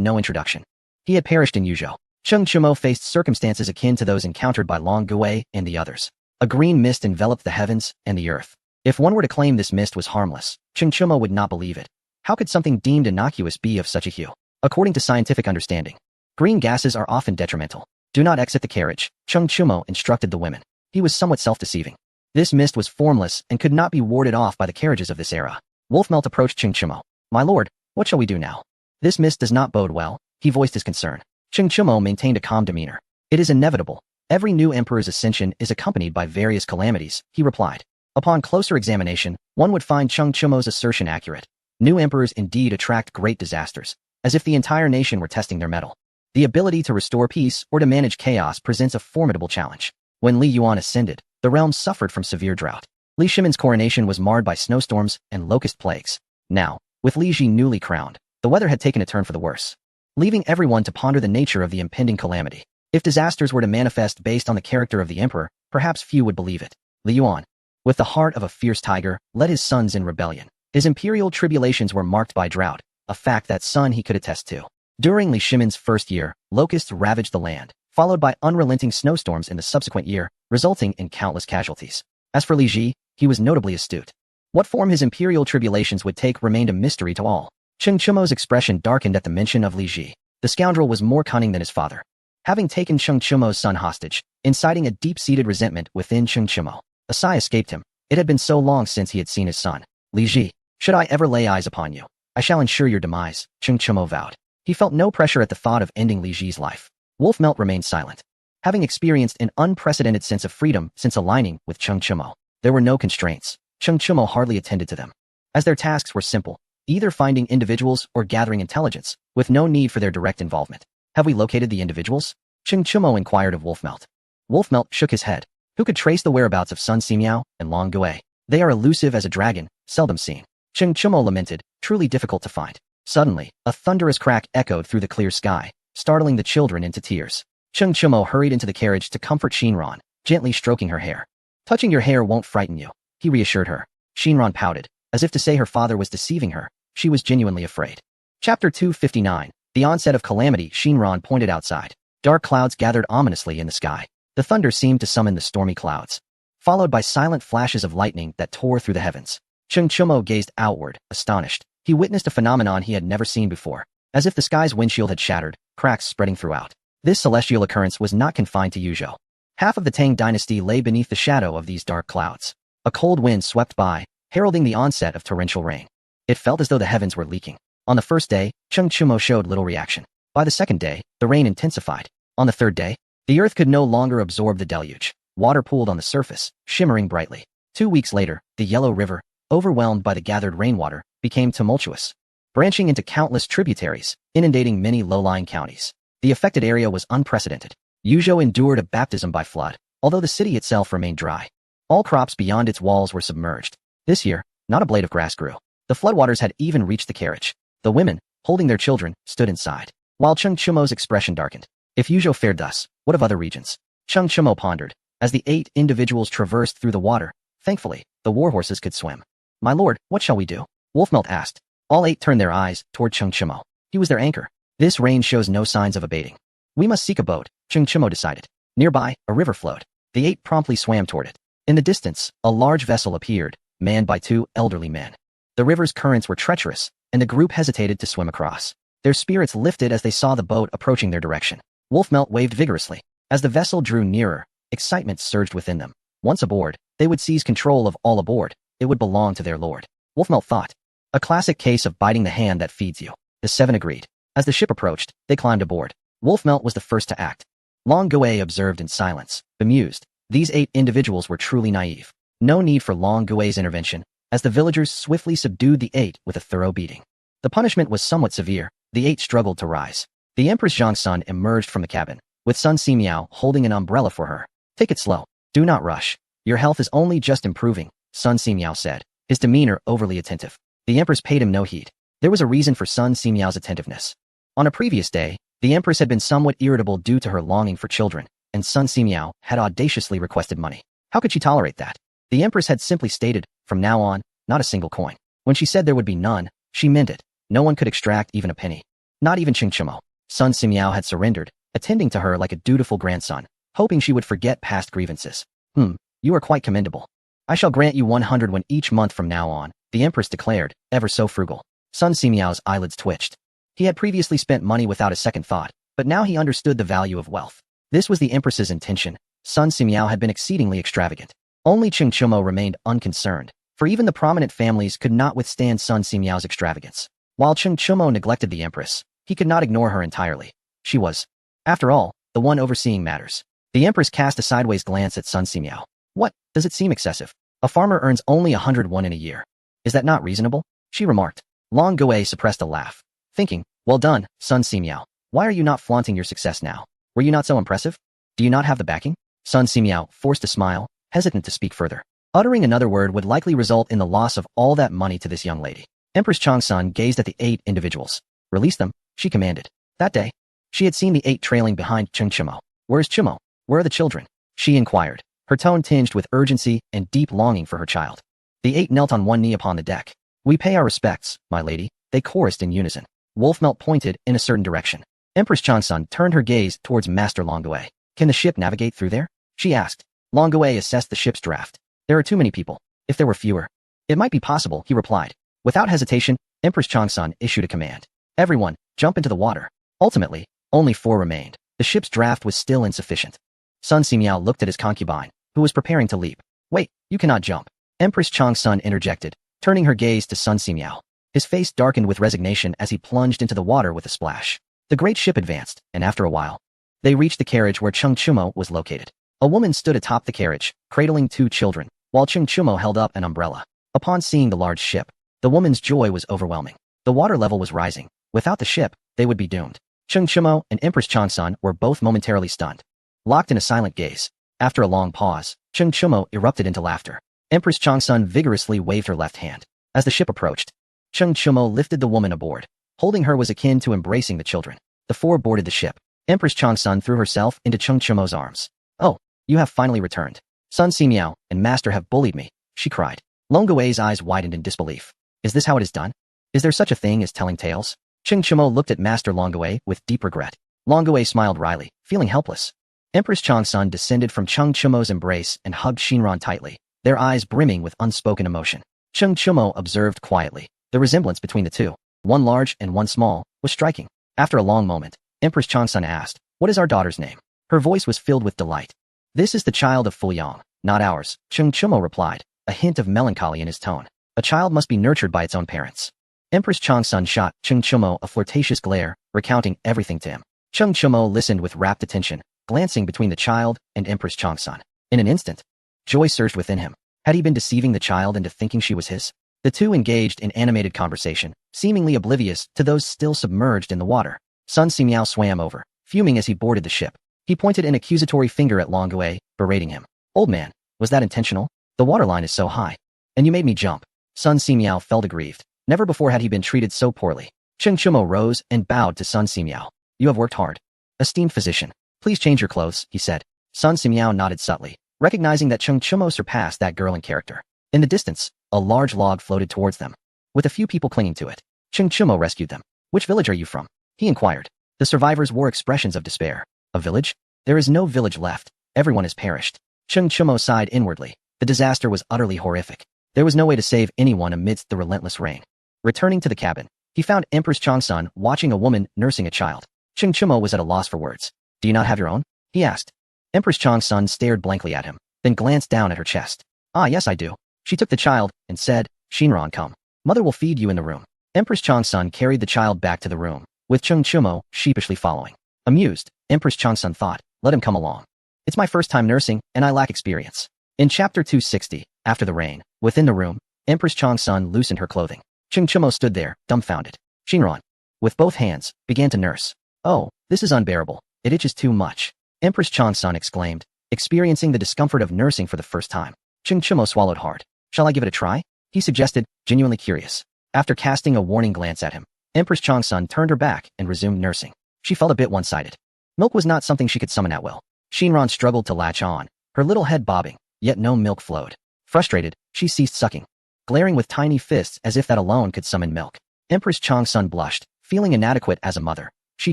no introduction. He had perished in Yuzhou. Cheng Chumo faced circumstances akin to those encountered by Long Gui and the others. A green mist enveloped the heavens and the earth. If one were to claim this mist was harmless, Cheng Chumo would not believe it. How could something deemed innocuous be of such a hue? According to scientific understanding, green gases are often detrimental. Do not exit the carriage, Cheng Chumo instructed the women. He was somewhat self-deceiving. This mist was formless and could not be warded off by the carriages of this era. Wolfmelt approached Cheng Chumo. My lord, what shall we do now? This mist does not bode well, he voiced his concern. Cheng Chumo maintained a calm demeanor. It is inevitable. Every new emperor's ascension is accompanied by various calamities, he replied. Upon closer examination, one would find Cheng Chumo's assertion accurate. New emperors indeed attract great disasters, as if the entire nation were testing their mettle. The ability to restore peace or to manage chaos presents a formidable challenge. When Li Yuan ascended, the realm suffered from severe drought. Li Shimin's coronation was marred by snowstorms and locust plagues. Now, with Li Ji newly crowned, the weather had taken a turn for the worse, leaving everyone to ponder the nature of the impending calamity. If disasters were to manifest based on the character of the emperor, perhaps few would believe it. Li Yuan, with the heart of a fierce tiger, led his sons in rebellion. His imperial tribulations were marked by drought, a fact that son he could attest to. During Li Shimin's first year, locusts ravaged the land, followed by unrelenting snowstorms in the subsequent year, resulting in countless casualties. As for Li Ji, he was notably astute. What form his imperial tribulations would take remained a mystery to all. Cheng Chumo's expression darkened at the mention of Li Ji. The scoundrel was more cunning than his father, having taken Cheng Chumo's son hostage, inciting a deep-seated resentment within Cheng Chumo. A sigh escaped him. It had been so long since he had seen his son. Li Ji, should I ever lay eyes upon you, I shall ensure your demise, Cheng Chumo vowed. He felt no pressure at the thought of ending Li Ji's life. Wolfmelt remained silent, having experienced an unprecedented sense of freedom since aligning with Cheng Chumo. There were no constraints. Cheng Chumo hardly attended to them, as their tasks were simple, either finding individuals or gathering intelligence, with no need for their direct involvement. Have we located the individuals? Cheng Chumo inquired of Wolfmelt. Wolfmelt shook his head. Who could trace the whereabouts of Sun Simiao and Long Gui? They are elusive as a dragon, seldom seen. Cheng Chumo lamented, truly difficult to find. Suddenly, a thunderous crack echoed through the clear sky, startling the children into tears. Cheng Chumo hurried into the carriage to comfort Shinran, gently stroking her hair. Touching your hair won't frighten you, he reassured her. Shinran pouted, as if to say her father was deceiving her. She was genuinely afraid. Chapter 259. The onset of calamity. Shinran pointed outside. Dark clouds gathered ominously in the sky. The thunder seemed to summon the stormy clouds, followed by silent flashes of lightning that tore through the heavens. Cheng Chumo gazed outward, astonished. He witnessed a phenomenon he had never seen before. As if the sky's windshield had shattered, cracks spreading throughout. This celestial occurrence was not confined to Yuzhou. Half of the Tang dynasty lay beneath the shadow of these dark clouds. A cold wind swept by, heralding the onset of torrential rain. It felt as though the heavens were leaking. On the first day, Cheng Chumo showed little reaction. By the second day, the rain intensified. On the third day, the earth could no longer absorb the deluge. Water pooled on the surface, shimmering brightly. 2 weeks later, the Yellow River, overwhelmed by the gathered rainwater, became tumultuous, branching into countless tributaries, inundating many low-lying counties. The affected area was unprecedented. Yuzhou endured a baptism by flood, although the city itself remained dry. All crops beyond its walls were submerged. This year, not a blade of grass grew. The floodwaters had even reached the carriage. The women, holding their children, stood inside, while Cheng Chumo's expression darkened. If Yuzhou fared thus, what of other regions? Cheng Chumo pondered, as the 8 individuals traversed through the water. Thankfully, the warhorses could swim. My lord, what shall we do? Wolfmelt asked. All 8 turned their eyes toward Cheng Chumo. He was their anchor. This rain shows no signs of abating. We must seek a boat, Cheng Chumo decided. Nearby, a river flowed. The 8 promptly swam toward it. In the distance, a large vessel appeared, manned by 2 elderly men. The river's currents were treacherous, and the group hesitated to swim across. Their spirits lifted as they saw the boat approaching their direction. Wolfmelt waved vigorously. As the vessel drew nearer, excitement surged within them. Once aboard, they would seize control of all aboard. It would belong to their lord. Wolfmelt thought. A classic case of biting the hand that feeds you. The 7 agreed. As the ship approached, they climbed aboard. Wolfmelt was the first to act. Long Gui observed in silence, bemused. These 8 individuals were truly naive. No need for Long Gui's intervention, as the villagers swiftly subdued the 8 with a thorough beating. The punishment was somewhat severe. The 8 struggled to rise. The Empress Zhang Sun emerged from the cabin, with Sun Simiao holding an umbrella for her. Take it slow. Do not rush. Your health is only just improving, Sun Simiao said, his demeanor overly attentive. The Empress paid him no heed. There was a reason for Sun Simiao's attentiveness. On a previous day, the Empress had been somewhat irritable due to her longing for children, and Sun Simiao had audaciously requested money. How could she tolerate that? The Empress had simply stated, from now on, not a single coin. When she said there would be none, she meant it. No one could extract even a penny. Not even Cheng Chumo. Sun Simiao had surrendered, attending to her like a dutiful grandson, hoping she would forget past grievances. You are quite commendable. I shall grant you 100 when each month from now on, the Empress declared, ever so frugal. Sun Simiao's eyelids twitched. He had previously spent money without a second thought, but now he understood the value of wealth. This was the Empress's intention. Sun Simiao had been exceedingly extravagant. Only Cheng Chumo remained unconcerned, for even the prominent families could not withstand Sun Simiao's extravagance. While Cheng Chumo neglected the Empress, he could not ignore her entirely. She was, after all, the one overseeing matters. The Empress cast a sideways glance at Sun Simiao. What, does it seem excessive? A farmer earns only 101 in a year. Is that not reasonable? She remarked. Long Gui suppressed a laugh, thinking, Well done, Sun Simiao. Why are you not flaunting your success now? Were you not so impressive? Do you not have the backing? Sun Simiao forced a smile, hesitant to speak further. Uttering another word would likely result in the loss of all that money to this young lady. Empress Changsun gazed at the 8 individuals. Release them, she commanded. That day, she had seen the 8 trailing behind Cheng Chimo. Where's Chimo? Where are the children? She inquired, her tone tinged with urgency and deep longing for her child. The 8 knelt on one knee upon the deck. We pay our respects, my lady, they chorused in unison. Wolfmelt pointed in a certain direction. Empress Changsun turned her gaze towards Master Longuewei. Can the ship navigate through there? She asked. Longuewei assessed the ship's draft. There are too many people. If there were fewer, it might be possible, he replied. Without hesitation, Empress Changsun issued a command. Everyone, jump into the water. Ultimately, only 4 remained. The ship's draft was still insufficient. Sun Simiao looked at his concubine, who was preparing to leap. Wait, you cannot jump. Empress Changsun interjected, turning her gaze to Sun Simiao. His face darkened with resignation as he plunged into the water with a splash. The great ship advanced, and after a while, they reached the carriage where Cheng Chimo was located. A woman stood atop the carriage, cradling 2 children, while Cheng Chimo held up an umbrella. Upon seeing the large ship, the woman's joy was overwhelming. The water level was rising. Without the ship, they would be doomed. Cheng Chimo and Empress Changsun were both momentarily stunned, locked in a silent gaze. After a long pause, Cheng Chimo erupted into laughter. Empress Changsun vigorously waved her left hand. As the ship approached, Cheng Chimo lifted the woman aboard. Holding her was akin to embracing the children. The 4 boarded the ship. Empress Changsun threw herself into Cheng Chimo's arms. Oh, you have finally returned. Sun Simiao and Master have bullied me, she cried. Longuewei's eyes widened in disbelief. Is this how it is done? Is there such a thing as telling tales? Cheng Chimo looked at Master Longuewei with deep regret. Longuewei smiled wryly, feeling helpless. Empress Changsun descended from Cheng Chimo's embrace and hugged Shinran tightly, their eyes brimming with unspoken emotion. Cheng Chimo observed quietly. The resemblance between the 2, one large and one small, was striking. After a long moment, Empress Changsun asked, what is our daughter's name? Her voice was filled with delight. This is the child of Fuyang, not ours, Cheng Chimo replied, a hint of melancholy in his tone. A child must be nurtured by its own parents. Empress Changsun shot Cheng Chimo a flirtatious glare, recounting everything to him. Cheng Chimo listened with rapt attention, glancing between the child and Empress Changsun. In an instant, joy surged within him. Had he been deceiving the child into thinking she was his? The 2 engaged in animated conversation, seemingly oblivious to those still submerged in the water. Sun Simiao swam over, fuming as he boarded the ship. He pointed an accusatory finger at Longuewei, berating him. Old man, was that intentional? The waterline is so high. And you made me jump. Sun Simiao felt aggrieved. Never before had he been treated so poorly. Cheng Chimo rose and bowed to Sun Simiao. You have worked hard. Esteemed physician, please change your clothes, he said. Sun Simiao nodded subtly, recognizing that Cheng Chimo surpassed that girl in character. In the distance, a large log floated towards them, with a few people clinging to it. Cheng Chimo rescued them. Which village are you from? He inquired. The survivors wore expressions of despair. A village? There is no village left. Everyone has perished. Cheng Chimo sighed inwardly. The disaster was utterly horrific. There was no way to save anyone amidst the relentless rain. Returning to the cabin, he found Empress Changsun watching a woman nursing a child. Cheng Chimo was at a loss for words. Do you not have your own? He asked. Empress Changsun stared blankly at him, then glanced down at her chest. Ah, yes, I do. She took the child and said, Shinran, come. Mother will feed you in the room. Empress Changsun carried the child back to the room, with Cheng Chimo sheepishly following. Amused, Empress Changsun thought, let him come along. It's my first time nursing, and I lack experience. In chapter 260, after the rain, within the room, Empress Changsun loosened her clothing. Cheng Chimo stood there, dumbfounded. Shinran, with both hands, began to nurse. Oh, this is unbearable. It itches too much. Empress Changsun exclaimed, experiencing the discomfort of nursing for the first time. Cheng Chimo swallowed hard. Shall I give it a try? He suggested, genuinely curious. After casting a warning glance at him, Empress Changsun turned her back and resumed nursing. She felt a bit one-sided. Milk was not something she could summon at will. Shinran struggled to latch on, her little head bobbing, yet no milk flowed. Frustrated, she ceased sucking, glaring with tiny fists as if that alone could summon milk. Empress Changsun blushed, feeling inadequate as a mother. She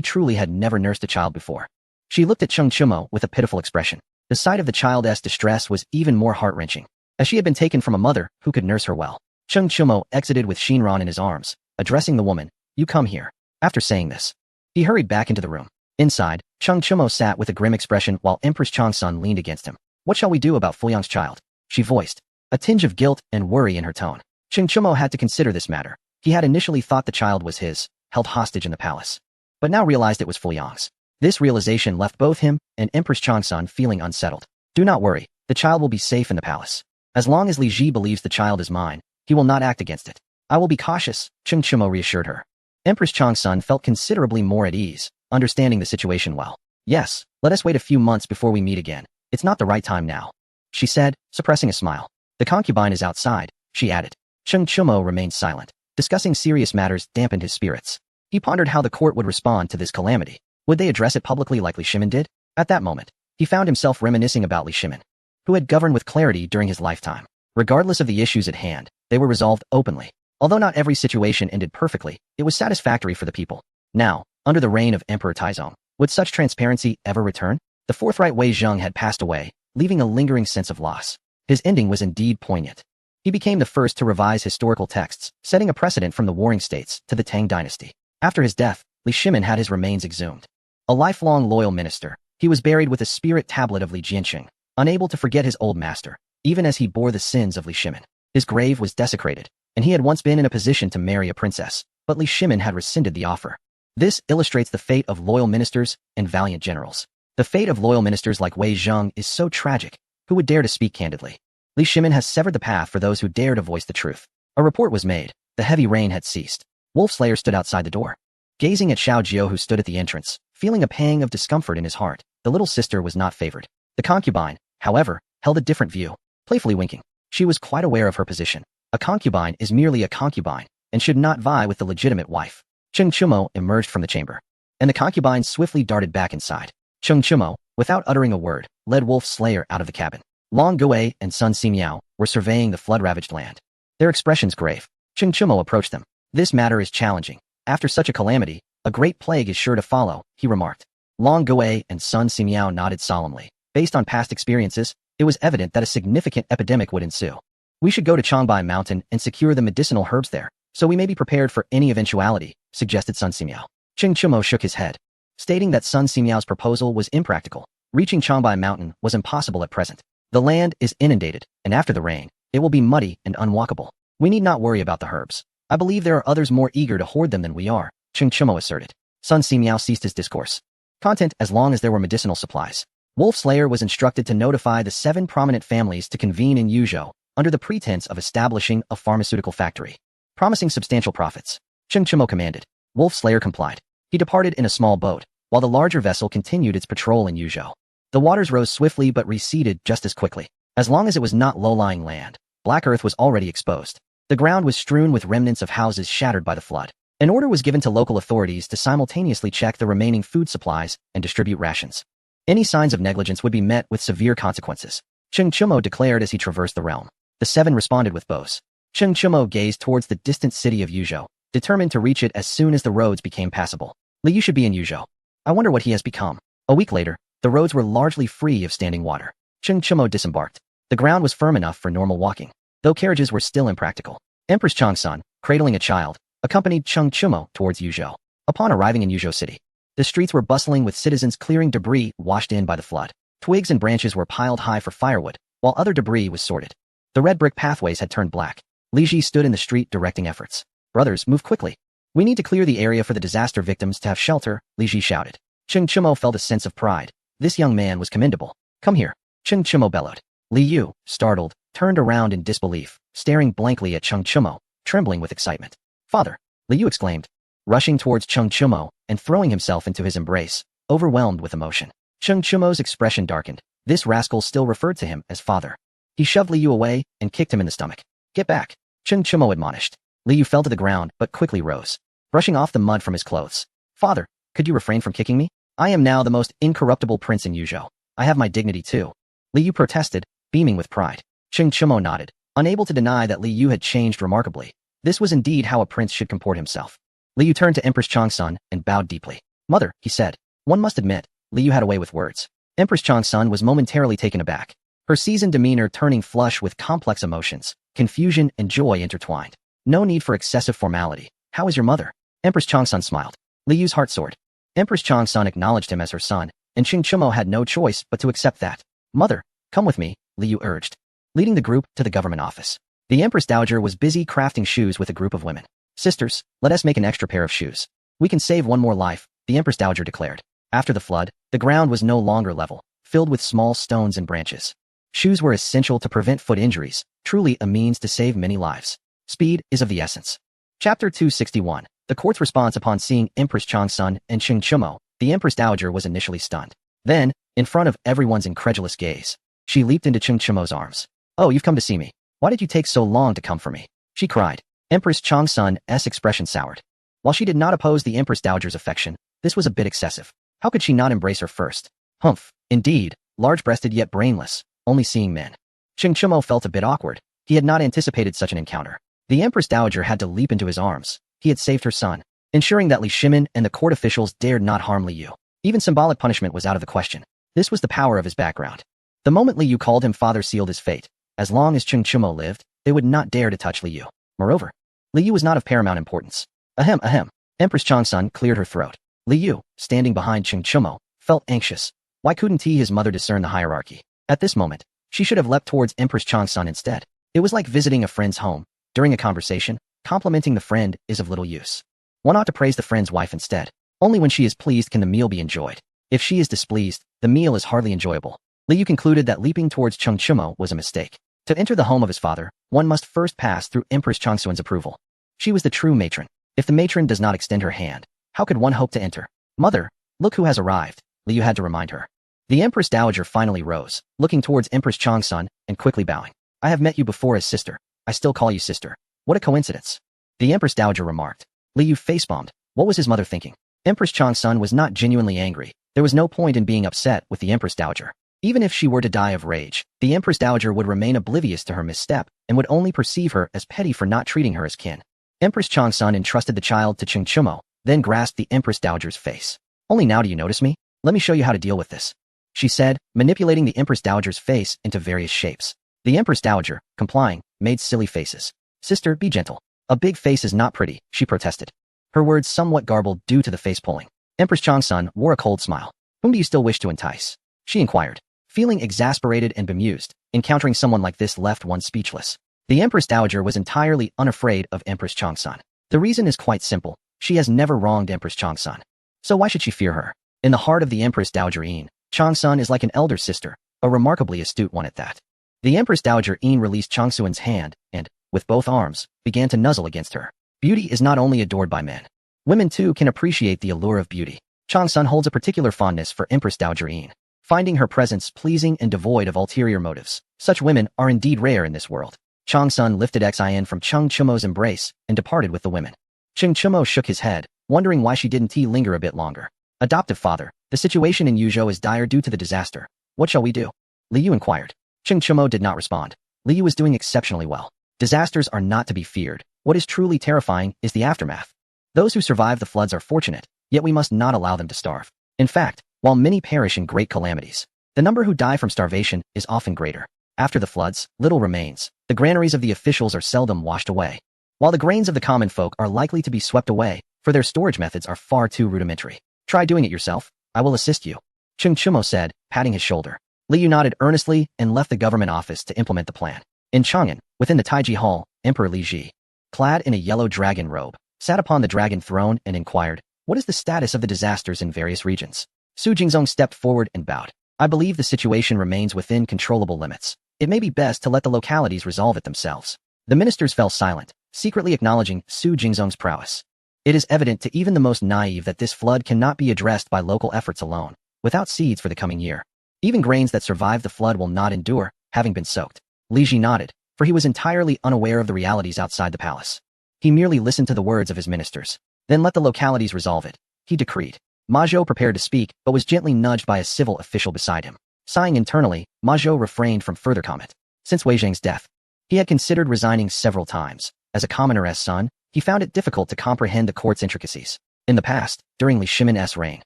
truly had never nursed a child before. She looked at Cheng Chimo with a pitiful expression. The sight of the child's distress was even more heart-wrenching, as she had been taken from a mother who could nurse her well. Cheng Chimo exited with Shinran in his arms, addressing the woman. You come here. After saying this, he hurried back into the room. Inside, Cheng Chimo sat with a grim expression while Empress Changsun leaned against him. What shall we do about Fuyang's child? She voiced, a tinge of guilt and worry in her tone. Cheng Chimo had to consider this matter. He had initially thought the child was his, held hostage in the palace, but now realized it was Fuyang's. This realization left both him and Empress Changsun feeling unsettled. Do not worry, the child will be safe in the palace. As long as Li Ji believes the child is mine, he will not act against it. I will be cautious, Cheng Chimo reassured her. Empress Changsun felt considerably more at ease, understanding the situation well. Yes, let us wait a few months before we meet again. It's not the right time now, she said, suppressing a smile. The concubine is outside, she added. Cheng Chumo remained silent. Discussing serious matters dampened his spirits. He pondered how the court would respond to this calamity. Would they address it publicly like Li Shimin did? At that moment, he found himself reminiscing about Li Shimin, who had governed with clarity during his lifetime. Regardless of the issues at hand, they were resolved openly. Although not every situation ended perfectly, it was satisfactory for the people. Now, under the reign of Emperor Taizong, would such transparency ever return? The forthright Wei Zheng had passed away, leaving a lingering sense of loss. His ending was indeed poignant. He became the first to revise historical texts, setting a precedent from the Warring States to the Tang dynasty. After his death, Li Shimin had his remains exhumed. A lifelong loyal minister, he was buried with a spirit tablet of Li Jianqing, unable to forget his old master, even as he bore the sins of Li Shimin. His grave was desecrated, and he had once been in a position to marry a princess, but Li Shimin had rescinded the offer. This illustrates the fate of loyal ministers and valiant generals. The fate of loyal ministers like Wei Zheng is so tragic. Who would dare to speak candidly? Li Shimin has severed the path for those who dare to voice the truth. A report was made. The heavy rain had ceased. Wolfslayer stood outside the door, gazing at Xiao Jiao, who stood at the entrance, feeling a pang of discomfort in his heart. The little sister was not favored. The concubine, however, held a different view, playfully winking. She was quite aware of her position. A concubine is merely a concubine and should not vie with the legitimate wife. Cheng Chumo emerged from the chamber, and the concubine swiftly darted back inside. Cheng Chumo, without uttering a word, led Wolf Slayer out of the cabin. Long Gui and Sun Simiao were surveying the flood-ravaged land, their expressions grave. Cheng Chumo approached them. This matter is challenging. After such a calamity, a great plague is sure to follow, he remarked. Long Gui and Sun Simiao nodded solemnly. Based on past experiences, it was evident that a significant epidemic would ensue. We should go to Changbai Mountain and secure the medicinal herbs there, so we may be prepared for any eventuality, suggested Sun Simiao. Cheng Chumo shook his head, stating that Sun Simiao's proposal was impractical. Reaching Changbai Mountain was impossible at present. The land is inundated, and after the rain, it will be muddy and unwalkable. We need not worry about the herbs. I believe there are others more eager to hoard them than we are, Cheng Chumo asserted. Sun Simiao ceased his discourse. Content as long as there were medicinal supplies. Wolf Slayer was instructed to notify the 7 prominent families to convene in Yuzhou under the pretense of establishing a pharmaceutical factory, promising substantial profits. Cheng Chumo commanded. Wolf Slayer complied. He departed in a small boat, while the larger vessel continued its patrol in Yuzhou. The waters rose swiftly but receded just as quickly. As long as it was not low-lying land, black earth was already exposed. The ground was strewn with remnants of houses shattered by the flood. An order was given to local authorities to simultaneously check the remaining food supplies and distribute rations. Any signs of negligence would be met with severe consequences, Cheng Chumo declared as he traversed the realm. The 7 responded with bows. Cheng Chumo gazed towards the distant city of Yuzhou, determined to reach it as soon as the roads became passable. Li Yu should be in Yuzhou. I wonder what he has become. A week later, the roads were largely free of standing water. Cheng Chumo disembarked. The ground was firm enough for normal walking, though carriages were still impractical. Empress Changsun, cradling a child, accompanied Cheng Chumo towards Yuzhou. Upon arriving in Yuzhou City, the streets were bustling with citizens clearing debris washed in by the flood. Twigs and branches were piled high for firewood, while other debris was sorted. The red brick pathways had turned black. Li Ji stood in the street directing efforts. Brothers, move quickly. We need to clear the area for the disaster victims to have shelter, Li Ji shouted. Cheng Chumo felt a sense of pride. This young man was commendable. Come here. Cheng Chumo bellowed. Li Yu, startled, turned around in disbelief, staring blankly at Cheng Chumo, trembling with excitement. Father, Li Yu exclaimed, rushing towards Cheng Chumo and throwing himself into his embrace, overwhelmed with emotion. Cheng Chumo's expression darkened. This rascal still referred to him as father. He shoved Li Yu away and kicked him in the stomach. Get back, Cheng Chumo admonished. Li Yu fell to the ground but quickly rose, brushing off the mud from his clothes. Father, could you refrain from kicking me? I am now the most incorruptible prince in Yuzhou. I have my dignity too. Li Yu protested, beaming with pride. Cheng Chumo nodded, unable to deny that Li Yu had changed remarkably. This was indeed how a prince should comport himself. Li Yu turned to Empress Changsun and bowed deeply. Mother, he said. One must admit, Li Yu had a way with words. Empress Changsun was momentarily taken aback, her seasoned demeanor turning flush with complex emotions, confusion and joy intertwined. No need for excessive formality. How is your mother? Empress Changsun smiled. Li Yu's heart soared. Empress Changsun acknowledged him as her son, and Cheng Chumo had no choice but to accept that. Mother, come with me, Li Yu urged, leading the group to the government office. The Empress Dowager was busy crafting shoes with a group of women. Sisters, let us make an extra pair of shoes. We can save one more life, the Empress Dowager declared. After the flood, the ground was no longer level, filled with small stones and branches. Shoes were essential to prevent foot injuries, truly a means to save many lives. Speed is of the essence. Chapter 261. The court's response upon seeing Empress Changsun and Cheng Chumo, the Empress Dowager, was initially stunned. Then, in front of everyone's incredulous gaze, she leaped into Cheng Chumo's arms. "Oh, you've come to see me. Why did you take so long to come for me?" she cried. Empress Changsun's expression soured. While she did not oppose the Empress Dowager's affection, this was a bit excessive. How could she not embrace her first? Humph, indeed, large-breasted yet brainless, only seeing men. Cheng Chumo felt a bit awkward. He had not anticipated such an encounter. The Empress Dowager had to leap into his arms. He had saved her son, ensuring that Li Shimin and the court officials dared not harm Li Yu. Even symbolic punishment was out of the question. This was the power of his background. The moment Li Yu called him father sealed his fate. As long as Cheng Chumo lived, they would not dare to touch Li Yu. Moreover, Li Yu was not of paramount importance. Ahem, ahem. Empress Changsun cleared her throat. Li Yu, standing behind Cheng Chumo, felt anxious. Why couldn't his mother discern the hierarchy? At this moment, she should have leapt towards Empress Changsun instead. It was like visiting a friend's home. During a conversation, complimenting the friend is of little use. One ought to praise the friend's wife instead. Only when she is pleased can the meal be enjoyed. If she is displeased, the meal is hardly enjoyable. Li Yu concluded that leaping towards Cheng Chumo was a mistake. To enter the home of his father, one must first pass through Empress Changsun's approval. She was the true matron. If the matron does not extend her hand, how could one hope to enter? "Mother, look who has arrived," Li Yu had to remind her. The Empress Dowager finally rose, looking towards Empress Changsun and quickly bowing. "I have met you before as sister. I still call you sister. What a coincidence." The Empress Dowager remarked. Li Yu face-bombed. What was his mother thinking? Empress Changsun was not genuinely angry. There was no point in being upset with the Empress Dowager. Even if she were to die of rage, the Empress Dowager would remain oblivious to her misstep and would only perceive her as petty for not treating her as kin. Empress Changsun entrusted the child to Cheng Chumo, then grasped the Empress Dowager's face. "Only now do you notice me? Let me show you how to deal with this," she said, manipulating the Empress Dowager's face into various shapes. The Empress Dowager, complying, made silly faces. "Sister, be gentle. A big face is not pretty," she protested. Her words somewhat garbled due to the face pulling. Empress Changsun wore a cold smile. "Whom do you still wish to entice?" she inquired. Feeling exasperated and bemused, encountering someone like this left one speechless. The Empress Dowager was entirely unafraid of Empress Changsun. The reason is quite simple. She has never wronged Empress Changsun. So why should she fear her? In the heart of the Empress Dowager Yin, Changsun is like an elder sister, a remarkably astute one at that. The Empress Dowager Yin released Changsun's hand and, with both arms, began to nuzzle against her. Beauty is not only adored by men. Women too can appreciate the allure of beauty. Changsun holds a particular fondness for Empress Dowager Yin, finding her presence pleasing and devoid of ulterior motives. Such women are indeed rare in this world. Changsun lifted Xin from Cheng Chumo's embrace and departed with the women. Cheng Chumo shook his head, wondering why she didn't linger a bit longer. "Adoptive father, the situation in Yuzhou is dire due to the disaster. What shall we do?" Li Yu inquired. Cheng Chumo did not respond. Li Yu was doing exceptionally well. Disasters are not to be feared. What is truly terrifying is the aftermath. Those who survive the floods are fortunate, yet we must not allow them to starve. In fact, while many perish in great calamities, the number who die from starvation is often greater. After the floods, little remains. The granaries of the officials are seldom washed away, while the grains of the common folk are likely to be swept away, for their storage methods are far too rudimentary. "Try doing it yourself. I will assist you," Cheng Chumo said, patting his shoulder. Li Yu nodded earnestly and left the government office to implement the plan. In Chang'an, within the Taiji Hall, Emperor Li Ji, clad in a yellow dragon robe, sat upon the dragon throne and inquired, "What is the status of the disasters in various regions?" Su Jingzong stepped forward and bowed. "I believe the situation remains within controllable limits. It may be best to let the localities resolve it themselves." The ministers fell silent, secretly acknowledging Su Jingzong's prowess. It is evident to even the most naive that this flood cannot be addressed by local efforts alone, without seeds for the coming year. Even grains that survive the flood will not endure, having been soaked. Li Ji nodded, for he was entirely unaware of the realities outside the palace. He merely listened to the words of his ministers. "Then let the localities resolve it," he decreed. Ma Zhou prepared to speak, but was gently nudged by a civil official beside him. Sighing internally, Ma Zhou refrained from further comment. Since Wei Zhang's death, he had considered resigning several times. As a commoner's son, he found it difficult to comprehend the court's intricacies. In the past, during Li Shimin's reign,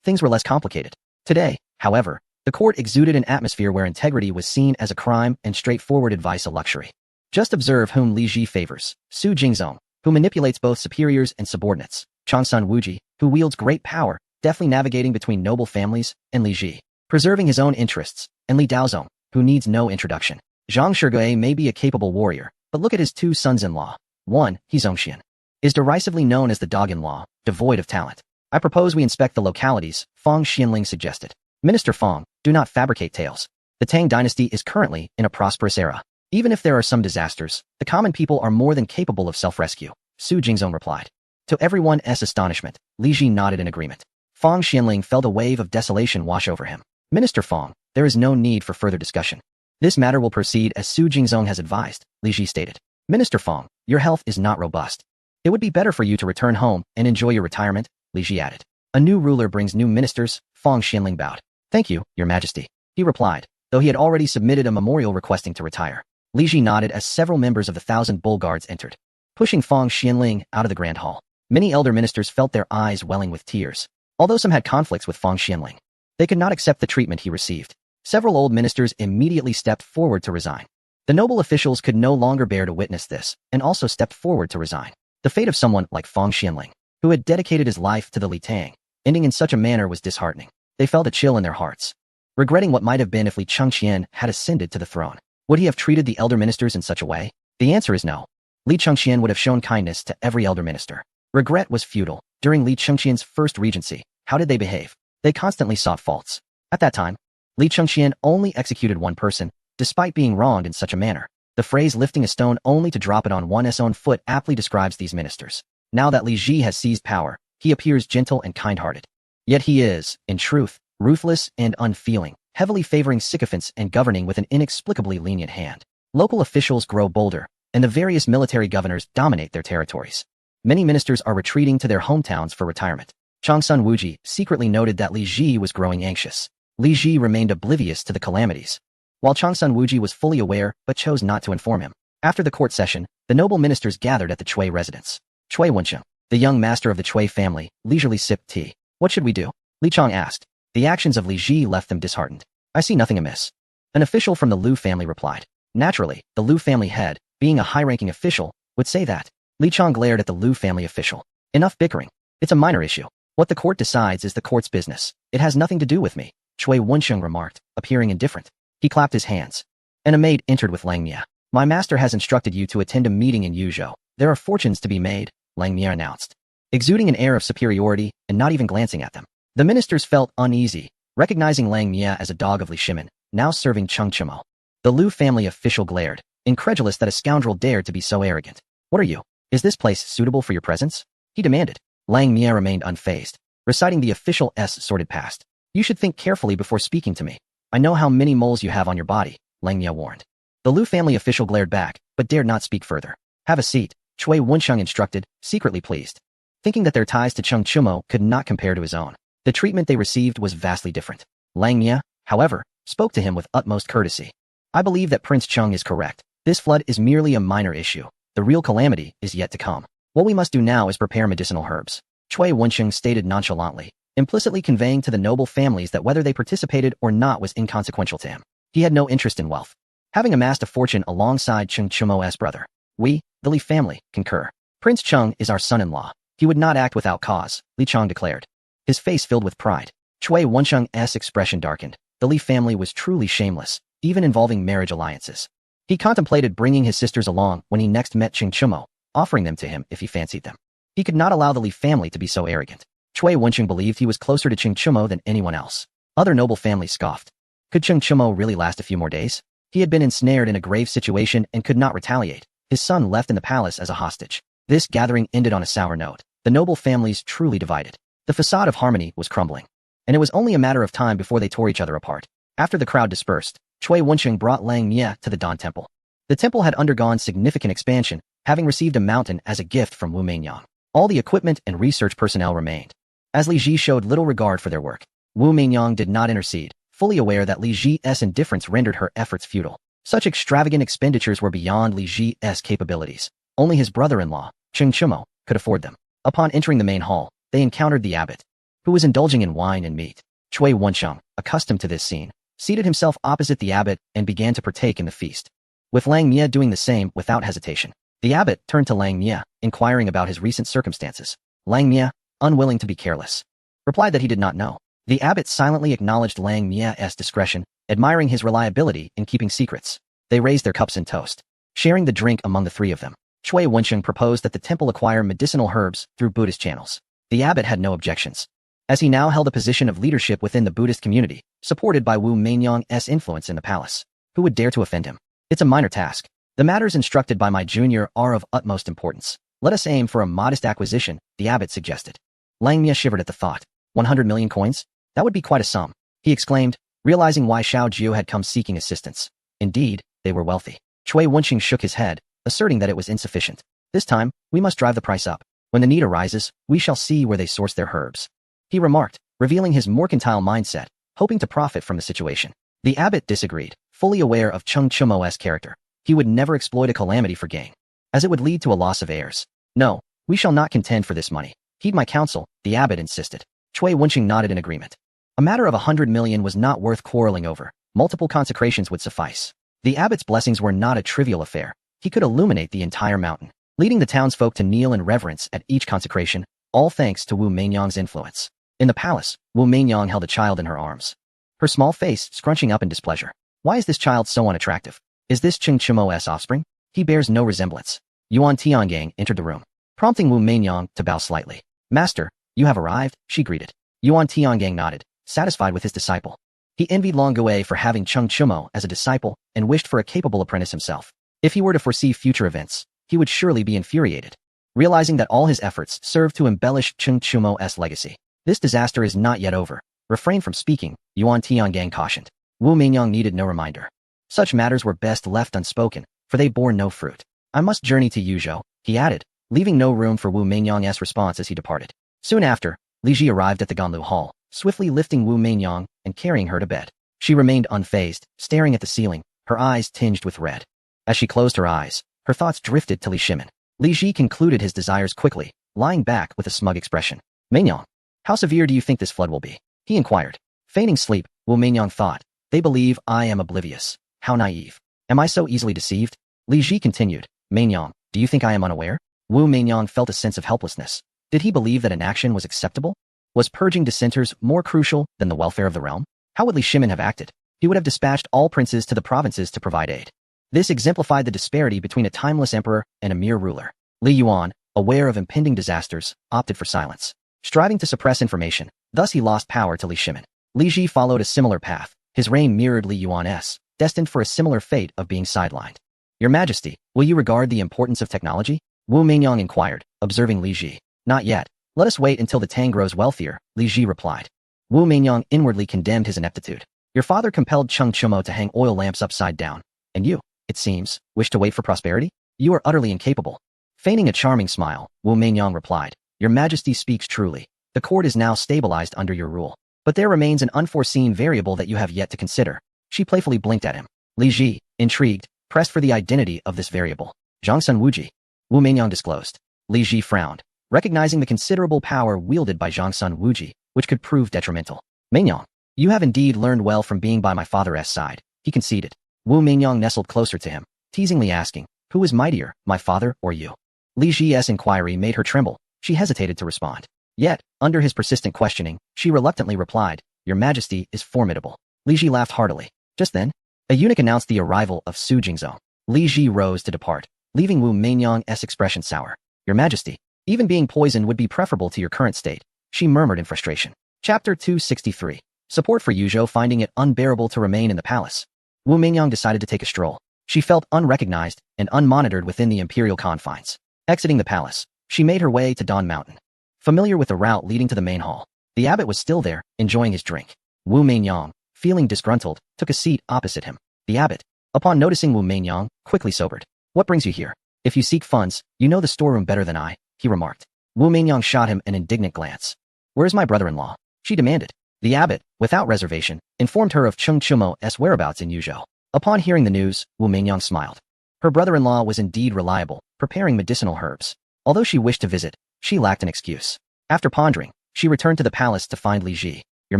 things were less complicated. Today, however, the court exuded an atmosphere where integrity was seen as a crime and straightforward advice a luxury. Just observe whom Li Ji favors: Su Jingzong, who manipulates both superiors and subordinates; Changsun Wuji, who wields great power, deftly navigating between noble families; and Li Ji, preserving his own interests; and Li Daozong, who needs no introduction. Zhang Shige may be a capable warrior, but look at his two sons-in-law. One, He Zongxian, is derisively known as the dog-in-law, devoid of talent. "I propose we inspect the localities," Fang Xianling suggested. "Minister Fang, do not fabricate tales. The Tang dynasty is currently in a prosperous era. Even if there are some disasters, the common people are more than capable of self-rescue," Su Jingzong replied. To everyone's astonishment, Li Ji nodded in agreement. Fang Xianling felt a wave of desolation wash over him. Minister Fang, there is no need for further discussion. This matter will proceed as Su Jingzong has advised, Li Ji stated. Minister Fang, your health is not robust. It would be better for you to return home and enjoy your retirement, Li Ji added. A new ruler brings new ministers, Fang Xianling bowed. Thank you, Your Majesty, he replied, though he had already submitted a memorial requesting to retire. Li Ji nodded as several members of the 1,000 Bull Guards entered, pushing Fang Xianling out of the grand hall. Many elder ministers felt their eyes welling with tears. Although some had conflicts with Fang Xianling, they could not accept the treatment he received. Several old ministers immediately stepped forward to resign. The noble officials could no longer bear to witness this, and also stepped forward to resign. The fate of someone like Fang Xianling, who had dedicated his life to the Li Tang, ending in such a manner was disheartening. They felt a chill in their hearts, regretting what might have been if Li Chengqian had ascended to the throne. Would he have treated the elder ministers in such a way? The answer is no. Li Chengqian would have shown kindness to every elder minister. Regret was futile. During Li Chengqian's first regency, how did they behave? They constantly sought faults. At that time, Li Chengqian only executed one person, despite being wronged in such a manner. The phrase lifting a stone only to drop it on one's own foot aptly describes these ministers. Now that Li Ji has seized power, he appears gentle and kind-hearted. Yet he is, in truth, ruthless and unfeeling, heavily favoring sycophants and governing with an inexplicably lenient hand. Local officials grow bolder, and the various military governors dominate their territories. Many ministers are retreating to their hometowns for retirement. Changsun Wuji secretly noted that Li Ji was growing anxious. Li Ji remained oblivious to the calamities, while Changsun Wuji was fully aware but chose not to inform him. After the court session, the noble ministers gathered at the Chui residence. Chui Wencheng, the young master of the Chui family, leisurely sipped tea. What should we do? Li Chang asked. The actions of Li Ji left them disheartened. I see nothing amiss. An official from the Lu family replied. Naturally, the Lu family head, being a high-ranking official, would say that. Li Chang glared at the Lu family official. Enough bickering. It's a minor issue. What the court decides is the court's business. It has nothing to do with me, Chui Wencheng remarked, appearing indifferent. He clapped his hands. And a maid entered with Lang Mia. My master has instructed you to attend a meeting in Yuzhou. There are fortunes to be made, Lang Mia announced, exuding an air of superiority and not even glancing at them. The ministers felt uneasy, recognizing Lang Mia as a dog of Li Shimin, now serving Cheng Chimo. The Lu family official glared, incredulous that a scoundrel dared to be so arrogant. What are you? Is this place suitable for your presence? He demanded. Lang Mia remained unfazed, reciting the official's sordid past. You should think carefully before speaking to me. I know how many moles you have on your body, Lang Mia warned. The Lu family official glared back, but dared not speak further. Have a seat, Chui Wencheng instructed, secretly pleased, thinking that their ties to Cheng Chimo could not compare to his own. The treatment they received was vastly different. Lang Mia, however, spoke to him with utmost courtesy. I believe that Prince Cheng is correct. This flood is merely a minor issue. The real calamity is yet to come. What we must do now is prepare medicinal herbs, Chui Wencheng stated nonchalantly, implicitly conveying to the noble families that whether they participated or not was inconsequential to him. He had no interest in wealth, having amassed a fortune alongside Cheng Chimo's brother. We, the Li family, concur. Prince Cheng is our son-in-law. He would not act without cause, Li Chang declared. His face filled with pride. Chui Wencheng's expression darkened. The Li family was truly shameless, even involving marriage alliances. He contemplated bringing his sisters along when he next met Cheng Chimo, offering them to him if he fancied them. He could not allow the Li family to be so arrogant. Chui Wencheng believed he was closer to Cheng Chimo than anyone else. Other noble families scoffed. Could Cheng Chimo really last a few more days? He had been ensnared in a grave situation and could not retaliate. His son left in the palace as a hostage. This gathering ended on a sour note. The noble families truly divided. The facade of harmony was crumbling, and it was only a matter of time before they tore each other apart. After the crowd dispersed, Chui Wencheng brought Lang Mia to the Dan Temple. The temple had undergone significant expansion, having received a mountain as a gift from Wu Meinyang. All the equipment and research personnel remained, as Li Ji showed little regard for their work. Wu Meinyang did not intercede, fully aware that Li Ji's indifference rendered her efforts futile. Such extravagant expenditures were beyond Li Ji's capabilities. Only his brother-in-law, Cheng Chimo, could afford them. Upon entering the main hall, they encountered the abbot, who was indulging in wine and meat. Chui Wencheng, accustomed to this scene, seated himself opposite the abbot and began to partake in the feast, with Lang Mia doing the same without hesitation. The abbot turned to Lang Mia, inquiring about his recent circumstances. Lang Mia, unwilling to be careless, replied that he did not know. The abbot silently acknowledged Lang Mia's discretion, admiring his reliability in keeping secrets. They raised their cups in toast, sharing the drink among the three of them. Chui Wencheng proposed that the temple acquire medicinal herbs through Buddhist channels. The abbot had no objections, as he now held a position of leadership within the Buddhist community, supported by Wu Meinyang's influence in the palace. Who would dare to offend him? It's a minor task. The matters instructed by my junior are of utmost importance, Let us aim for a modest acquisition, the abbot suggested. Langmia shivered at the thought. 100 million coins? That would be quite a sum, he exclaimed, realizing why Xiao Jiu had come seeking assistance. Indeed, they were wealthy. Cui Wenqing shook his head, asserting that it was insufficient. This time, we must drive the price up. When the need arises, we shall see where they source their herbs, he remarked, revealing his mercantile mindset, hoping to profit from the situation. The abbot disagreed, fully aware of Cheng Chumo's character. He would never exploit a calamity for gain, as it would lead to a loss of heirs. No, we shall not contend for this money. Heed my counsel, the abbot insisted. Cui Wenqing nodded in agreement. A matter of 100 million was not worth quarreling over. Multiple consecrations would suffice. The abbot's blessings were not a trivial affair. He could illuminate the entire mountain, leading the townsfolk to kneel in reverence at each consecration, all thanks to Wu Meinyang's influence. In the palace, Wu Meinyang held a child in her arms, her small face scrunching up in displeasure. Why is this child so unattractive? Is this Cheng Chumo's offspring? He bears no resemblance. Yuan Tiangang entered the room, prompting Wu Meinyang to bow slightly. Master, you have arrived, she greeted. Yuan Tiangang nodded, satisfied with his disciple. He envied Long Gui for having Cheng Chumo as a disciple and wished for a capable apprentice himself. If he were to foresee future events, he would surely be infuriated, realizing that all his efforts served to embellish Cheng Chumo's legacy. This disaster is not yet over. Refrain from speaking, Yuan Tiangang cautioned. Wu Meinyang needed no reminder. Such matters were best left unspoken, for they bore no fruit. I must journey to Yuzhou, he added, leaving no room for Wu Meinyang's response as he departed. Soon after, Li Ji arrived at the Ganlu Hall, swiftly lifting Wu Meinyang and carrying her to bed. She remained unfazed, staring at the ceiling, her eyes tinged with red. As she closed her eyes, her thoughts drifted to Li Shimin. Li Ji concluded his desires quickly, lying back with a smug expression. Meinyang, how severe do you think this flood will be? He inquired. Feigning sleep, Wu Meinyang thought. They believe I am oblivious. How naive. Am I so easily deceived? Li Ji continued. Meinyang, do you think I am unaware? Wu Meinyang felt a sense of helplessness. Did he believe that inaction was acceptable? Was purging dissenters more crucial than the welfare of the realm? How would Li Shimin have acted? He would have dispatched all princes to the provinces to provide aid. This exemplified the disparity between a timeless emperor and a mere ruler. Li Yuan, aware of impending disasters, opted for silence, striving to suppress information. Thus he lost power to Li Shimin. Li Ji followed a similar path. His reign mirrored Li Yuan's, destined for a similar fate of being sidelined. Your Majesty, will you regard the importance of technology? Wu Meinyang inquired, observing Li Ji. Not yet. Let us wait until the Tang grows wealthier, Li Ji replied. Wu Meinyang inwardly condemned his ineptitude. Your father compelled Cheng Chumo to hang oil lamps upside down, and you, it seems, wish to wait for prosperity? You are utterly incapable. Feigning a charming smile, Wu Meinyang replied. Your Majesty speaks truly. The court is now stabilized under your rule. But there remains an unforeseen variable that you have yet to consider. She playfully blinked at him. Li Ji, intrigued, pressed for the identity of this variable. Zhangsun Wuji. Wu Meinyang disclosed. Li Ji frowned, recognizing the considerable power wielded by Zhangsun Wuji, which could prove detrimental. Meinyang, you have indeed learned well from being by my father's side, he conceded. Wu Meinyang nestled closer to him, teasingly asking, who is mightier, my father or you? Li Ji's inquiry made her tremble. She hesitated to respond. Yet, under his persistent questioning, she reluctantly replied, Your Majesty is formidable. Li Ji laughed heartily. Just then, a eunuch announced the arrival of Su Jingzong. Li Ji rose to depart, leaving Wu Meinyang's expression sour. Your Majesty, even being poisoned would be preferable to your current state, she murmured in frustration. Chapter 263. Support for Yuzhou finding it unbearable to remain in the palace. Wu Meinyang decided to take a stroll. She felt unrecognized and unmonitored within the imperial confines. Exiting the palace, she made her way to Dawn Mountain. Familiar with the route leading to the main hall, the abbot was still there, enjoying his drink. Wu Meinyang, feeling disgruntled, took a seat opposite him. The abbot, upon noticing Wu Meinyang, quickly sobered. What brings you here? If you seek funds, you know the storeroom better than I, he remarked. Wu Meinyang shot him an indignant glance. Where's my brother-in-law? She demanded. The abbot, without reservation, informed her of Cheng Chumo's whereabouts in Yuzhou. Upon hearing the news, Wu Meinyang smiled. Her brother-in-law was indeed reliable, preparing medicinal herbs. Although she wished to visit, she lacked an excuse. After pondering, she returned to the palace to find Li Ji. Your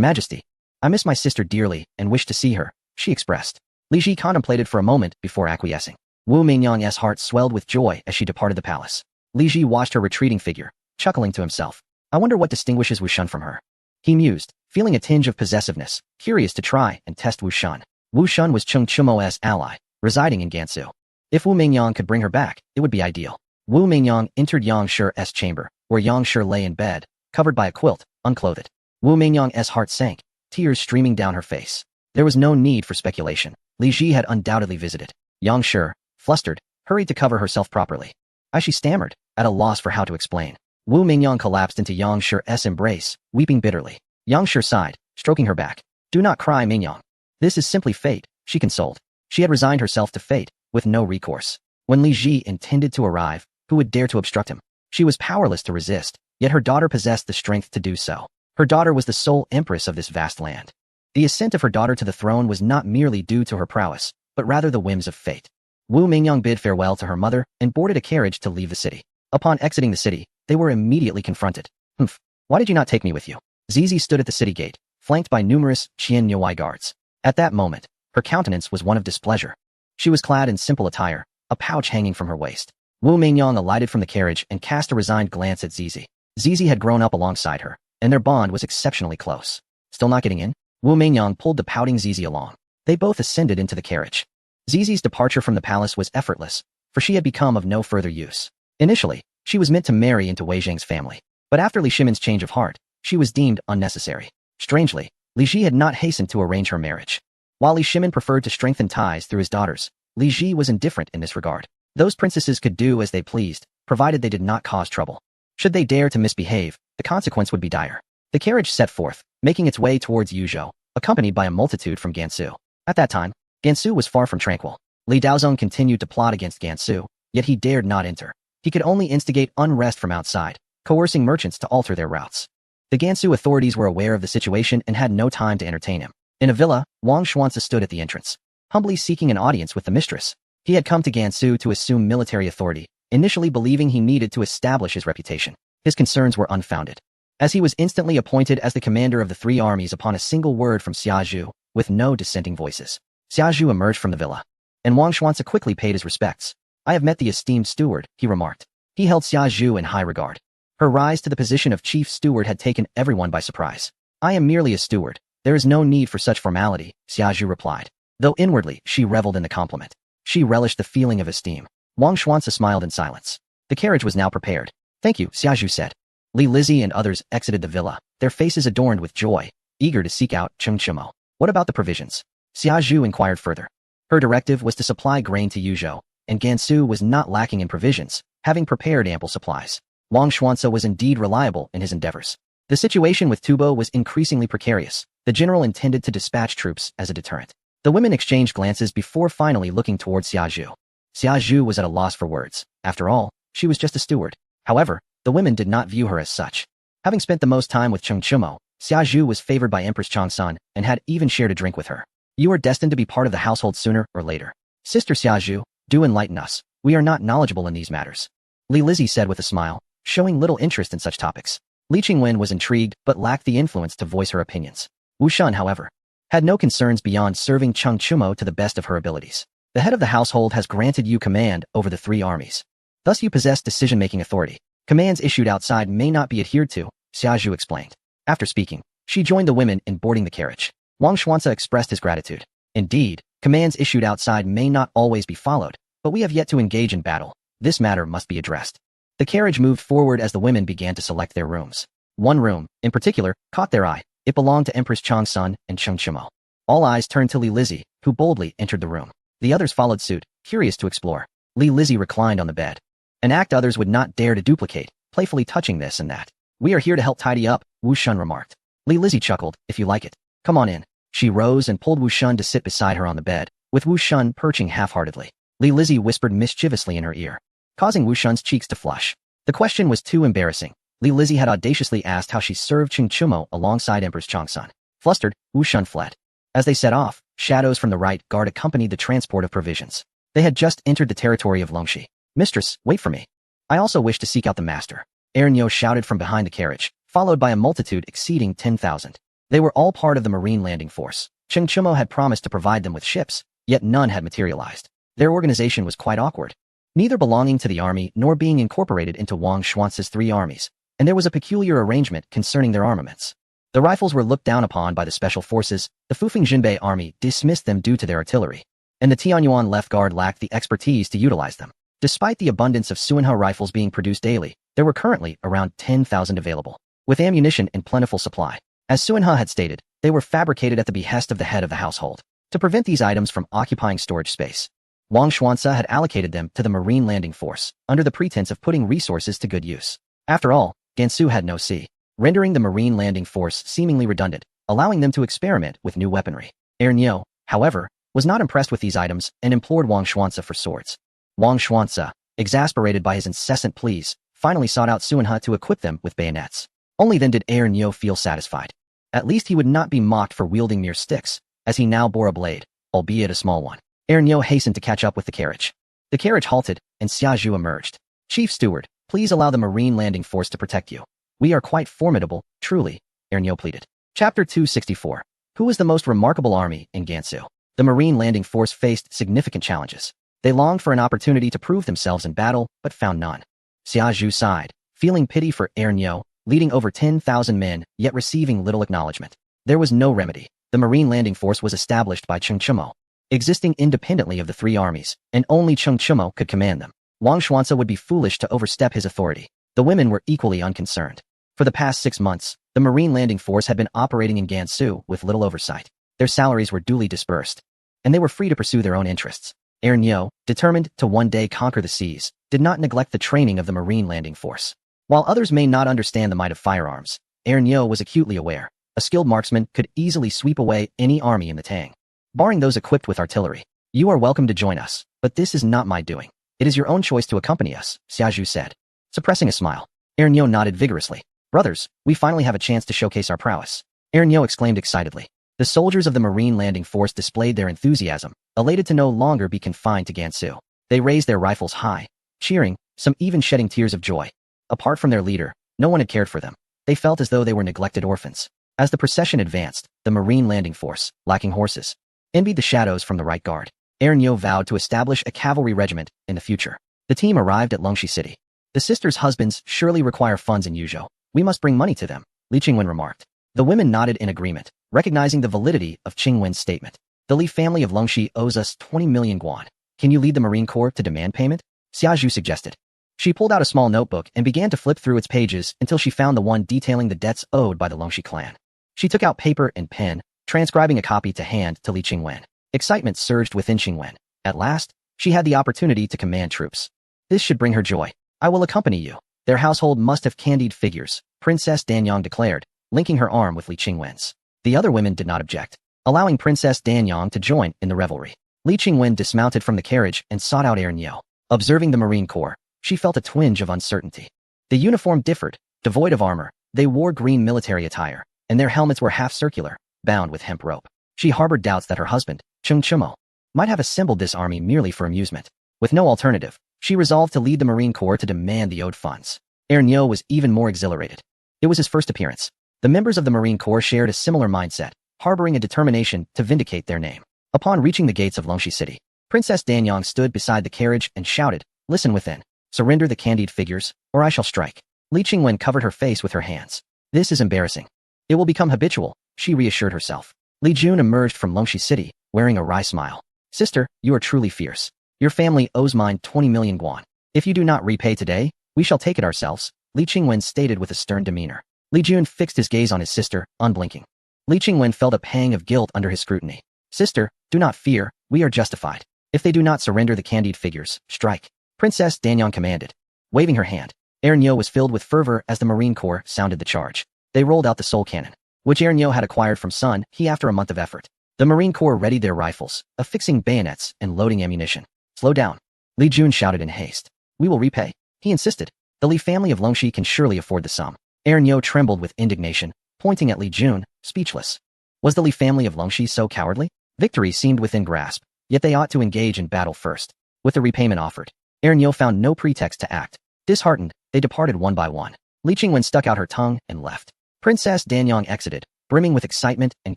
Majesty, I miss my sister dearly and wish to see her, she expressed. Li Ji contemplated for a moment before acquiescing. Wu Meinyang's heart swelled with joy as she departed the palace. Li Ji watched her retreating figure, chuckling to himself. I wonder what distinguishes Wu Shun from her. He mused, feeling a tinge of possessiveness, curious to try and test Wu Shun. Wu Shun was Cheng Chumo's ally, residing in Gansu. If Wu Meinyang could bring her back, it would be ideal. Wu Meinyang entered Yang Shi's chamber, where Yang Shi lay in bed, covered by a quilt, unclothed. Wu Meinyang's heart sank, tears streaming down her face. There was no need for speculation. Li Ji had undoubtedly visited. Yang Shi, flustered, hurried to cover herself properly. She stammered, at a loss for how to explain. Wu Mingyang collapsed into Yang Shi's embrace, weeping bitterly. Yang Shi sighed, stroking her back. Do not cry, Mingyang. This is simply fate, she consoled. She had resigned herself to fate, with no recourse. When Li Ji intended to arrive, who would dare to obstruct him? She was powerless to resist, yet her daughter possessed the strength to do so. Her daughter was the sole empress of this vast land. The ascent of her daughter to the throne was not merely due to her prowess, but rather the whims of fate. Wu Mingyang bid farewell to her mother and boarded a carriage to leave the city. Upon exiting the city, they were immediately confronted. Humph, why did you not take me with you? Zizi stood at the city gate, flanked by numerous Qian Yuai guards. At that moment, her countenance was one of displeasure. She was clad in simple attire, a pouch hanging from her waist. Wu Mingyang alighted from the carriage and cast a resigned glance at Zizi. Zizi had grown up alongside her, and their bond was exceptionally close. Still not getting in? Wu Mingyang pulled the pouting Zizi along. They both ascended into the carriage. Zizi's departure from the palace was effortless, for she had become of no further use. Initially, she was meant to marry into Wei Zheng's family, but after Li Shimin's change of heart, she was deemed unnecessary. Strangely, Li Ji had not hastened to arrange her marriage. While Li Shimin preferred to strengthen ties through his daughters, Li Ji was indifferent in this regard. Those princesses could do as they pleased, provided they did not cause trouble. Should they dare to misbehave, the consequence would be dire. The carriage set forth, making its way towards Yuzhou, accompanied by a multitude from Gansu. At that time, Gansu was far from tranquil. Li Daozong continued to plot against Gansu, yet he dared not enter. He could only instigate unrest from outside, coercing merchants to alter their routes. The Gansu authorities were aware of the situation and had no time to entertain him. In a villa, Wang Xuanzi stood at the entrance, humbly seeking an audience with the mistress. He had come to Gansu to assume military authority, initially believing he needed to establish his reputation. His concerns were unfounded, as he was instantly appointed as the commander of the three armies upon a single word from Xia Zhu, with no dissenting voices. Xia Zhu emerged from the villa, and Wang Xuanzi quickly paid his respects. I have met the esteemed steward, he remarked. He held Xia Zhu in high regard. Her rise to the position of chief steward had taken everyone by surprise. I am merely a steward. There is no need for such formality, Xia Zhu replied, though inwardly she reveled in the compliment. She relished the feeling of esteem. Wang Xuanzi smiled in silence. The carriage was now prepared. Thank you, Xia Zhu said. Li Lizzie and others exited the villa, their faces adorned with joy, eager to seek out Cheng Chimo. What about the provisions? Xia Zhu inquired further. Her directive was to supply grain to Yuzhou, and Gansu was not lacking in provisions, having prepared ample supplies. Wang Xuanzi was indeed reliable in his endeavors. The situation with Tubo was increasingly precarious. The general intended to dispatch troops as a deterrent. The women exchanged glances before finally looking towards Xia Zhu. Xia Zhu was at a loss for words. After all, she was just a steward. However, the women did not view her as such. Having spent the most time with Cheng Chimo, Xia Zhu was favored by Empress Changsan and had even shared a drink with her. You are destined to be part of the household sooner or later. Sister Xia Zhu, do enlighten us. We are not knowledgeable in these matters. Li Lizzie said with a smile, showing little interest in such topics. Li Qingwen was intrigued but lacked the influence to voice her opinions. Wu Shun, however, had no concerns beyond serving Cheng Chimo to the best of her abilities. The head of the household has granted you command over the three armies. Thus you possess decision-making authority. Commands issued outside may not be adhered to, Xia Zhu explained. After speaking, she joined the women in boarding the carriage. Wang Xuanzi expressed his gratitude. Indeed, commands issued outside may not always be followed, but we have yet to engage in battle. This matter must be addressed. The carriage moved forward as the women began to select their rooms. One room, in particular, caught their eye. It belonged to Empress Changsun and Cheng Chimo. All eyes turned to Li Lizzie, who boldly entered the room. The others followed suit, curious to explore. Li Lizzie reclined on the bed. An act others would not dare to duplicate, playfully touching this and that. We are here to help tidy up, Wu Shun remarked. Li Lizzie chuckled, if you like it. Come on in. She rose and pulled Wu Shun to sit beside her on the bed, with Wu Shun perching half-heartedly. Li Lizzie whispered mischievously in her ear, causing Wu Shun's cheeks to flush. The question was too embarrassing. Li Lizzie had audaciously asked how she served Cheng Chimo alongside Empress Changsun. Flustered, Wu Shun fled. As they set off, shadows from the right guard accompanied the transport of provisions. They had just entered the territory of Longxi. Mistress, wait for me. I also wish to seek out the master. Ernyo shouted from behind the carriage, followed by a multitude exceeding 10,000. They were all part of the marine landing force. Cheng Chimo had promised to provide them with ships, yet none had materialized. Their organization was quite awkward, neither belonging to the army nor being incorporated into Wang Xuanzi's three armies, and there was a peculiar arrangement concerning their armaments. The rifles were looked down upon by the special forces, the Fufeng Jinbei army dismissed them due to their artillery, and the Tianyuan left guard lacked the expertise to utilize them. Despite the abundance of Suinhe rifles being produced daily, there were currently around 10,000 available, with ammunition in plentiful supply. As Suinhe had stated, they were fabricated at the behest of the head of the household, to prevent these items from occupying storage space. Wang Xuanze had allocated them to the Marine Landing Force, under the pretense of putting resources to good use. After all, Gansu had no sea, rendering the Marine Landing Force seemingly redundant, allowing them to experiment with new weaponry. Ernyo, however, was not impressed with these items and implored Wang Xuanze for swords. Wang Xuanze, exasperated by his incessant pleas, finally sought out Suanhe to equip them with bayonets. Only then did Ernyo feel satisfied. At least he would not be mocked for wielding mere sticks, as he now bore a blade, albeit a small one. Ernyo hastened to catch up with the carriage. The carriage halted, and Xiazhu emerged. "Chief Steward, please allow the Marine Landing Force to protect you. We are quite formidable, truly," Ernyo pleaded. Chapter 264. Who was the most remarkable army in Gansu? The Marine Landing Force faced significant challenges. They longed for an opportunity to prove themselves in battle, but found none. Xiazhu sighed, feeling pity for Ernyo, leading over 10,000 men, yet receiving little acknowledgement. There was no remedy. The Marine Landing Force was established by Cheng Chimo, existing independently of the three armies, and only Cheng Chimo could command them. Wang Xuanze would be foolish to overstep his authority. The women were equally unconcerned. For the past 6 months, the Marine Landing Force had been operating in Gansu with little oversight. Their salaries were duly dispersed, and they were free to pursue their own interests. Ernyo, determined to one day conquer the seas, did not neglect the training of the Marine Landing Force. While others may not understand the might of firearms, Ernyo was acutely aware. A skilled marksman could easily sweep away any army in the Tang, barring those equipped with artillery. "You are welcome to join us, but this is not my doing. It is your own choice to accompany us," Xiazhu said. Suppressing a smile, Ernyo nodded vigorously. "Brothers, we finally have a chance to showcase our prowess," Ernyo exclaimed excitedly. The soldiers of the Marine Landing Force displayed their enthusiasm, elated to no longer be confined to Gansu. They raised their rifles high, cheering, some even shedding tears of joy. Apart from their leader, no one had cared for them. They felt as though they were neglected orphans. As the procession advanced, the Marine Landing Force, lacking horses, envied the shadows from the right guard. Ernyo vowed to establish a cavalry regiment in the future. The team arrived at Longxi City. "The sisters' husbands surely require funds in Yuzhou. We must bring money to them," Li Qingwen remarked. The women nodded in agreement, recognizing the validity of Qingwen's statement. "The Li family of Longxi owes us 20 million guan. Can you lead the Marine Corps to demand payment?" Xiazhu suggested. She pulled out a small notebook and began to flip through its pages until she found the one detailing the debts owed by the Longxi clan. She took out paper and pen, transcribing a copy to hand to Li Qingwen. Excitement surged within Qingwen. At last, she had the opportunity to command troops. This should bring her joy. "I will accompany you." Their household must have candied figures, Princess Danyang declared, linking her arm with Li Qingwen's. The other women did not object, allowing Princess Danyang to join in the revelry. Li Qingwen dismounted from the carriage and sought out Ernyo. Observing the Marine Corps, she felt a twinge of uncertainty. The uniform differed, devoid of armor. They wore green military attire, and their helmets were half-circular, bound with hemp rope. She harbored doubts that her husband, Cheng Chimo, might have assembled this army merely for amusement. With no alternative, she resolved to lead the Marine Corps to demand the owed funds. Ernyo was even more exhilarated. It was his first appearance. The members of the Marine Corps shared a similar mindset, harboring a determination to vindicate their name. Upon reaching the gates of Longxi City, Princess Danyang stood beside the carriage and shouted, "Listen within. Surrender the candied figures, or I shall strike." Li Qingwen covered her face with her hands. "This is embarrassing. It will become habitual," she reassured herself. Li Jun emerged from Longxi City, wearing a wry smile. "Sister, you are truly fierce. Your family owes mine 20 million guan. If you do not repay today, we shall take it ourselves," Li Qingwen stated with a stern demeanor. Li Jun fixed his gaze on his sister, unblinking. Li Qingwen felt a pang of guilt under his scrutiny. "Sister, do not fear, we are justified. If they do not surrender the candied figures, strike," Princess Danyang commanded. Waving her hand, Ernyo was filled with fervor as the Marine Corps sounded the charge. They rolled out the soul cannon, which Ernyo had acquired from Sun He after a month of effort. The Marine Corps readied their rifles, affixing bayonets and loading ammunition. "Slow down," Li Jun shouted in haste. "We will repay," he insisted. "The Li family of Longxi can surely afford the sum." Ernyo trembled with indignation, pointing at Li Jun, speechless. Was the Li family of Longxi so cowardly? Victory seemed within grasp, yet they ought to engage in battle first. With the repayment offered, Ernyo found no pretext to act. Disheartened, they departed one by one. Li Qingwen stuck out her tongue and left. Princess Danyang exited, brimming with excitement and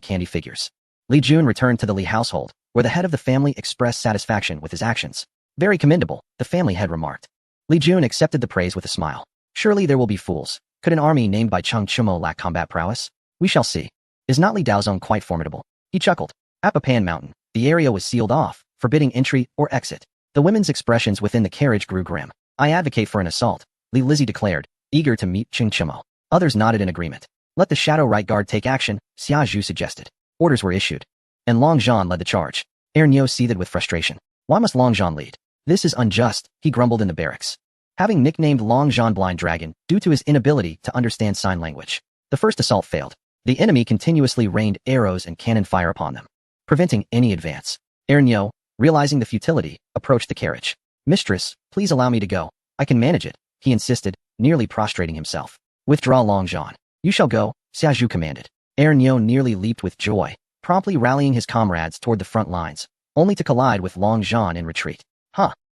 candy figures. Li Jun returned to the Li household, where the head of the family expressed satisfaction with his actions. "Very commendable," the family head remarked. Li Jun accepted the praise with a smile. "Surely there will be fools. Could an army named by Cheng Chimo lack combat prowess? We shall see. Is not Li Daozong quite formidable?" He chuckled. At Papan Mountain, the area was sealed off, forbidding entry or exit. The women's expressions within the carriage grew grim. "I advocate for an assault," Li Lizzie declared, eager to meet Cheng Chimo. Others nodded in agreement. "Let the Shadow Right Guard take action," Xia Zhu suggested. Orders were issued, and Long Zhan led the charge. Ernyo seethed with frustration. Why must Long Zhan lead? This is unjust, he grumbled in the barracks. Having nicknamed Long Zhan Blind Dragon due to his inability to understand sign language. The first assault failed. The enemy continuously rained arrows and cannon fire upon them, preventing any advance. Ernyo, realizing the futility, approached the carriage. Mistress, please allow me to go. I can manage it, he insisted, nearly prostrating himself. Withdraw Long Zhan. You shall go, Xiazhu commanded. Ernyo nearly leaped with joy, promptly rallying his comrades toward the front lines, only to collide with Long Zhan in retreat.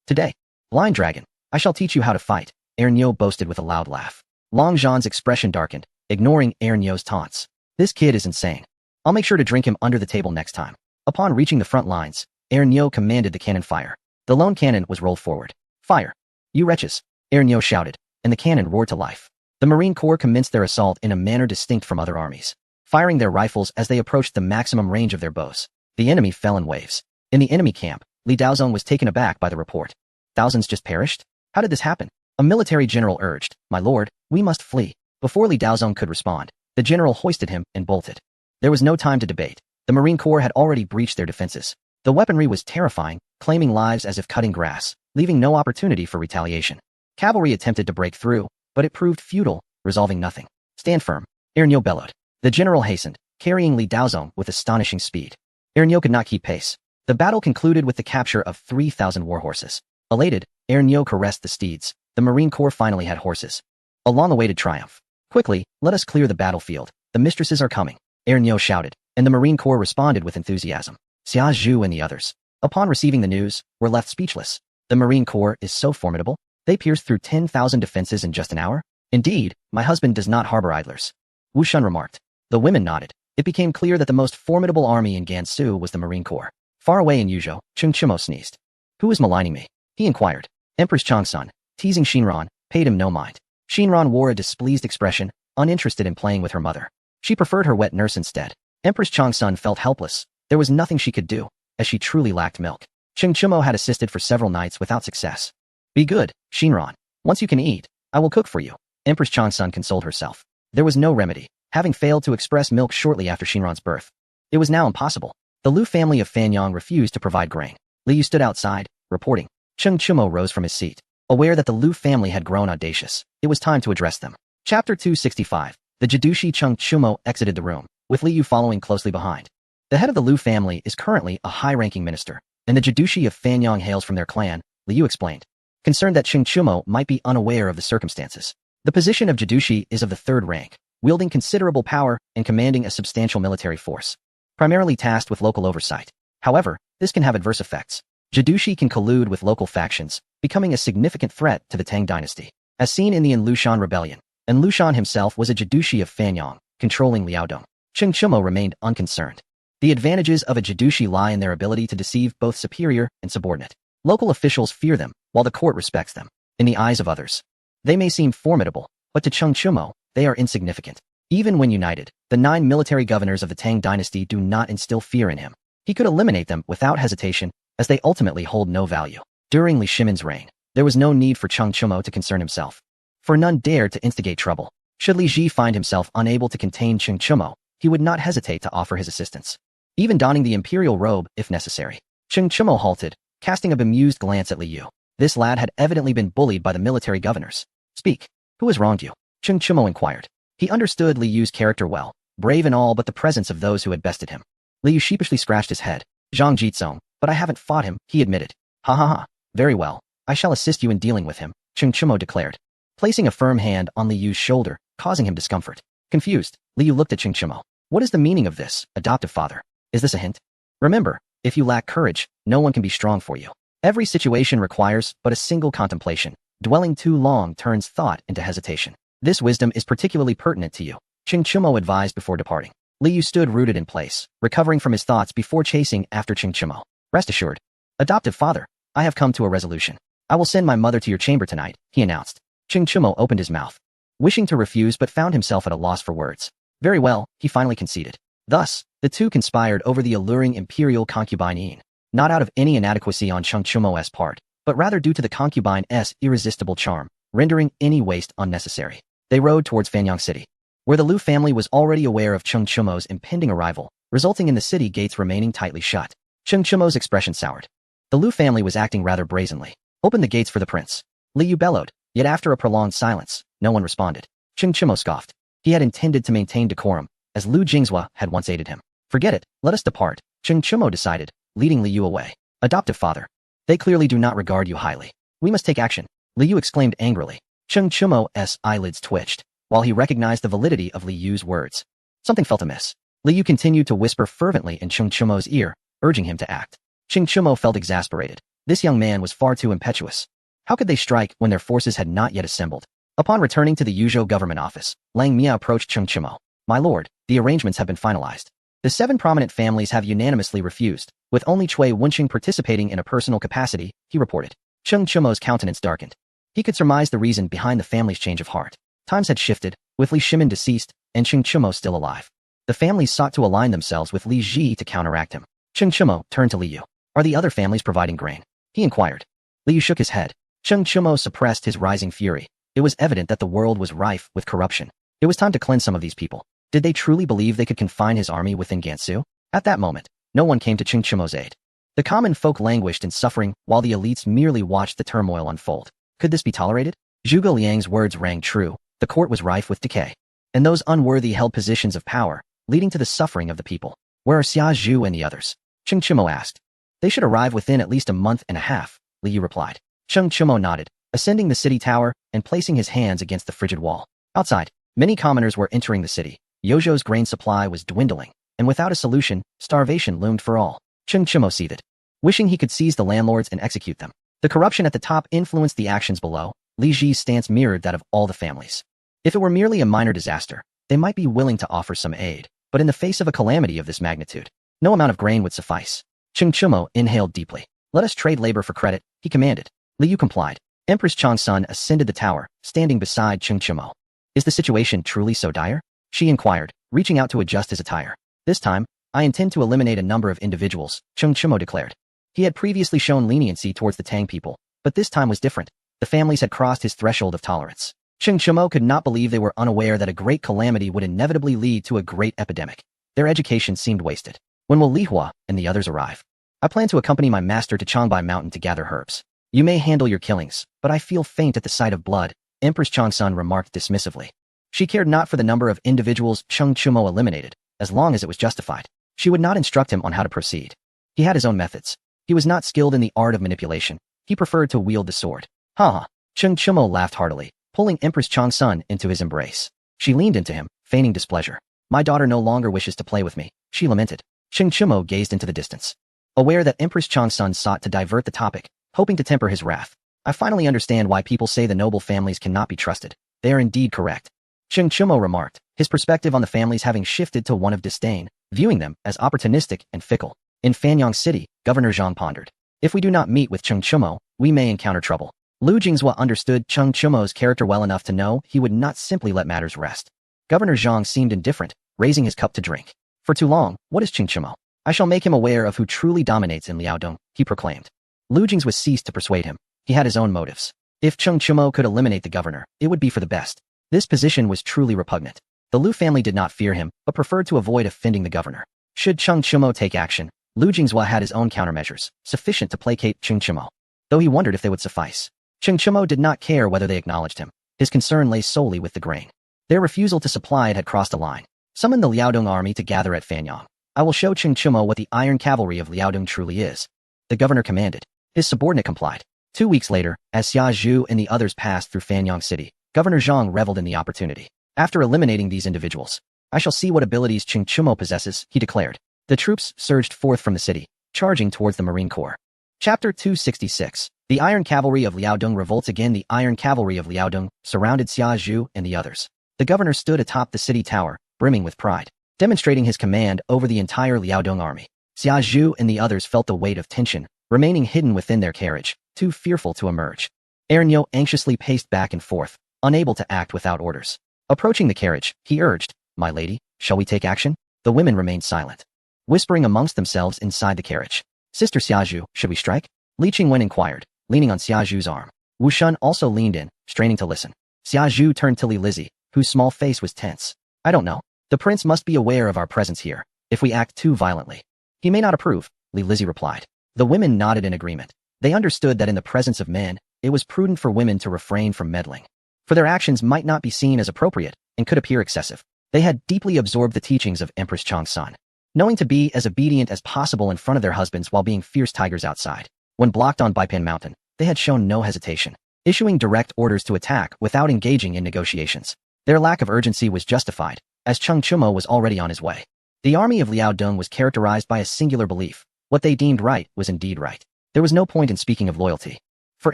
Today, Blind Dragon, I shall teach you how to fight, Ernyo boasted with a loud laugh. Long Zhan's expression darkened, ignoring Ernyo's taunts. This kid is insane. I'll make sure to drink him under the table next time. Upon reaching the front lines, Ernyo commanded the cannon fire. The lone cannon was rolled forward. Fire! You wretches! Ernyo shouted, and the cannon roared to life. The Marine Corps commenced their assault in a manner distinct from other armies, firing their rifles as they approached the maximum range of their bows. The enemy fell in waves. In the enemy camp, Li Daozong was taken aback by the report. Thousands just perished? How did this happen? A military general urged, My lord, we must flee. Before Li Daozong could respond, the general hoisted him and bolted. There was no time to debate. The Marine Corps had already breached their defenses. The weaponry was terrifying, claiming lives as if cutting grass, leaving no opportunity for retaliation. Cavalry attempted to break through, but it proved futile, resolving nothing. Stand firm, Ernyo bellowed. The general hastened, carrying Li Daozong with astonishing speed. Ernyo could not keep pace. The battle concluded with the capture of 3,000 warhorses. Elated, Ernyo caressed the steeds. The Marine Corps finally had horses. A long-awaited triumph. Quickly, let us clear the battlefield. The mistresses are coming, Ernyo shouted, and the Marine Corps responded with enthusiasm. Xiazhu and the others, upon receiving the news, were left speechless. The Marine Corps is so formidable. They pierced through 10,000 defenses in just an hour? Indeed, my husband does not harbor idlers. Wu Shun remarked. The women nodded. It became clear that the most formidable army in Gansu was the Marine Corps. Far away in Yuzhou, Cheng Chimo sneezed. Who is maligning me? He inquired. Empress Changsun, teasing Shinran, paid him no mind. Shinran wore a displeased expression, uninterested in playing with her mother. She preferred her wet nurse instead. Empress Changsun felt helpless. There was nothing she could do, as she truly lacked milk. Cheng Chimo had assisted for several nights without success. Be good, Shinran. Once you can eat, I will cook for you. Empress Changsun consoled herself. There was no remedy, having failed to express milk shortly after Shinran's birth. It was now impossible. The Lu family of Fanyang refused to provide grain. Liu stood outside, reporting. Cheng Chimo rose from his seat. Aware that the Lu family had grown audacious, it was time to address them. Chapter 265. The Jidushi Cheng Chimo exited the room, with Liu following closely behind. The head of the Lu family is currently a high-ranking minister, and the Jidushi of Fanyang hails from their clan, Liu explained. Concerned that Cheng Chimo might be unaware of the circumstances. The position of Jidushi is of the third rank, wielding considerable power and commanding a substantial military force, primarily tasked with local oversight. However, this can have adverse effects. Jidushi can collude with local factions, becoming a significant threat to the Tang dynasty, as seen in the Lushan rebellion. And Lushan himself was a Jidushi of Fanyang, controlling Liaodong. Cheng Chimo remained unconcerned. The advantages of a Jidushi lie in their ability to deceive both superior and subordinate. Local officials fear them, while the court respects them. In the eyes of others, they may seem formidable, but to Cheng Chimo, they are insignificant. Even when united, the 9 military governors of the Tang dynasty do not instill fear in him. He could eliminate them without hesitation, as they ultimately hold no value. During Li Shimin's reign, there was no need for Cheng Chimo to concern himself, for none dared to instigate trouble. Should Li Ji find himself unable to contain Cheng Chimo, he would not hesitate to offer his assistance, even donning the imperial robe if necessary. Cheng Chimo halted, casting a bemused glance at Li Yu. This lad had evidently been bullied by the military governors. Speak. Who has wronged you? Cheng Chimo inquired. He understood Li Yu's character well, brave in all but the presence of those who had bested him. Li Yu sheepishly scratched his head. Zhang Jitsong, but I haven't fought him, he admitted. Ha ha ha. Very well. I shall assist you in dealing with him, Cheng Chimo declared, placing a firm hand on Li Yu's shoulder, causing him discomfort. Confused, Li Yu looked at Cheng Chimo. What is the meaning of this, adoptive father? Is this a hint? Remember, if you lack courage, no one can be strong for you. Every situation requires but a single contemplation. Dwelling too long turns thought into hesitation. This wisdom is particularly pertinent to you, Cheng Chimo advised before departing. Li Yu stood rooted in place, recovering from his thoughts before chasing after Cheng Chimo. Rest assured. Adoptive father, I have come to a resolution. I will send my mother to your chamber tonight, he announced. Cheng Chimo opened his mouth, wishing to refuse but found himself at a loss for words. Very well, he finally conceded. Thus, the two conspired over the alluring imperial concubine Yin, not out of any inadequacy on Cheng Chimo's part, but rather due to the concubine's irresistible charm, rendering any waste unnecessary. They rode towards Fanyang City, where the Lu family was already aware of Cheng Chimo's impending arrival, resulting in the city gates remaining tightly shut. Cheng Chimo's expression soured. The Lu family was acting rather brazenly. Open the gates for the prince. Li Yu bellowed, yet after a prolonged silence, no one responded. Cheng Chimo scoffed. He had intended to maintain decorum, as Lu Jingzhua had once aided him. Forget it, let us depart, Cheng Chimo decided, leading Li Yu away. Adoptive father. They clearly do not regard you highly. We must take action, Li Yu exclaimed angrily. Cheng Chimo's eyelids twitched, while he recognized the validity of Li Yu's words. Something felt amiss. Li Yu continued to whisper fervently in Cheng Chimo's ear, urging him to act. Cheng Chimo felt exasperated. This young man was far too impetuous. How could they strike when their forces had not yet assembled? Upon returning to the Yuzhou government office, Lang Mia approached Cheng Chimo. My lord, the arrangements have been finalized. The 7 prominent families have unanimously refused, with only Cui Wenqing participating in a personal capacity, he reported. Cheng Chimo's countenance darkened. He could surmise the reason behind the family's change of heart. Times had shifted, with Li Shimin deceased, and Cheng Chimo still alive. The families sought to align themselves with Li Ji to counteract him. Cheng Chimo turned to Li Yu. Are the other families providing grain? He inquired. Li Yu shook his head. Cheng Chimo suppressed his rising fury. It was evident that the world was rife with corruption. It was time to cleanse some of these people. Did they truly believe they could confine his army within Gansu? At that moment, no one came to Cheng Chimo's aid. The common folk languished in suffering while the elites merely watched the turmoil unfold. Could this be tolerated? Zhuge Liang's words rang true. The court was rife with decay. And those unworthy held positions of power, leading to the suffering of the people. Where are Xia Zhu and the others? Cheng Chimo asked. They should arrive within at least a month and a half, Li Yu replied. Cheng Chimo nodded, ascending the city tower and placing his hands against the frigid wall. Outside, many commoners were entering the city. Yozhou's grain supply was dwindling, and without a solution, starvation loomed for all. Cheng Chimo seethed, wishing he could seize the landlords and execute them. The corruption at the top influenced the actions below. Li Ji's stance mirrored that of all the families. If it were merely a minor disaster, they might be willing to offer some aid, but in the face of a calamity of this magnitude, no amount of grain would suffice. Cheng Chimo inhaled deeply. Let us trade labor for credit, he commanded. Li Yu complied. Empress Changsun ascended the tower, standing beside Cheng Chimo. Is the situation truly so dire? She inquired, reaching out to adjust his attire. This time, I intend to eliminate a number of individuals, Cheng Chimo declared. He had previously shown leniency towards the Tang people, but this time was different. The families had crossed his threshold of tolerance. Cheng Chimo could not believe they were unaware that a great calamity would inevitably lead to a great epidemic. Their education seemed wasted. When will Li Hua and the others arrive? I plan to accompany my master to Changbai Mountain to gather herbs. You may handle your killings, but I feel faint at the sight of blood, Empress Changsun remarked dismissively. She cared not for the number of individuals Cheng Chimo eliminated, as long as it was justified. She would not instruct him on how to proceed. He had his own methods. He was not skilled in the art of manipulation. He preferred to wield the sword. Ha ha. Cheng Chimo laughed heartily, pulling Empress Changsun into his embrace. She leaned into him, feigning displeasure. My daughter no longer wishes to play with me, she lamented. Cheng Chimo gazed into the distance. Aware that Empress Changsun sought to divert the topic, hoping to temper his wrath. I finally understand why people say the noble families cannot be trusted. They are indeed correct. Cheng Chimo remarked, his perspective on the families having shifted to one of disdain, viewing them as opportunistic and fickle. In Fanyang City, Governor Zhang pondered. If we do not meet with Cheng Chimo, we may encounter trouble. Lu Jingzhua understood Cheng Chimo's character well enough to know he would not simply let matters rest. Governor Zhang seemed indifferent, raising his cup to drink. For too long, what is Cheng Chimo? I shall make him aware of who truly dominates in Liaodong, he proclaimed. Lu Jingzhua ceased to persuade him. He had his own motives. If Cheng Chimo could eliminate the governor, it would be for the best. This position was truly repugnant. The Lu family did not fear him, but preferred to avoid offending the governor. Should Cheng Chimo take action, Lu Jingzhua had his own countermeasures, sufficient to placate Cheng Chimo. Though he wondered if they would suffice. Cheng Chimo did not care whether they acknowledged him. His concern lay solely with the grain. Their refusal to supply it had crossed a line. Summon the Liaodong army to gather at Fanyang. I will show Cheng Chimo what the iron cavalry of Liaodong truly is. The governor commanded. His subordinate complied. 2 weeks later, as Xia Zhu and the others passed through Fanyang City, Governor Zhang reveled in the opportunity. After eliminating these individuals, I shall see what abilities Cheng Chimo possesses, he declared. The troops surged forth from the city, charging towards the Marine Corps. Chapter 266. The Iron Cavalry of Liaodong revolts again. The Iron Cavalry of Liaodong surrounded Xia Zhu and the others. The governor stood atop the city tower, brimming with pride, demonstrating his command over the entire Liaodong army. Xia Zhu and the others felt the weight of tension, remaining hidden within their carriage, too fearful to emerge. Ernyo anxiously paced back and forth, unable to act without orders. Approaching the carriage, he urged, My lady, shall we take action? The women remained silent, whispering amongst themselves inside the carriage. Sister Xiazhu, should we strike? Li Qingwen inquired, leaning on Xiazhu's arm. Wu Shun also leaned in, straining to listen. Xiazhu turned to Li Lizzie, whose small face was tense. I don't know. The prince must be aware of our presence here. If we act too violently, he may not approve, Li Lizzie replied. The women nodded in agreement. They understood that in the presence of men, it was prudent for women to refrain from meddling, for their actions might not be seen as appropriate and could appear excessive. They had deeply absorbed the teachings of Empress Changsan, knowing to be as obedient as possible in front of their husbands while being fierce tigers outside. When blocked on Baipan Mountain, they had shown no hesitation, issuing direct orders to attack without engaging in negotiations. Their lack of urgency was justified, as Cheng Chumo was already on his way. The army of Liao Dong was characterized by a singular belief. What they deemed right was indeed right. There was no point in speaking of loyalty, for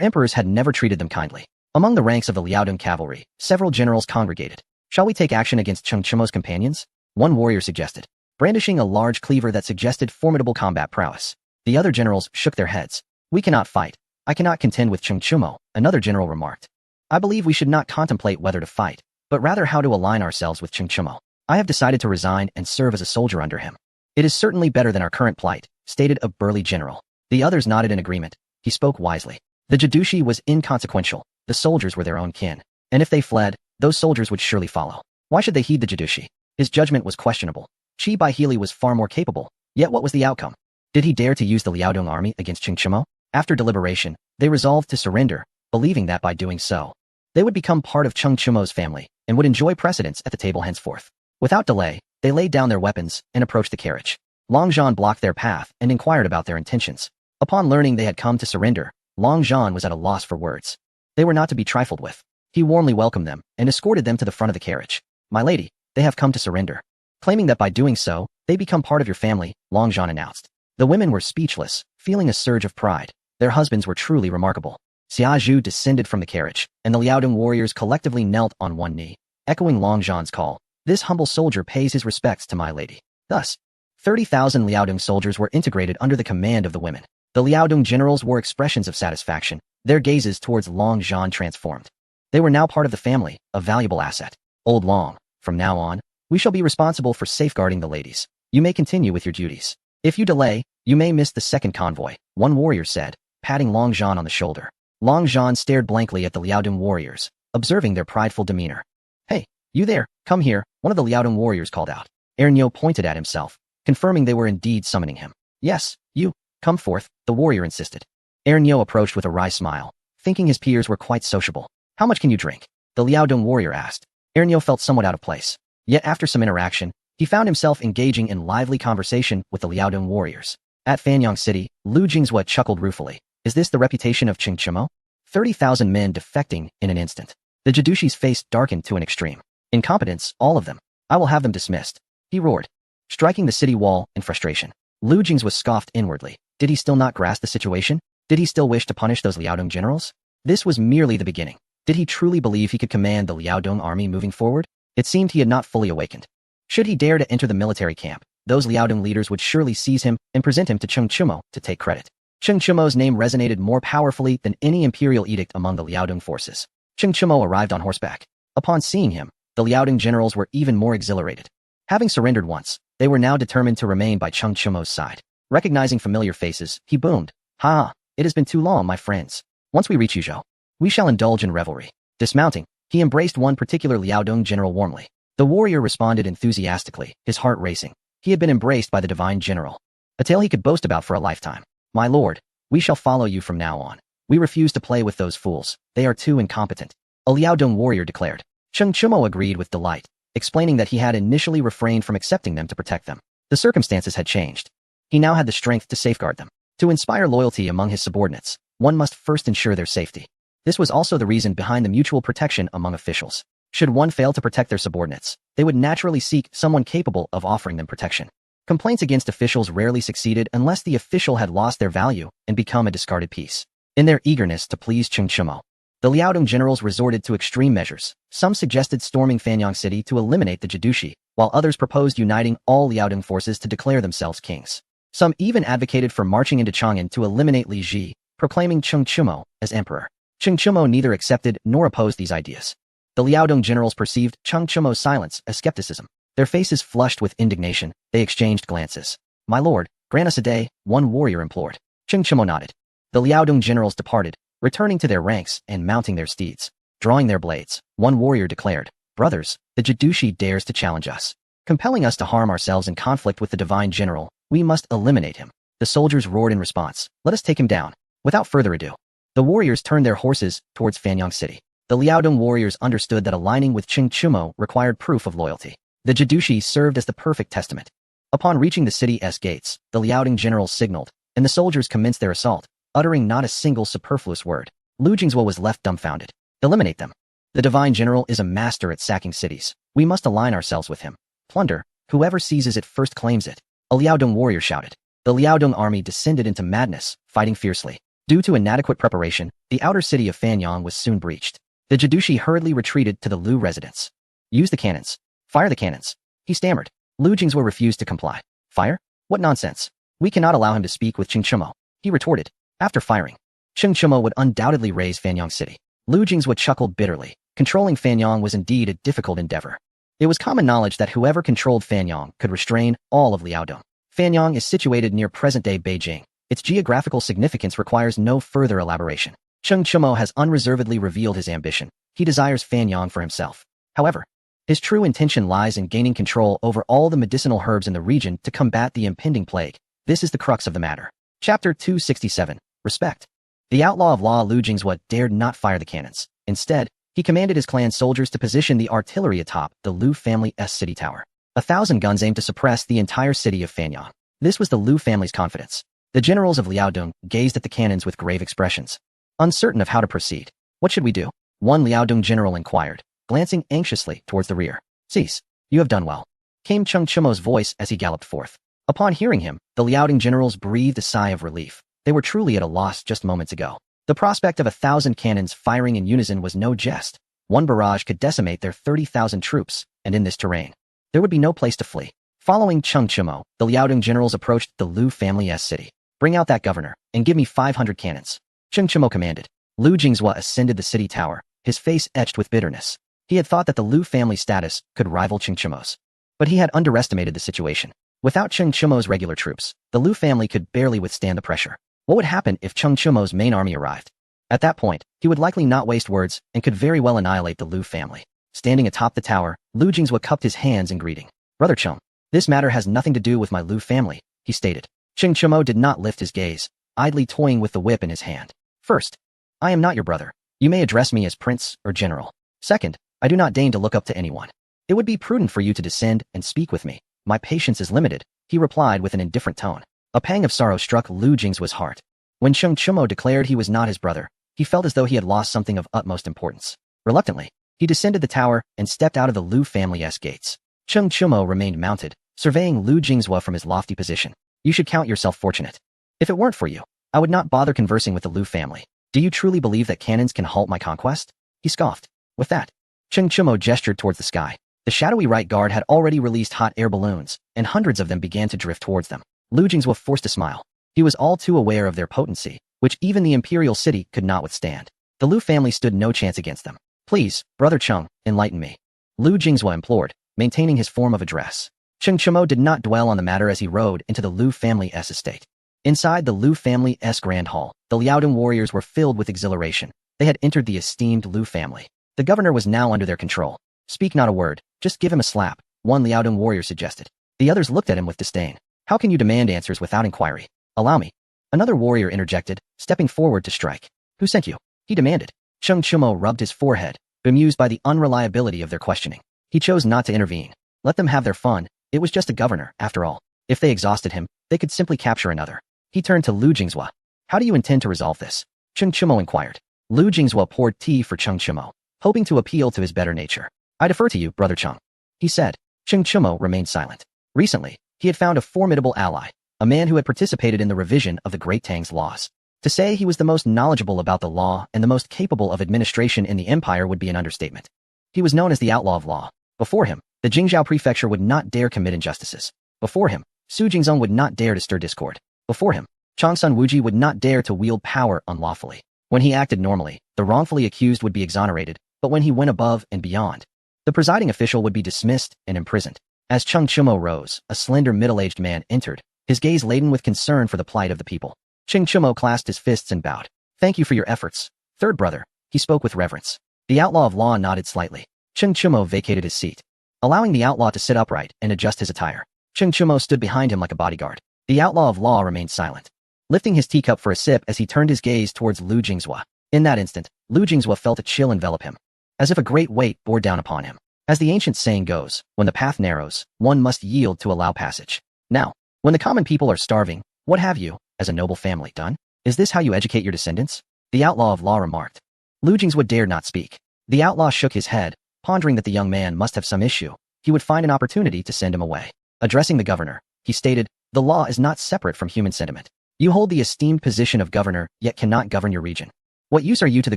emperors had never treated them kindly. Among the ranks of the Liao Dong cavalry, several generals congregated. Shall we take action against Cheng Chumo's companions? One warrior suggested, brandishing a large cleaver that suggested formidable combat prowess. The other generals shook their heads. We cannot fight. I cannot contend with Cheng Chumo, another general remarked. I believe we should not contemplate whether to fight, but rather how to align ourselves with Cheng Chumo. I have decided to resign and serve as a soldier under him. It is certainly better than our current plight, stated a burly general. The others nodded in agreement. He spoke wisely. The Jadushi was inconsequential. The soldiers were their own kin, and if they fled, those soldiers would surely follow. Why should they heed the Jadushi? His judgment was questionable. Chi Bai Healy was far more capable, yet what was the outcome? Did he dare to use the Liao Dong army against Cheng Chumo? After deliberation, they resolved to surrender, believing that by doing so, they would become part of Cheng Chumo's family and would enjoy precedence at the table henceforth. Without delay, they laid down their weapons and approached the carriage. Long Zhan blocked their path and inquired about their intentions. Upon learning they had come to surrender, Long Zhan was at a loss for words. They were not to be trifled with. He warmly welcomed them and escorted them to the front of the carriage. My lady, they have come to surrender. Claiming that by doing so, they become part of your family, Long Zhan announced. The women were speechless, feeling a surge of pride. Their husbands were truly remarkable. Xia Zhu descended from the carriage, and the Liao Dong warriors collectively knelt on one knee, echoing Long Zhan's call. This humble soldier pays his respects to my lady. Thus, 30,000 Liao Dong soldiers were integrated under the command of the women. The Liao Dong generals wore expressions of satisfaction, their gazes towards Long Zhan transformed. They were now part of the family, a valuable asset. Old Long, from now on, we shall be responsible for safeguarding the ladies. You may continue with your duties. If you delay, you may miss the second convoy, one warrior said, patting Long Zhan on the shoulder. Long Zhan stared blankly at the Liao Dong warriors, observing their prideful demeanor. Hey, you there, come here, one of the Liao Dong warriors called out. Ernyo pointed at himself, confirming they were indeed summoning him. Yes, you, come forth, the warrior insisted. Ernyo approached with a wry smile, thinking his peers were quite sociable. How much can you drink? The Liao Dong warrior asked. Ernyo felt somewhat out of place. Yet after some interaction, he found himself engaging in lively conversation with the Liao Dong warriors. At Fanyang City, Lu Jingzhua chuckled ruefully. Is this the reputation of Cheng Chumo? 30,000 men defecting in an instant. The Jadushi's face darkened to an extreme. Incompetence, all of them. I will have them dismissed. He roared, striking the city wall in frustration. Lu Jingzhua scoffed inwardly. Did he still not grasp the situation? Did he still wish to punish those Liao Dong generals? This was merely the beginning. Did he truly believe he could command the Liao Dong army moving forward? It seemed he had not fully awakened. Should he dare to enter the military camp, those Liao Dong leaders would surely seize him and present him to Cheng Chumo to take credit. Cheng Chumo's name resonated more powerfully than any imperial edict among the Liao Dong forces. Cheng Chumo arrived on horseback. Upon seeing him, the Liao Dong generals were even more exhilarated. Having surrendered once, they were now determined to remain by Cheng Chumo's side. Recognizing familiar faces, he boomed, Ha! It has been too long, my friends. Once we reach Yuzhou, we shall indulge in revelry. Dismounting, he embraced one particular Liao Dong general warmly. The warrior responded enthusiastically, his heart racing. He had been embraced by the divine general, a tale he could boast about for a lifetime. My lord, we shall follow you from now on. We refuse to play with those fools. They are too incompetent. A Liao Dong warrior declared. Cheng Chumo agreed with delight, explaining that he had initially refrained from accepting them to protect them. The circumstances had changed. He now had the strength to safeguard them. To inspire loyalty among his subordinates, one must first ensure their safety. This was also the reason behind the mutual protection among officials. Should one fail to protect their subordinates, they would naturally seek someone capable of offering them protection. Complaints against officials rarely succeeded unless the official had lost their value and become a discarded piece. In their eagerness to please Cheng Chumo, the Liao Dong generals resorted to extreme measures. Some suggested storming Fanyang City to eliminate the Jadushi, while others proposed uniting all Liao Dong forces to declare themselves kings. Some even advocated for marching into Chang'an to eliminate Li Ji, proclaiming Cheng Chumo as emperor. Cheng Chumo neither accepted nor opposed these ideas. The Liao Dong generals perceived Cheng Chumo's silence as skepticism. Their faces flushed with indignation, they exchanged glances. My lord, grant us a day, one warrior implored. Cheng Chumo nodded. The Liao Dong generals departed, returning to their ranks and mounting their steeds. Drawing their blades, one warrior declared, Brothers, the Jadushi dares to challenge us. Compelling us to harm ourselves in conflict with the divine general, we must eliminate him. The soldiers roared in response. Let us take him down. Without further ado, the warriors turned their horses towards Fanyang City. The Liaodong warriors understood that aligning with Qing Chumo required proof of loyalty. The Jidushi served as the perfect testament. Upon reaching the city's gates, the Liaodong generals signaled, and the soldiers commenced their assault, uttering not a single superfluous word. Lu Jingzhou was left dumbfounded. Eliminate them. The divine general is a master at sacking cities. We must align ourselves with him. Plunder. Whoever seizes it first claims it. A Liaodong warrior shouted. The Liaodong army descended into madness, fighting fiercely. Due to inadequate preparation, the outer city of Fanyang was soon breached. The Jidushi hurriedly retreated to the Lu residence. Use the cannons. Fire the cannons. He stammered. Lu Jingzhou refused to comply. Fire? What nonsense. We cannot allow him to speak with Qing Chumo. He retorted. After firing, Qing Chumo would undoubtedly raise Fanyang City. Lu Jingzhou chuckled bitterly. Controlling Fanyang was indeed a difficult endeavor. It was common knowledge that whoever controlled Fanyang could restrain all of Liaodong. Fanyang is situated near present-day Beijing. Its geographical significance requires no further elaboration. Qing Chumo has unreservedly revealed his ambition. He desires Fanyang for himself. However, his true intention lies in gaining control over all the medicinal herbs in the region to combat the impending plague. This is the crux of the matter. Chapter 267. Respect. The outlaw of law Lu Jingzhou dared not fire the cannons. Instead, he commanded his clan soldiers to position the artillery atop the Lu family's city tower. 1,000 guns aimed to suppress the entire city of Fanyang. This was the Lu family's confidence. The generals of Liaodong gazed at the cannons with grave expressions, uncertain of how to proceed. What should we do? One Liaodong general inquired, glancing anxiously towards the rear. Cease. You have done well, came Qing Chumo's voice as he galloped forth. Upon hearing him, the Liaodong generals breathed a sigh of relief. They were truly at a loss just moments ago. The prospect of 1,000 cannons firing in unison was no jest. One barrage could decimate their 30,000 troops, and in this terrain, there would be no place to flee. Following Qing Chumo, the Liaodong generals approached the Lu family's city. Bring out that governor, and give me 500 cannons. Qing Chumo commanded. Lu Jingzhou ascended the city tower, his face etched with bitterness. He had thought that the Lu family status could rival Qing Chumo's. But he had underestimated the situation. Without Qing Chumo's regular troops, the Lu family could barely withstand the pressure. What would happen if Qing Chumo's main army arrived? At that point, he would likely not waste words and could very well annihilate the Lu family. Standing atop the tower, Lu Jingzhou cupped his hands in greeting. Brother Qing, this matter has nothing to do with my Lu family, he stated. Qing Chumo did not lift his gaze, idly toying with the whip in his hand. First, I am not your brother. You may address me as prince or general. Second, I do not deign to look up to anyone. It would be prudent for you to descend and speak with me. My patience is limited, he replied with an indifferent tone. A pang of sorrow struck Lu Jingzhou's heart. When Qing Chumo declared he was not his brother, he felt as though he had lost something of utmost importance. Reluctantly, he descended the tower and stepped out of the Lu family's gates. Qing Chumo remained mounted, surveying Lu Jingzhou from his lofty position. You should count yourself fortunate. If it weren't for you, I would not bother conversing with the Lu family. Do you truly believe that cannons can halt my conquest? He scoffed. With that, Qing Chumo gestured towards the sky. The shadowy right guard had already released hot air balloons, and hundreds of them began to drift towards them. Lu Jingzhou forced a smile. He was all too aware of their potency, which even the imperial city could not withstand. The Lu family stood no chance against them. Please, Brother Qing, enlighten me. Lu Jingzhou implored, maintaining his form of address. Qing Chumo did not dwell on the matter as he rode into the Lu family's estate. Inside the Lu family's grand hall, the Liaodong warriors were filled with exhilaration. They had entered the esteemed Lu family. The governor was now under their control. Speak not a word, just give him a slap, one Liaodong warrior suggested. The others looked at him with disdain. How can you demand answers without inquiry? Allow me. Another warrior interjected, stepping forward to strike. Who sent you? He demanded. Qing Chumo rubbed his forehead, bemused by the unreliability of their questioning. He chose not to intervene. Let them have their fun. It was just a governor, after all. If they exhausted him, they could simply capture another. He turned to Lu Jingzhou. How do you intend to resolve this? Qing Chumo inquired. Lu Jingzhou poured tea for Qing Chumo, hoping to appeal to his better nature. I defer to you, Brother Qing, he said. Qing Chumo remained silent. Recently, he had found a formidable ally, a man who had participated in the revision of the Great Tang's laws. To say he was the most knowledgeable about the law and the most capable of administration in the empire would be an understatement. He was known as the outlaw of law. Before him, the Jingzhou prefecture would not dare commit injustices. Before him, Su Jingzong would not dare to stir discord. Before him, Changsun Wuji would not dare to wield power unlawfully. When he acted normally, the wrongfully accused would be exonerated, but when he went above and beyond, the presiding official would be dismissed and imprisoned. As Qing Chumo rose, a slender middle-aged man entered, his gaze laden with concern for the plight of the people. Qing Chumo clasped his fists and bowed. Thank you for your efforts, third brother. He spoke with reverence. The outlaw of law nodded slightly. Qing Chumo vacated his seat, allowing the outlaw to sit upright and adjust his attire. Qing Chumo stood behind him like a bodyguard. The outlaw of law remained silent, lifting his teacup for a sip as he turned his gaze towards Lu Jingzhua. In that instant, Lu Jingzhua felt a chill envelop him, as if a great weight bore down upon him. As the ancient saying goes, when the path narrows, one must yield to allow passage. Now, when the common people are starving, what have you, as a noble family, done? Is this how you educate your descendants? The outlaw of law remarked. Lu Jingzhua dared not speak. The outlaw shook his head, pondering that the young man must have some issue. He would find an opportunity to send him away. Addressing the governor, he stated, the law is not separate from human sentiment. You hold the esteemed position of governor, yet cannot govern your region. What use are you to the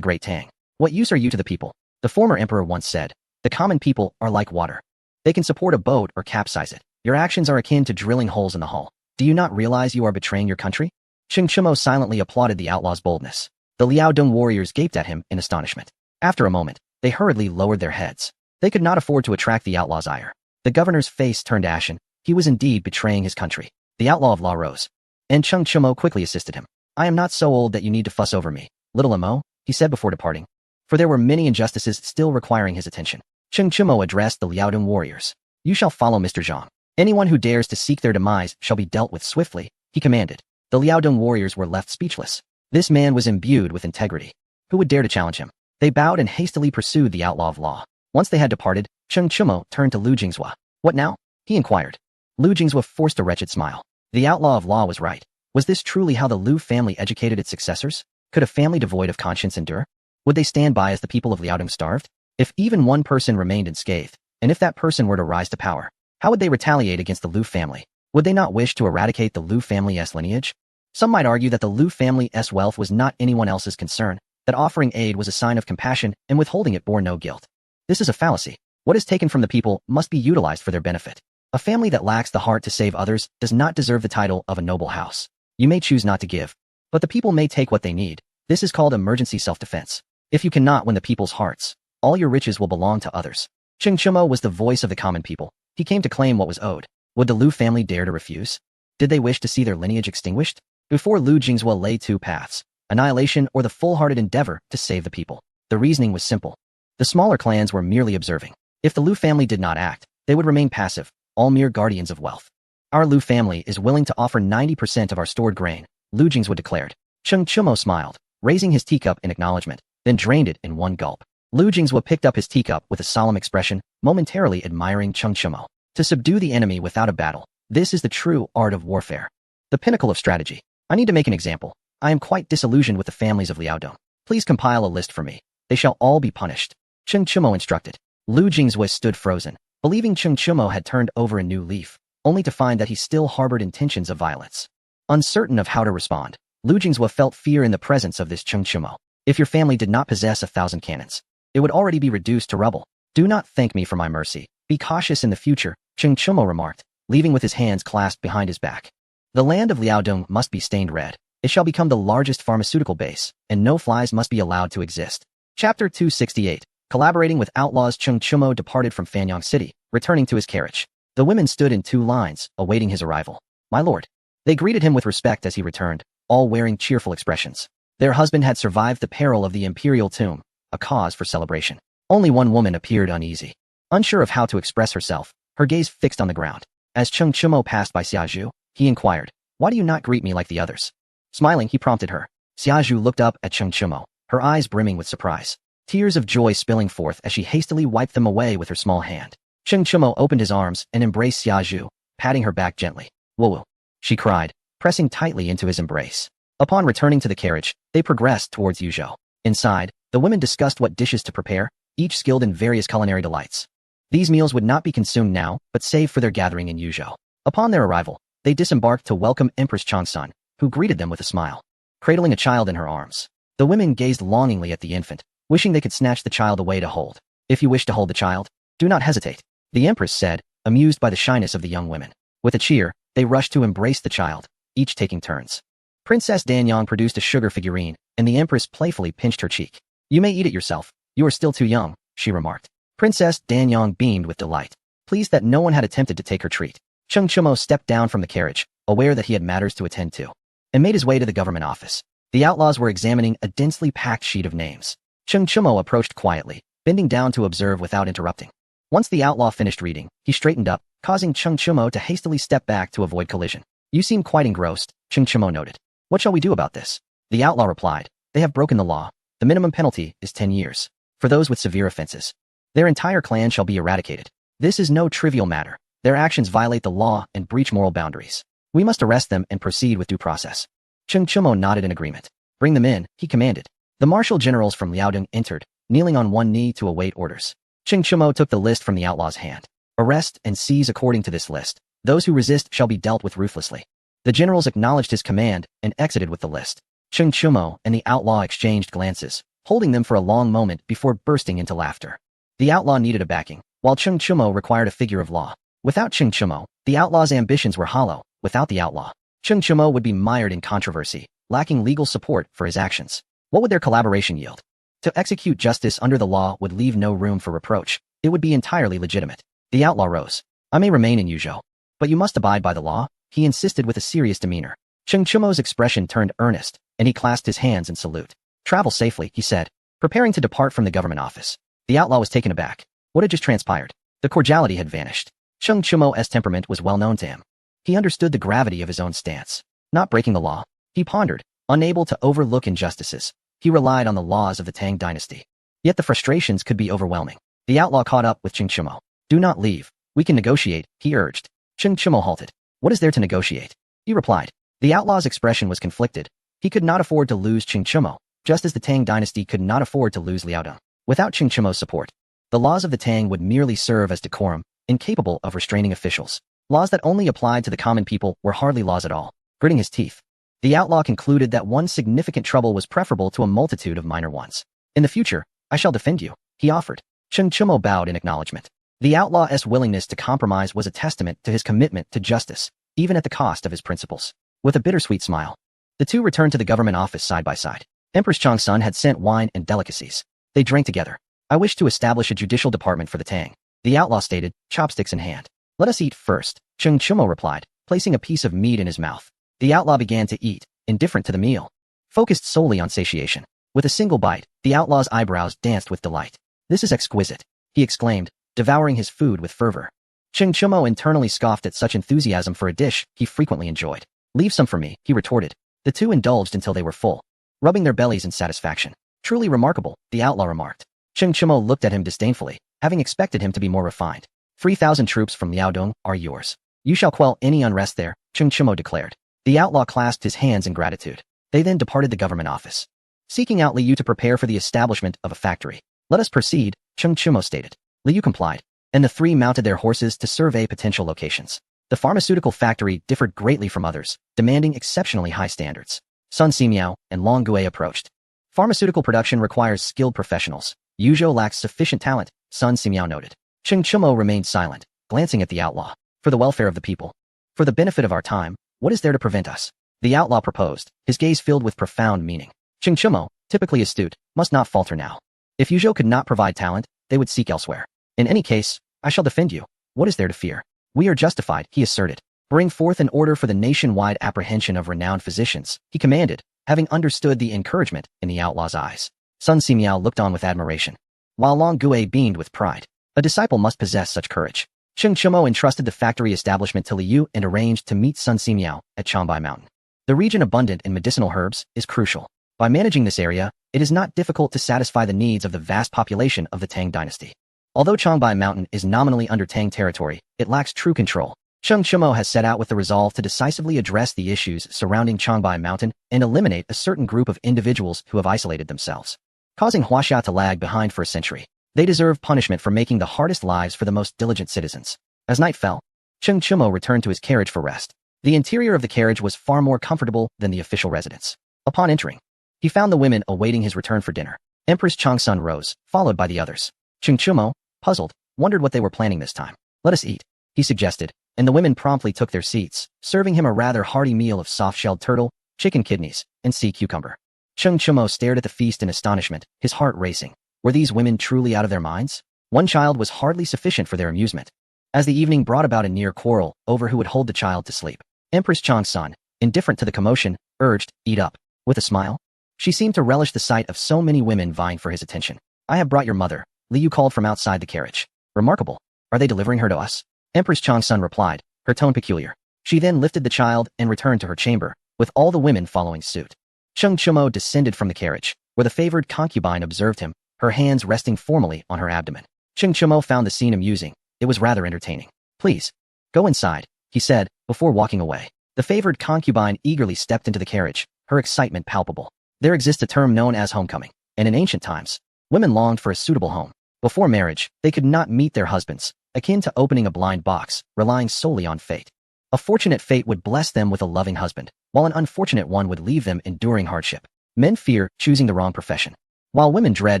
great Tang? What use are you to the people? The former emperor once said, the common people are like water. They can support a boat or capsize it. Your actions are akin to drilling holes in the hull. Do you not realize you are betraying your country? Cheng Chimo silently applauded the outlaw's boldness. The Liaodong warriors gaped at him in astonishment. After a moment, they hurriedly lowered their heads. They could not afford to attract the outlaw's ire. The governor's face turned ashen. He was indeed betraying his country. The outlaw of law rose, and Cheng Chimo quickly assisted him. I am not so old that you need to fuss over me, little Amo, he said before departing. For there were many injustices still requiring his attention. Cheng Chimo addressed the Liaodong warriors. You shall follow Mr. Zhang. Anyone who dares to seek their demise shall be dealt with swiftly, he commanded. The Liaodong warriors were left speechless. This man was imbued with integrity. Who would dare to challenge him? They bowed and hastily pursued the outlaw of law. Once they had departed, Cheng Chimo turned to Lu Jingzhua. What now? He inquired. Lu Jingzhua forced a wretched smile. The outlaw of law was right. Was this truly how the Lu family educated its successors? Could a family devoid of conscience endure? Would they stand by as the people of Liaodong starved? If even one person remained unscathed, and if that person were to rise to power, how would they retaliate against the Lu family? Would they not wish to eradicate the Lu family's lineage? Some might argue that the Lu family's wealth was not anyone else's concern, that offering aid was a sign of compassion and withholding it bore no guilt. This is a fallacy. What is taken from the people must be utilized for their benefit. A family that lacks the heart to save others does not deserve the title of a noble house. You may choose not to give, but the people may take what they need. This is called emergency self-defense. If you cannot win the people's hearts, all your riches will belong to others. Cheng Chimo was the voice of the common people. He came to claim what was owed. Would the Lu family dare to refuse? Did they wish to see their lineage extinguished? Before Lu Jingzhua lay two paths, annihilation or the full-hearted endeavor to save the people. The reasoning was simple. The smaller clans were merely observing. If the Lu family did not act, they would remain passive, all mere guardians of wealth. Our Lu family is willing to offer 90% of our stored grain, Lu Jingzhua declared. Cheng Chimo smiled, raising his teacup in acknowledgement, then drained it in one gulp. Lu Jingzhua picked up his teacup with a solemn expression, momentarily admiring Cheng Chimo. To subdue the enemy without a battle, this is the true art of warfare. The pinnacle of strategy. I need to make an example. I am quite disillusioned with the families of Liaodong. Please compile a list for me. They shall all be punished. Cheng Chimo instructed. Lu Jingzhua stood frozen, believing Cheng Chimo had turned over a new leaf, only to find that he still harbored intentions of violence. Uncertain of how to respond, Lu Jingzhua felt fear in the presence of this Cheng Chimo. If your family did not possess 1,000 cannons, it would already be reduced to rubble. Do not thank me for my mercy. Be cautious in the future, Cheng Chimo remarked, leaving with his hands clasped behind his back. The land of Liaodong must be stained red. It shall become the largest pharmaceutical base, and no flies must be allowed to exist. Chapter 268. Collaborating with outlaws, Cheng Chimo departed from Fanyang City, returning to his carriage. The women stood in two lines, awaiting his arrival. My lord. They greeted him with respect as he returned, all wearing cheerful expressions. Their husband had survived the peril of the imperial tomb, a cause for celebration. Only one woman appeared uneasy. Unsure of how to express herself, her gaze fixed on the ground. As Cheng Chimo passed by Xiazhu, he inquired, why do you not greet me like the others? Smiling, he prompted her. Xiazhu looked up at Cheng Chimo, her eyes brimming with surprise. Tears of joy spilling forth as she hastily wiped them away with her small hand. Cheng Chimo opened his arms and embraced Xiazhu, patting her back gently. Woo-woo, she cried, pressing tightly into his embrace. Upon returning to the carriage, they progressed towards Yuzhou. Inside, the women discussed what dishes to prepare, each skilled in various culinary delights. These meals would not be consumed now, but saved for their gathering in Yuzhou. Upon their arrival, they disembarked to welcome Empress Changsun, who greeted them with a smile. Cradling a child in her arms, the women gazed longingly at the infant, wishing they could snatch the child away to hold. If you wish to hold the child, do not hesitate, the Empress said, amused by the shyness of the young women. With a cheer, they rushed to embrace the child, each taking turns. Princess Danyang produced a sugar figurine, and the Empress playfully pinched her cheek. You may eat it yourself. You are still too young, she remarked. Princess Danyang beamed with delight, pleased that no one had attempted to take her treat. Cheng Chimo stepped down from the carriage, aware that he had matters to attend to, and made his way to the government office. The outlaws were examining a densely packed sheet of names. Cheng Chimo approached quietly, bending down to observe without interrupting. Once the outlaw finished reading, he straightened up, causing Cheng Chimo to hastily step back to avoid collision. You seem quite engrossed, Cheng Chimo noted. What shall we do about this? The outlaw replied. They have broken the law. The minimum penalty is 10 years. For those with severe offenses, their entire clan shall be eradicated. This is no trivial matter. Their actions violate the law and breach moral boundaries. We must arrest them and proceed with due process. Cheng Chimo nodded in agreement. Bring them in, he commanded. The martial generals from Liaodong entered, kneeling on one knee to await orders. Cheng Chimo took the list from the outlaw's hand. Arrest and seize according to this list. Those who resist shall be dealt with ruthlessly. The generals acknowledged his command and exited with the list. Cheng Chimo and the outlaw exchanged glances, holding them for a long moment before bursting into laughter. The outlaw needed a backing, while Cheng Chimo required a figure of law. Without Cheng Chimo, the outlaw's ambitions were hollow. Without the outlaw, Cheng Chimo would be mired in controversy, lacking legal support for his actions. What would their collaboration yield? To execute justice under the law would leave no room for reproach. It would be entirely legitimate. The outlaw rose. I may remain in Yuzhou, but you must abide by the law, he insisted with a serious demeanor. Cheng Chimo's expression turned earnest, and he clasped his hands in salute. Travel safely, he said, preparing to depart from the government office. The outlaw was taken aback. What had just transpired? The cordiality had vanished. Cheng Chimo's temperament was well known to him. He understood the gravity of his own stance. Not breaking the law, he pondered, unable to overlook injustices. He relied on the laws of the Tang dynasty. Yet the frustrations could be overwhelming. The outlaw caught up with Cheng Chimo. Do not leave. We can negotiate, he urged. Cheng Chimo halted. What is there to negotiate? He replied. The outlaw's expression was conflicted. He could not afford to lose Cheng Chimo, just as the Tang dynasty could not afford to lose Liaodong. Without Cheng Chimo's support, the laws of the Tang would merely serve as decorum, incapable of restraining officials. Laws that only applied to the common people were hardly laws at all. Gritting his teeth, the outlaw concluded that one significant trouble was preferable to a multitude of minor ones. In the future, I shall defend you, he offered. Cheng Chimo bowed in acknowledgement. The outlaw's willingness to compromise was a testament to his commitment to justice, even at the cost of his principles. With a bittersweet smile, the two returned to the government office side by side. Empress Changsun had sent wine and delicacies. They drank together. I wish to establish a judicial department for the Tang, the outlaw stated, chopsticks in hand. Let us eat first, Cheng Chimo replied, placing a piece of meat in his mouth. The outlaw began to eat, indifferent to the meal, focused solely on satiation. With a single bite, the outlaw's eyebrows danced with delight. This is exquisite, he exclaimed, devouring his food with fervor. Cheng Chimo internally scoffed at such enthusiasm for a dish he frequently enjoyed. Leave some for me, he retorted. The two indulged until they were full, rubbing their bellies in satisfaction. Truly remarkable, the outlaw remarked. Cheng Chimo looked at him disdainfully, having expected him to be more refined. 3,000 troops from Liaodong are yours. You shall quell any unrest there, Cheng Chimo declared. The outlaw clasped his hands in gratitude. They then departed the government office, seeking out Liu to prepare for the establishment of a factory. Let us proceed, Cheng Chimo stated. Liu complied, and the three mounted their horses to survey potential locations. The pharmaceutical factory differed greatly from others, demanding exceptionally high standards. Sun Simiao and Long Gui approached. Pharmaceutical production requires skilled professionals. Yuzhou lacks sufficient talent, Sun Simiao noted. Cheng Chimo remained silent, glancing at the outlaw. For the welfare of the people, for the benefit of our time, what is there to prevent us? The outlaw proposed, his gaze filled with profound meaning. Cheng Chimo, typically astute, must not falter now. If Yuzhou could not provide talent, they would seek elsewhere. In any case, I shall defend you. What is there to fear? We are justified, he asserted. Bring forth an order for the nationwide apprehension of renowned physicians, he commanded, having understood the encouragement in the outlaw's eyes. Sun Simiao looked on with admiration, while Long Gui beamed with pride. A disciple must possess such courage. Cheng Chimo entrusted the factory establishment to Liu and arranged to meet Sun Simiao at Changbai Mountain. The region abundant in medicinal herbs is crucial. By managing this area, it is not difficult to satisfy the needs of the vast population of the Tang dynasty. Although Changbai Mountain is nominally under Tang territory, it lacks true control. Cheng Chimo has set out with the resolve to decisively address the issues surrounding Changbai Mountain and eliminate a certain group of individuals who have isolated themselves, causing Huaxia to lag behind for a century. They deserve punishment for making the hardest lives for the most diligent citizens. As night fell, Cheng Chimo returned to his carriage for rest. The interior of the carriage was far more comfortable than the official residence. Upon entering, he found the women awaiting his return for dinner. Empress Changsun rose, followed by the others. Cheng Chimo, puzzled, wondered what they were planning this time. Let us eat, he suggested, and the women promptly took their seats, serving him a rather hearty meal of soft-shelled turtle, chicken kidneys, and sea cucumber. Cheng Chimo stared at the feast in astonishment, his heart racing. Were these women truly out of their minds? One child was hardly sufficient for their amusement. As the evening brought about a near quarrel over who would hold the child to sleep, Empress Changsun, indifferent to the commotion, urged, eat up. With a smile, she seemed to relish the sight of so many women vying for his attention. I have brought your mother, Liu called from outside the carriage. Remarkable. Are they delivering her to us? Empress Changsun replied, her tone peculiar. She then lifted the child and returned to her chamber, with all the women following suit. Cheng Chumo descended from the carriage, where the favored concubine observed him, her hands resting formally on her abdomen. Cheng Chumo found the scene amusing. It was rather entertaining. Please, go inside, he said, before walking away. The favored concubine eagerly stepped into the carriage, her excitement palpable. There exists a term known as homecoming, and in ancient times, women longed for a suitable home. Before marriage, they could not meet their husbands, akin to opening a blind box, relying solely on fate. A fortunate fate would bless them with a loving husband, while an unfortunate one would leave them enduring hardship. Men fear choosing the wrong profession, while women dread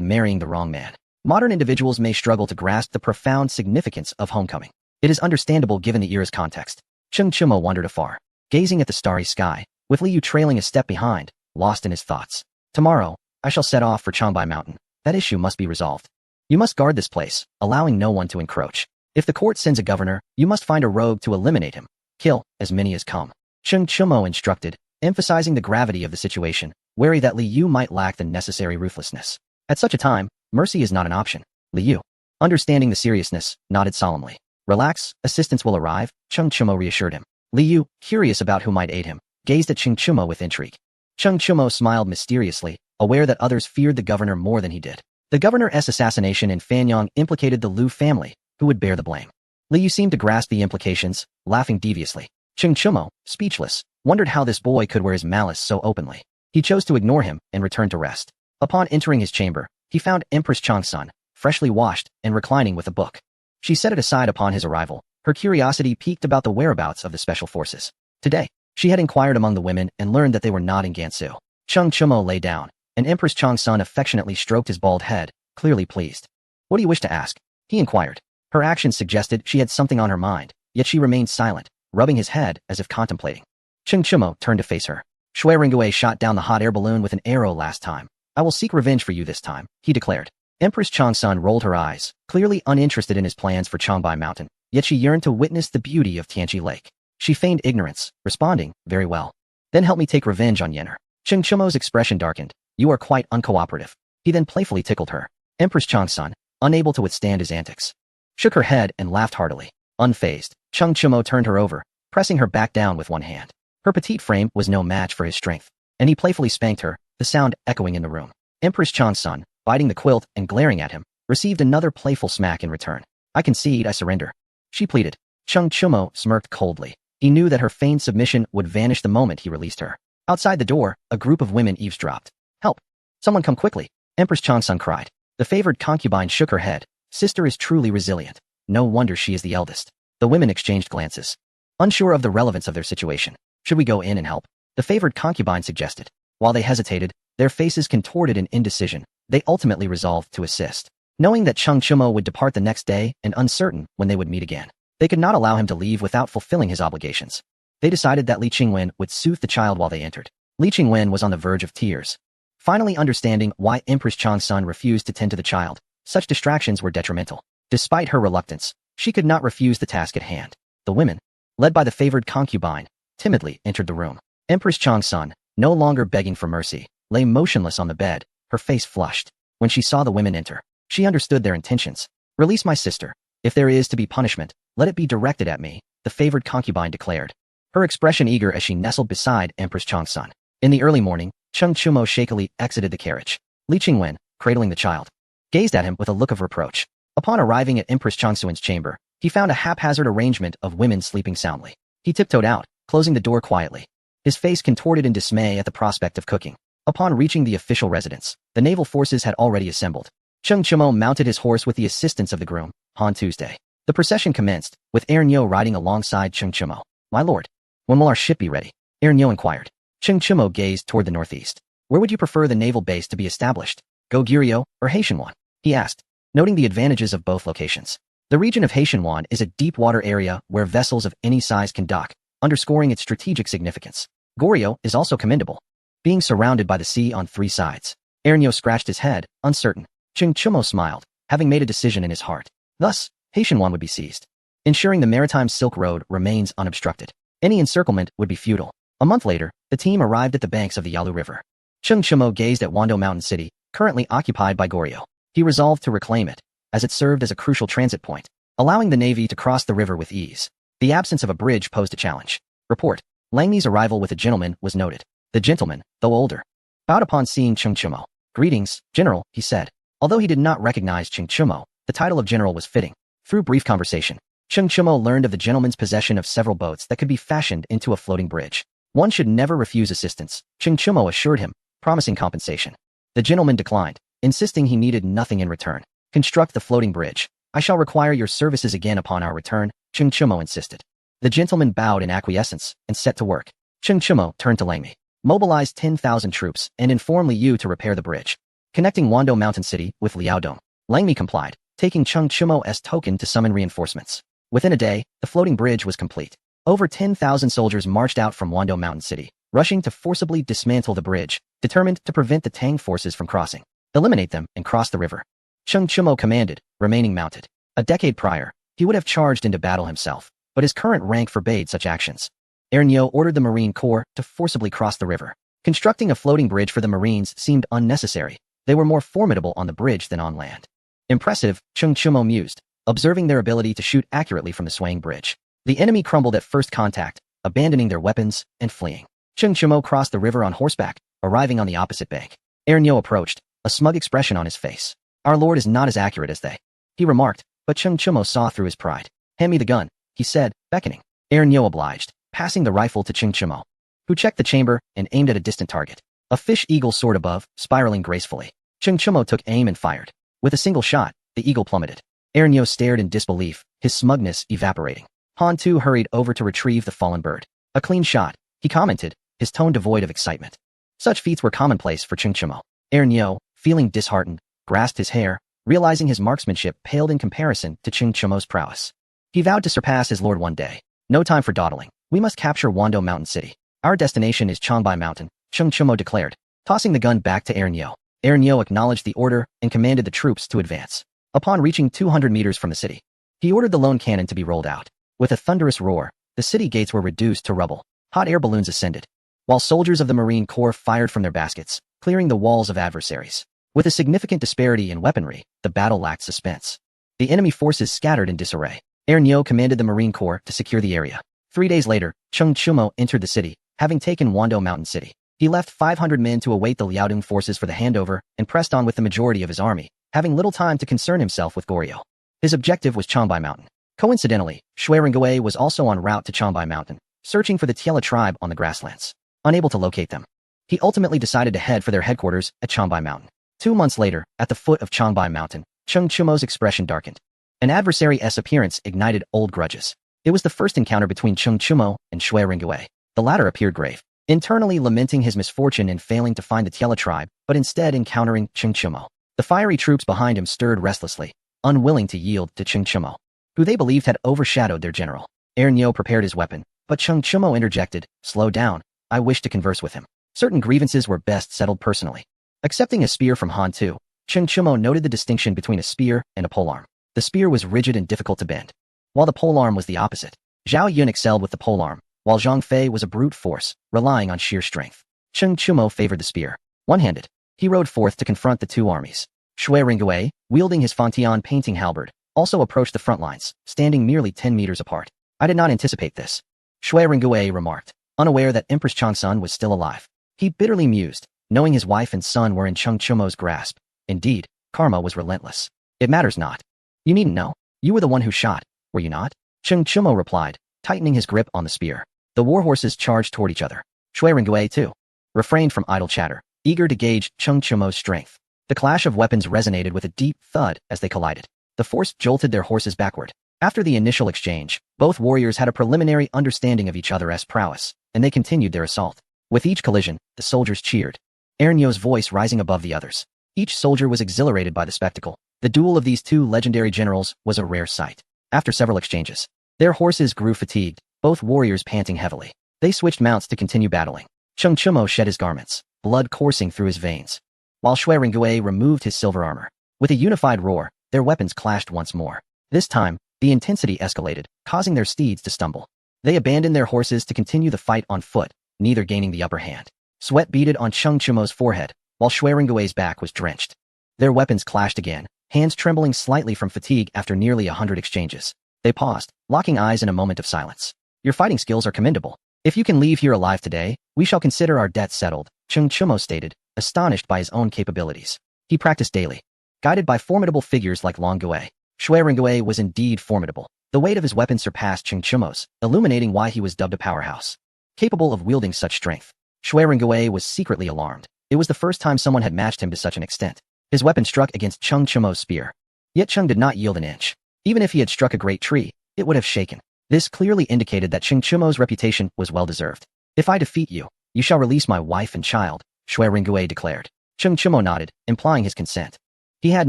marrying the wrong man. Modern individuals may struggle to grasp the profound significance of homecoming. It is understandable given the era's context. Cheng Chumo wandered afar, gazing at the starry sky, with Liu trailing a step behind, lost in his thoughts. Tomorrow, I shall set off for Changbai Mountain. That issue must be resolved. You must guard this place, allowing no one to encroach. If the court sends a governor, you must find a rogue to eliminate him. Kill as many as come. Cheng Chumo instructed, emphasizing the gravity of the situation, wary that Liu might lack the necessary ruthlessness. At such a time, mercy is not an option. Liu, understanding the seriousness, nodded solemnly. Relax, assistance will arrive, Cheng Chumo reassured him. Liu, curious about who might aid him, gazed at Cheng Chumo with intrigue. Cheng Chumo smiled mysteriously, aware that others feared the governor more than he did. The governor's assassination in Fanyang implicated the Liu family, who would bear the blame. Liu seemed to grasp the implications, laughing deviously. Cheng Chumo, speechless, wondered how this boy could wear his malice so openly. He chose to ignore him and return to rest. Upon entering his chamber, he found Empress Changsun, freshly washed and reclining with a book. She set it aside upon his arrival. Her curiosity piqued about the whereabouts of the special forces. Today, she had inquired among the women and learned that they were not in Gansu. Cheng Chumo lay down, and Empress Changsun affectionately stroked his bald head, clearly pleased. What do you wish to ask? He inquired. Her actions suggested she had something on her mind, yet she remained silent, rubbing his head as if contemplating. Cheng Chumo turned to face her. Shui Ringgui shot down the hot air balloon with an arrow last time. I will seek revenge for you this time, he declared. Empress Changsun rolled her eyes, clearly uninterested in his plans for Changbai Mountain, yet she yearned to witness the beauty of Tianqi Lake. She feigned ignorance, responding, very well. Then help me take revenge on Yenner. Cheng Chumo's expression darkened. You are quite uncooperative. He then playfully tickled her. Empress Changsun, unable to withstand his antics, shook her head and laughed heartily. Unfazed, Cheng Chumo turned her over, pressing her back down with one hand. Her petite frame was no match for his strength, and he playfully spanked her, the sound echoing in the room. Empress Changsun, biting the quilt and glaring at him, received another playful smack in return. I concede, I surrender, she pleaded. Cheng Chumo smirked coldly. He knew that her feigned submission would vanish the moment he released her. Outside the door, a group of women eavesdropped. Help! Someone come quickly! Empress Changsun cried. The favored concubine shook her head. Sister is truly resilient. No wonder she is the eldest. The women exchanged glances, unsure of the relevance of their situation. Should we go in and help? The favored concubine suggested. While they hesitated, their faces contorted in indecision, they ultimately resolved to assist. Knowing that Cheng Chumo would depart the next day and uncertain when they would meet again, they could not allow him to leave without fulfilling his obligations. They decided that Li Qingwen would soothe the child while they entered. Li Qingwen was on the verge of tears, finally understanding why Empress Changsun refused to tend to the child. Such distractions were detrimental. Despite her reluctance, she could not refuse the task at hand. The women, led by the favored concubine, timidly entered the room. Empress Changsun, no longer begging for mercy, lay motionless on the bed, her face flushed. When she saw the women enter, she understood their intentions. Release my sister. If there is to be punishment, let it be directed at me, the favored concubine declared, her expression eager as she nestled beside Empress Changsun. In the early morning, Cheng Chumo shakily exited the carriage. Li Qingwen, cradling the child, gazed at him with a look of reproach. Upon arriving at Empress Changsun's chamber, he found a haphazard arrangement of women sleeping soundly. He tiptoed out, closing the door quietly, his face contorted in dismay at the prospect of cooking. Upon reaching the official residence, the naval forces had already assembled. Cheng Chumo mounted his horse with the assistance of the groom. On Tuesday, the procession commenced, with Ernyo riding alongside Cheng Chumo. My lord, when will our ship be ready? Ernyo inquired. Cheng Chumo gazed toward the northeast. Where would you prefer the naval base to be established? Goguryeo or Haitianwan? He asked, noting the advantages of both locations. The region of Haitianwan is a deep water area where vessels of any size can dock, underscoring its strategic significance. Goryeo is also commendable, being surrounded by the sea on three sides. Ernyo scratched his head, uncertain. Cheng Chumo smiled, having made a decision in his heart. Thus, Haitianwan would be seized, ensuring the maritime Silk Road remains unobstructed. Any encirclement would be futile. A month later, the team arrived at the banks of the Yalu River. Cheng Chumo gazed at Wando Mountain City, currently occupied by Goryeo. He resolved to reclaim it, as it served as a crucial transit point, allowing the navy to cross the river with ease. The absence of a bridge posed a challenge. Report. Lang Mi's arrival with a gentleman was noted. The gentleman, though older, bowed upon seeing Cheng Chumo. Greetings, General, he said. Although he did not recognize Cheng Chumo, the title of general was fitting. Through brief conversation, Cheng Chumo learned of the gentleman's possession of several boats that could be fashioned into a floating bridge. One should never refuse assistance, Cheng Chumo assured him, promising compensation. The gentleman declined, insisting he needed nothing in return. Construct the floating bridge. I shall require your services again upon our return, Cheng Chumo insisted. The gentleman bowed in acquiescence and set to work. Cheng Chumo turned to Lang Mi. Mobilize 10,000 troops and inform Liu to repair the bridge, connecting Wando Mountain City with Liaodong. Lang Mi complied, taking Cheng Chumo's token to summon reinforcements. Within a day, the floating bridge was complete. Over 10,000 soldiers marched out from Wando Mountain City, rushing to forcibly dismantle the bridge, determined to prevent the Tang forces from crossing. Eliminate them and cross the river. Cheng Chumo commanded, remaining mounted. A decade prior, he would have charged into battle himself, but his current rank forbade such actions. Ernyo ordered the Marine Corps to forcibly cross the river. Constructing a floating bridge for the Marines seemed unnecessary. They were more formidable on the bridge than on land. Impressive, Cheng Chumo mused, observing their ability to shoot accurately from the swaying bridge. The enemy crumbled at first contact, abandoning their weapons and fleeing. Cheng Chumo crossed the river on horseback, arriving on the opposite bank. Ernyo approached, a smug expression on his face. Our lord is not as accurate as they, he remarked, but Cheng Chumo saw through his pride. Hand me the gun, he said, beckoning. Ernyo obliged, passing the rifle to Cheng Chumo, who checked the chamber and aimed at a distant target. A fish eagle soared above, spiraling gracefully. Cheng Chumo took aim and fired. With a single shot, the eagle plummeted. Ernyo stared in disbelief, his smugness evaporating. Han Tu hurried over to retrieve the fallen bird. A clean shot, he commented, his tone devoid of excitement. Such feats were commonplace for Cheng Chumo. Ernyo, feeling disheartened, grasped his hair, realizing his marksmanship paled in comparison to Cheng Chumo's prowess. He vowed to surpass his lord one day. No time for dawdling. We must capture Wando Mountain City. Our destination is Changbai Mountain, Cheng Chumo declared, tossing the gun back to Ernyo. Ernyo acknowledged the order and commanded the troops to advance. Upon reaching 200 meters from the city, he ordered the lone cannon to be rolled out. With a thunderous roar, the city gates were reduced to rubble. Hot air balloons ascended, while soldiers of the Marine Corps fired from their baskets, clearing the walls of adversaries. With a significant disparity in weaponry, the battle lacked suspense. The enemy forces scattered in disarray. Ernyo commanded the Marine Corps to secure the area. 3 days later, Cheng Chumo entered the city, having taken Wando Mountain City. He left 500 men to await the Liaodong forces for the handover and pressed on with the majority of his army, having little time to concern himself with Goryeo. His objective was Changbai Mountain. Coincidentally, Shui Rengui was also en route to Changbai Mountain, searching for the Tiela tribe on the grasslands. Unable to locate them, he ultimately decided to head for their headquarters at Changbai Mountain. 2 months later, at the foot of Changbai Mountain, Cheng Chumo's expression darkened. An adversary's appearance ignited old grudges. It was the first encounter between Cheng Chumo and Shui Rengui. The latter appeared grave, internally lamenting his misfortune in failing to find the Tiela tribe, but instead encountering Cheng Chumo. The fiery troops behind him stirred restlessly, unwilling to yield to Cheng Chumo, who they believed had overshadowed their general. Ernyo prepared his weapon, but Cheng Chumo interjected, "Slow down, I wish to converse with him." Certain grievances were best settled personally. Accepting a spear from Han Tu, Cheng Chumo noted the distinction between a spear and a polearm. The spear was rigid and difficult to bend, while the polearm was the opposite. Zhao Yun excelled with the polearm, while Zhang Fei was a brute force, relying on sheer strength. Cheng Chumo favored the spear. One-handed, he rode forth to confront the two armies. Shui Rengui, wielding his Fantian painting halberd, also approached the front lines, standing merely 10 meters apart. I did not anticipate this, Shui Rengui remarked, unaware that Empress Changsun was still alive. He bitterly mused, knowing his wife and son were in Cheng Chumo's grasp. Indeed, karma was relentless. It matters not. You needn't know. You were the one who shot, were you not? Cheng Chumo replied, tightening his grip on the spear. The war horses charged toward each other. Shui Rengui, too, refrained from idle chatter, eager to gauge Cheng Chumo's strength. The clash of weapons resonated with a deep thud as they collided. The force jolted their horses backward. After the initial exchange, both warriors had a preliminary understanding of each other's prowess, and they continued their assault. With each collision, the soldiers cheered, Ernyo's voice rising above the others. Each soldier was exhilarated by the spectacle. The duel of these two legendary generals was a rare sight. After several exchanges, their horses grew fatigued, both warriors panting heavily. They switched mounts to continue battling. Cheng Chumo shed his garments, blood coursing through his veins, while Shui Rengui removed his silver armor. With a unified roar, their weapons clashed once more. This time, the intensity escalated, causing their steeds to stumble. They abandoned their horses to continue the fight on foot, neither gaining the upper hand. Sweat beaded on Cheng Chumo's forehead, while Shui Rengui's back was drenched. Their weapons clashed again, hands trembling slightly from fatigue after nearly 100 exchanges. They paused, locking eyes in a moment of silence. Your fighting skills are commendable, If you can leave here alive today, we shall consider our debt settled, Cheng Chumo stated, astonished by his own capabilities. He practiced daily, guided by formidable figures like Long Gui. Shui Ringui was indeed formidable. The weight of his weapon surpassed Cheng Chumo's, illuminating why he was dubbed a powerhouse. Capable of wielding such strength, Shui Ringui was secretly alarmed. It was the first time someone had matched him to such an extent. His weapon struck against Cheng Chumo's spear. Yet Cheng did not yield an inch. Even if he had struck a great tree, it would have shaken. This clearly indicated that Cheng Chumo's reputation was well-deserved. If I defeat you, you shall release my wife and child, Shui Ringui declared. Cheng Chumo nodded, implying his consent. He had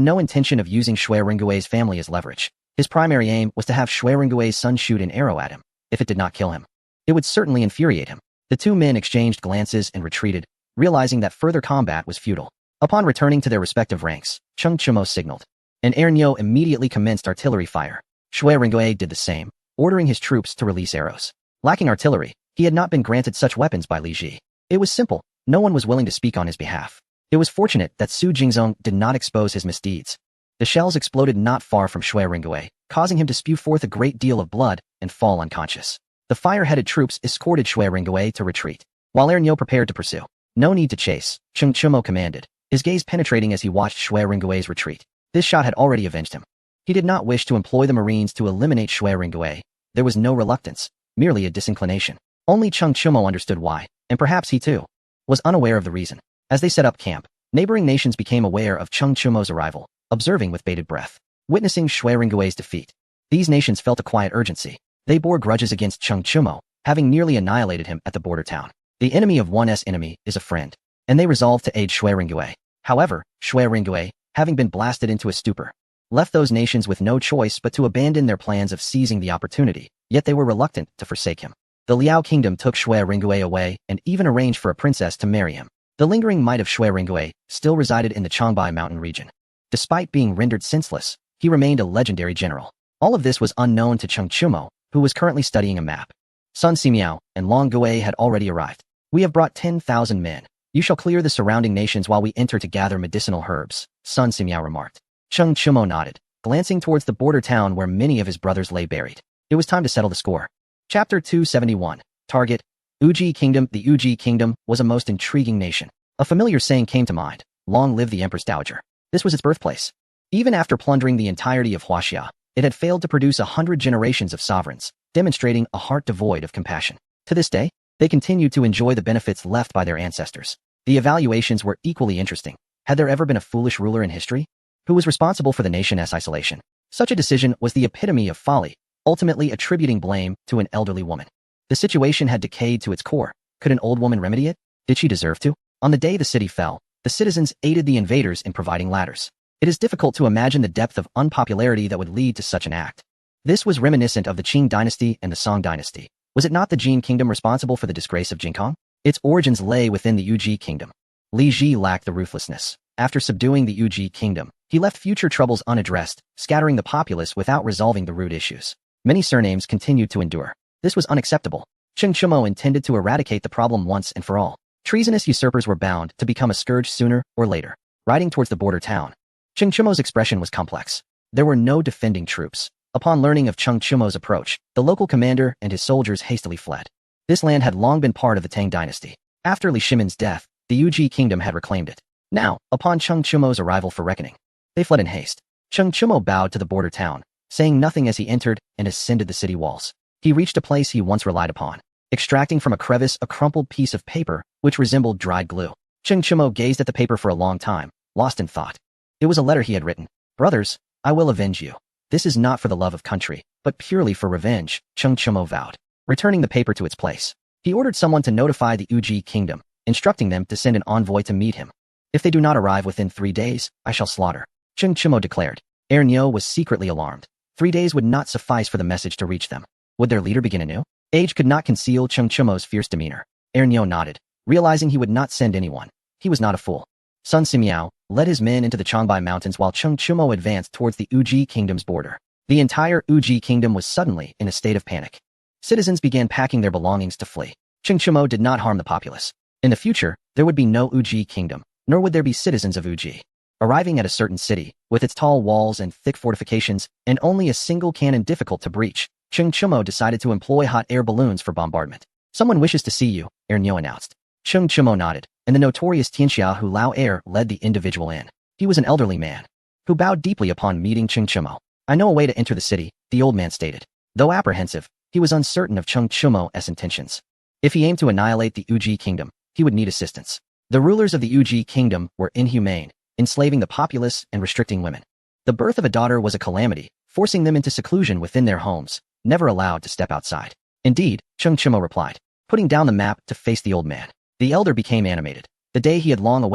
no intention of using Shui Ringui's family as leverage. His primary aim was to have Shui Ringui's son shoot an arrow at him. If it did not kill him, it would certainly infuriate him. The two men exchanged glances and retreated, realizing that further combat was futile. Upon returning to their respective ranks, Cheng Chumo signaled. And Ernyo immediately commenced artillery fire. Shui Ringui did the same, ordering his troops to release arrows. Lacking artillery, he had not been granted such weapons by Li Ji. It was simple, no one was willing to speak on his behalf. It was fortunate that Su Jingzong did not expose his misdeeds. The shells exploded not far from Shui Ringui, causing him to spew forth a great deal of blood and fall unconscious. The fire-headed troops escorted Shui Ringui to retreat, while Ernyo prepared to pursue. No need to chase, Cheng Chumo commanded, his gaze penetrating as he watched Shui Ringui's retreat. This shot had already avenged him. He did not wish to employ the Marines to eliminate Shui Ringui. There was no reluctance, merely a disinclination. Only Cheng Chumo understood why, and perhaps he too was unaware of the reason. As they set up camp, neighboring nations became aware of Cheng Chumo's arrival, observing with bated breath. Witnessing Shui Ringui's defeat, these nations felt a quiet urgency. They bore grudges against Cheng Chumo, having nearly annihilated him at the border town. The enemy of one's enemy is a friend, and they resolved to aid Shui Ringui. However, Shui Ringui, having been blasted into a stupor, left those nations with no choice but to abandon their plans of seizing the opportunity, yet they were reluctant to forsake him. The Liao kingdom took Shui Ringui away and even arranged for a princess to marry him. The lingering might of Shui Ringui still resided in the Changbai mountain region. Despite being rendered senseless, he remained a legendary general. All of this was unknown to Cheng Chumo, who was currently studying a map. Sun Simiao and Long Gui had already arrived. We have brought 10,000 men. You shall clear the surrounding nations while we enter to gather medicinal herbs, Sun Simiao remarked. Cheng Chumo nodded, glancing towards the border town where many of his brothers lay buried. It was time to settle the score. Chapter 271. Target. Uji Kingdom. The Uji Kingdom was a most intriguing nation. A familiar saying came to mind, long live the Empress Dowager. This was its birthplace. Even after plundering the entirety of Huaxia, it had failed to produce 100 generations of sovereigns, demonstrating a heart devoid of compassion. To this day, they continued to enjoy the benefits left by their ancestors. The evaluations were equally interesting. Had there ever been a foolish ruler in history who was responsible for the nation's isolation? Such a decision was the epitome of folly, ultimately attributing blame to an elderly woman. The situation had decayed to its core. Could an old woman remedy it? Did she deserve to? On the day the city fell, the citizens aided the invaders in providing ladders. It is difficult to imagine the depth of unpopularity that would lead to such an act. This was reminiscent of the Qing dynasty and the Song dynasty. Was it not the Jin kingdom responsible for the disgrace of Jingkong? Its origins lay within the Uji kingdom. Li Ji lacked the ruthlessness. After subduing the Uji kingdom, he left future troubles unaddressed, scattering the populace without resolving the root issues. Many surnames continued to endure. This was unacceptable. Cheng Chumo intended to eradicate the problem once and for all. Treasonous usurpers were bound to become a scourge sooner or later. Riding towards the border town, Cheng Chumo's expression was complex. There were no defending troops. Upon learning of Cheng Chumo's approach, the local commander and his soldiers hastily fled. This land had long been part of the Tang dynasty. After Li Shimin's death, the Uji kingdom had reclaimed it. Now, upon Cheng Chumo's arrival for reckoning, they fled in haste. Cheng Chumo bowed to the border town, saying nothing as he entered and ascended the city walls. He reached a place he once relied upon, extracting from a crevice a crumpled piece of paper which resembled dried glue. Cheng Chumo gazed at the paper for a long time, lost in thought. It was a letter he had written. Brothers, I will avenge you. This is not for the love of country, but purely for revenge, Cheng Chumo vowed. Returning the paper to its place, he ordered someone to notify the Uji kingdom, instructing them to send an envoy to meet him. If they do not arrive within 3 days, I shall slaughter, Cheng Chumo declared. Ernyo was secretly alarmed. 3 days would not suffice for the message to reach them. Would their leader begin anew? Age could not conceal Cheng Chumo's fierce demeanor. Ernyo nodded, realizing he would not send anyone. He was not a fool. Sun Simiao led his men into the Changbai Mountains while Cheng Chumo advanced towards the Uji kingdom's border. The entire Uji kingdom was suddenly in a state of panic. Citizens began packing their belongings to flee. Cheng Chumo did not harm the populace. In the future, there would be no Uji kingdom, nor would there be citizens of Uji. Arriving at a certain city, with its tall walls and thick fortifications, and only a single cannon difficult to breach, Cheng Chumo decided to employ hot air balloons for bombardment. Someone wishes to see you, Ernyo announced. Chung Chimo nodded, and the notorious Tianxia Hu Lao Air led the individual in. He was an elderly man who bowed deeply upon meeting Chung Chimo. I know a way to enter the city, the old man stated. Though apprehensive, he was uncertain of Chung Chimo's intentions. If he aimed to annihilate the Uji kingdom, he would need assistance. The rulers of the Uji kingdom were inhumane, enslaving the populace and restricting women. The birth of a daughter was a calamity, forcing them into seclusion within their homes, never allowed to step outside. Indeed, Chung Chimo replied, putting down the map to face the old man. The elder became animated. The day he had long awaited